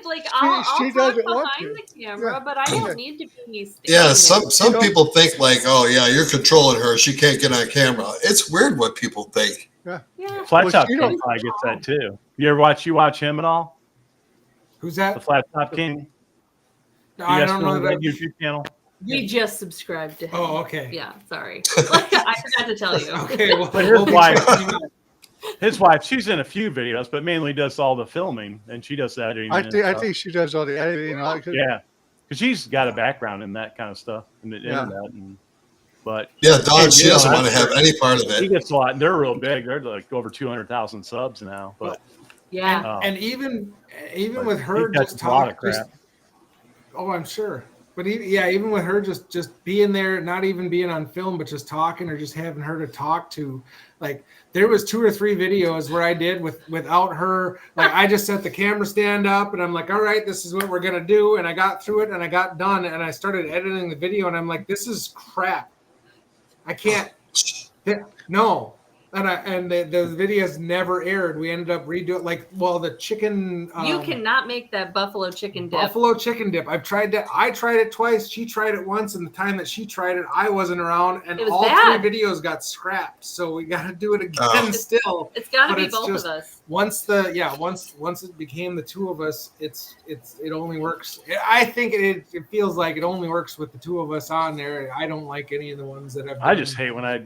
like, I'll talk behind the camera, but I don't need to be standing some people think like, "Oh yeah, you're controlling her. She can't get on camera." It's weird what people think. Yeah. Flat Top King probably gets that too. You watch him at all? Who's that? The Flat Top King? I don't know that. YouTube channel. We just subscribed to him. Oh, okay. Yeah, sorry. I forgot to tell you. Okay, well, But his wife, she's in a few videos, but mainly does all the filming, and she does the editing. I think she does all the editing. Yeah, because she's got a background in that kind of stuff in the internet. But Dawn, she doesn't want to have any part of He it. gets a lot. They're real big. They're like over 200,000 subs now. But Yeah. and even with her just talking. Oh, I'm sure. But even with her just being there, not even being on film, but just talking or just having her to talk to, like there was 2 or 3 videos where I did without her. Like I just set the camera stand up and I'm like, all right, this is what we're gonna do. And I got through it and I got done and I started editing the video and I'm like, this is crap. I can't. No. And the videos never aired. We ended up redoing the chicken. You cannot make that buffalo chicken dip. Buffalo chicken dip. I've tried that. I tried it twice. She tried it once, and the time that she tried it, I wasn't around, and all bad. 3 videos got scrapped. So we got to do it again. Still, it's got to be both of us. Once it became the 2 of us, it only works. I think it feels like it only works with the 2 of us on there. I don't like any of the ones that I've done. I just hate when I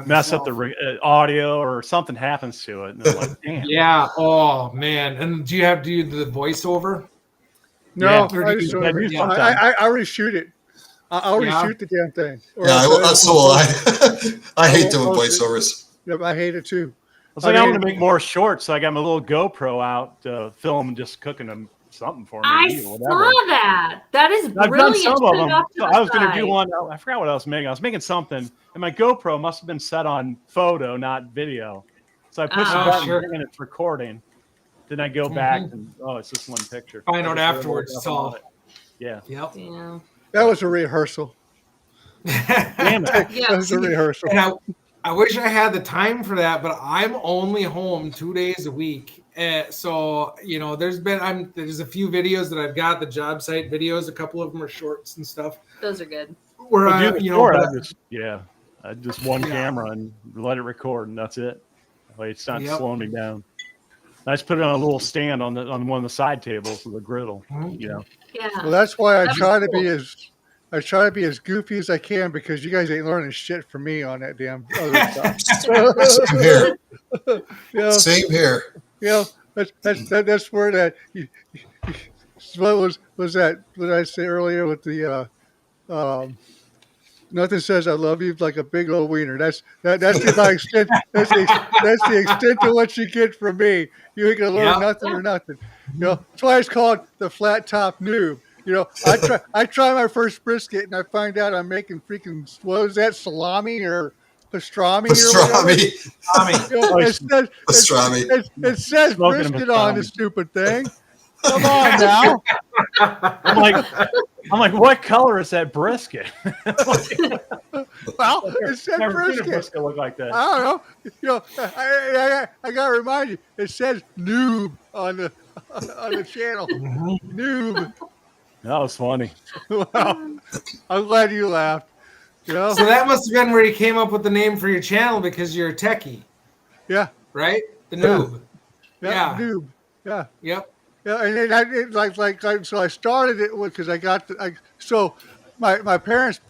mess up the audio or something happens to it. And I'm like, damn. Yeah. Oh man. And do you the voiceover? No, Yeah. I reshoot it. I'll reshoot the damn thing. So will I. I hate doing voiceovers. Yep, I hate it too. It's like I want to make more shorts, so I got my little GoPro out to film just cooking them something for me. I saw that. That is brilliant. I've done some of them. So I was going to do one. I forgot what I was making. I was making something, and my GoPro must have been set on photo, not video. So I pushed the button and it's recording. Then I go back and it's just one picture. Find out afterwards. It's all. Yeah. Yep. Yeah. That was a rehearsal. Damn it. Yeah. That was a rehearsal. And I wish I had the time for that, but I'm only home 2 days a week. So there's a few videos that I've got, the job site videos. A couple of them are shorts and stuff. Those are good. Just one camera and let it record, and that's it. Like it's not slowing me down. I just put it on a little stand on one of the side tables with a griddle. Yeah. Well, that's why I try to be as goofy as I can because you guys ain't learning shit from me on that damn other stuff. Same here. Same here. That's where that. What was that? What did I say earlier with the nothing says I love you like a big old wiener. That's the extent. That's the extent of what you get from me. You ain't gonna learn nothing or nothing. That's why it's called the flat top noob. I try my first brisket and I find out I'm making freaking what was that, salami or pastrami? It says brisket on the stupid thing. Come on now. I'm like, what color is that brisket? Well, it said brisket. Brisket look like that. I don't know. I gotta remind you. It says noob on the channel. Noob. That was funny. Wow. I'm glad you laughed. So that must have been where you came up with the name for your channel because you're a techie. Yeah. Right? The noob. Yeah. Noob. Yeah. Yep. Yeah, and then so I started it because my parents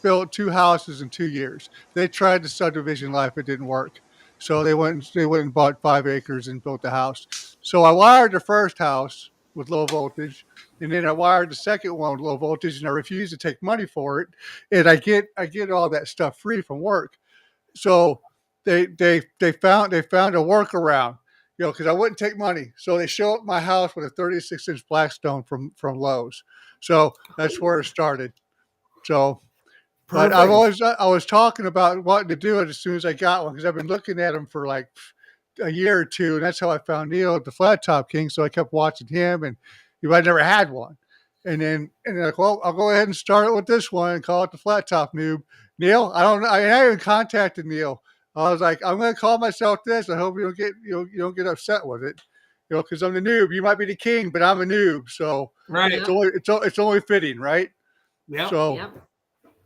built 2 houses in 2 years. They tried the subdivision life, it didn't work. So they went and bought 5 acres and built the house. So I wired the first house with low voltage, and then I wired the second one with low voltage, and I refused to take money for it. And I get all that stuff free from work. So they found a workaround. Because I wouldn't take money. So they show up my house with a 36-inch Blackstone from Lowe's. So that's where it started. So, but I was talking about wanting to do it as soon as I got one because I've been looking at them for like a year or two, and that's how I found Neil at the Flat Top King. So I kept watching him, and I never had one. And then like, well, I'll go ahead and start it with this one and call it the Flat Top Noob. Neil, I don't know. I even contacted Neil. I was like, I'm going to call myself this. I hope you don't get upset with it, because I'm the noob. You might be the king, but I'm a noob. So right, it's only fitting, right? Yeah. So,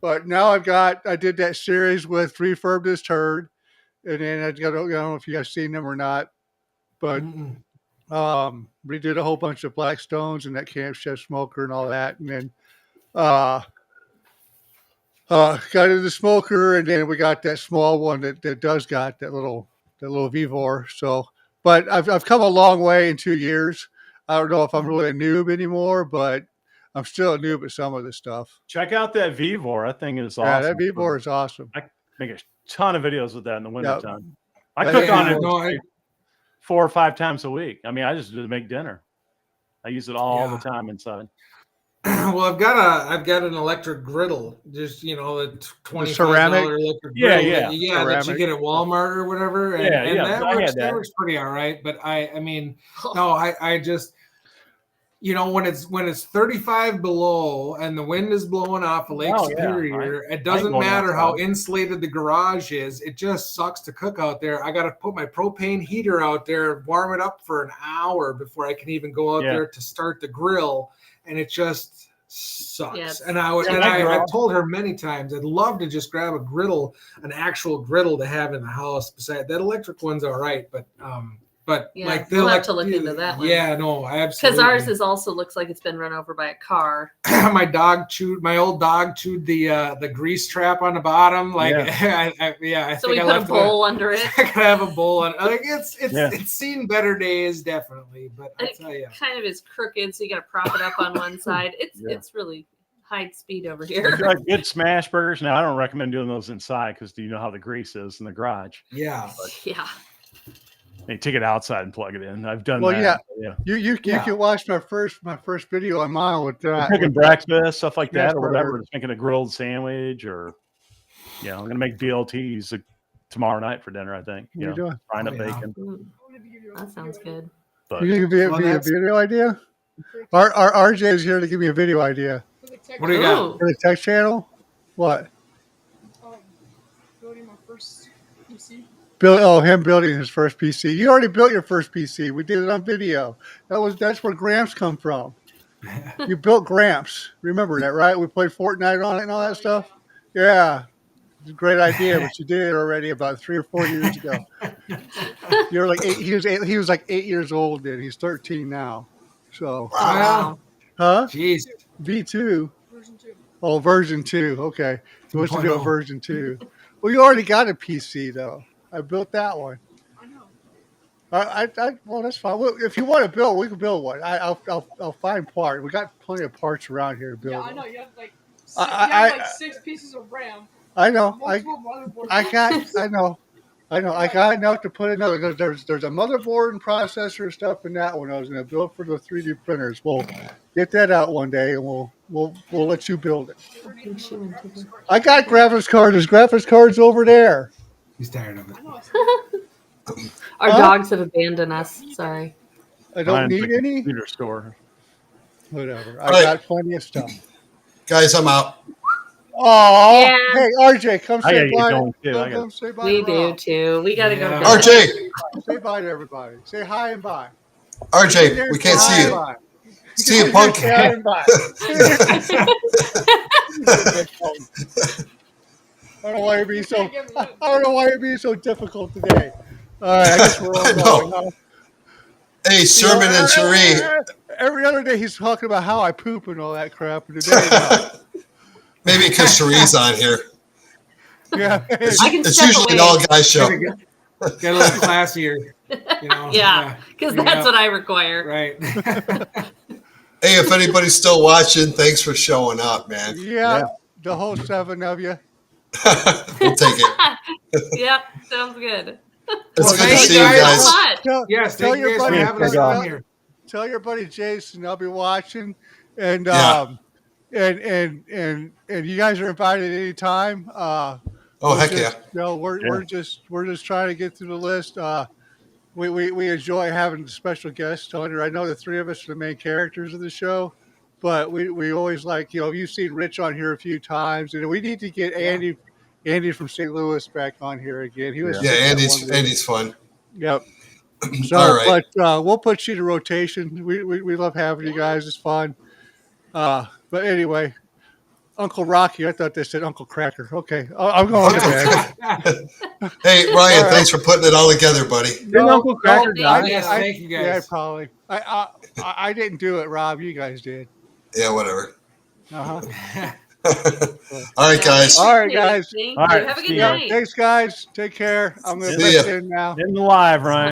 but now I did that series with Refurb This Turd, and then I don't know if you guys seen them or not, but We did a whole bunch of Blackstones and that Camp Chef smoker and all that, and then uh, got into the smoker, and then we got that small one that does got that little Vivor. So, but I've come a long way in 2 years. I don't know if I'm really a noob anymore, but I'm still a noob at some of this stuff. Check out that Vivor. That thing is Yeah, awesome. that Vivor is awesome. I make a ton of videos with that in the wintertime. I That cook on Vivor it is no, like 4 or 5 times a week. I mean, I just do to make dinner. I use it all the time inside. Well, I've got an electric griddle, just the $25 ceramic? electric Yeah, griddle. yeah. That you Ceramic. get at Walmart or whatever. And, Yeah, and yeah, that I works. had that. That works pretty all right. But I mean, no, I just when it's 35 below and the wind is blowing off of Lake Oh, yeah. Superior, it I ain't doesn't going matter how outside. insulated the garage is. It just sucks to cook out there. I got to put my propane heater out there, warm it up for an hour before I can even go out there to start the grill, and it just sucks. Yes. And I've told her many times I'd love to just grab a griddle, an actual griddle to have in the house. Beside that electric one's all right, but Yeah, like we'll have to look into that one. Yeah, no, absolutely. Because ours is also looks like it's been run over by a car. my old dog chewed the grease trap on the bottom. Like, I So think we I put a left bowl under it. I could have a bowl on. Like it's seen better days, definitely. But I tell you, Kind of is crooked, so you got to prop it up on one side. It's really high speed over here. If you like good smash burgers, now I don't recommend doing those inside because you know how the grease is in the garage. yeah. Yeah. They take it outside and plug it in. I've done Well, that. You can watch my first video on mine with that. Cooking breakfast, stuff like Smash that, or whatever. burger. Just making a grilled sandwich, or I'm gonna make BLTs tomorrow night for dinner. I think. What are you doing? Frying up Oh, yeah. bacon. That sounds good. But You can be a video idea. Our RJ is here to give me a video idea What do you got? Ooh. for the tech channel. What? Building my first PC. Him building his first PC. You already built your first PC. We did it on video. That's where Gramps come from. You built Gramps. Remember that, right? We played Fortnite on it and all that stuff. Yeah, it's a great idea, but you did it already about 3 or 4 years ago. You're like 8. He was like 8 years old then. He's 13 now. So, Wow. huh? Jeez. V2. Version 2. Oh, version 2. Okay. He wants to do a 2.0. version 2. Well, you already got a PC though. I built that one. I know. Well, that's fine. Well, if you want to build, we can build one. I'll find parts. We got plenty of parts around here to build. Yeah, I one. know. You have like I- like 6 pieces of RAM. I know. Multiple motherboards. I know. I got enough to put another. There's a motherboard and processor and stuff in that one. I was going to build for the 3D printers. We'll get that out one day, and we'll let you build it. I got graphics cards. There's graphics cards over there. He's tired of it. I know. Our Huh? dogs have abandoned us. Sorry. I don't mine's need like a any. computer store. Whatever. I All right. got plenty of stuff. Guys, I'm out. Oh, Yeah. hey RJ, come I say gotta get bye. going, too. I Come say bye. We to do Rob. too. We got to go. Yeah. get RJ, Say bye to everybody. Say hi and bye. RJ, we can't see you. Bye. See you, punk. Say hi and bye. I don't know why you're being so. I don't know why you're being so difficult today. All right, I guess we're all I know. going. Huh? Hey, Sherman and Cherie. Every other day he's talking about how I poop and all that crap, and today, no. Maybe because Cherie's on here. Yeah. It's, I can it's step usually an away. all guys show. Get a little classier. Yeah, because that's what I requare. Right. Hey, if anybody's still watching, thanks for showing up, man. Yeah, the whole 7 of you. We'll take it. Yep, sounds good. It's Well, good to thank see you you Thank guys. so much. Yes, Tell thank you your guys for buddy- having us on here. Tell your buddy Jason I'll be watching, and Yeah. and you guys are invited anytime. Oh, We're heck just, yeah. we're just trying to get through the list. We enjoy having special guests on here. I know the 3 of us are the main characters of the show, but we always like you've seen Rich on here a few times, and we need to get Andy from St. Louis back on here again. He was Yeah, sick that Andy's 1 week. Andy's fun. Yep. So, All right. but we'll put you to rotation. We love having you guys. It's fun. But anyway, Uncle Rocky. I thought they said Uncle Cracker. Okay, I'm going with that. Hey, Ryan, All right. thanks for putting it all together, buddy. Didn't Uncle Cracker die? Yes, thank you Yeah, guys. probably. I didn't do it, Rob. You guys did. Yeah, whatever. Uh huh. All right, guys. All right, guys. Thank All you. right, Have a good see ya. night. Thanks, guys. Take care. I'm gonna See press ya. in now. Getting live, Ryan.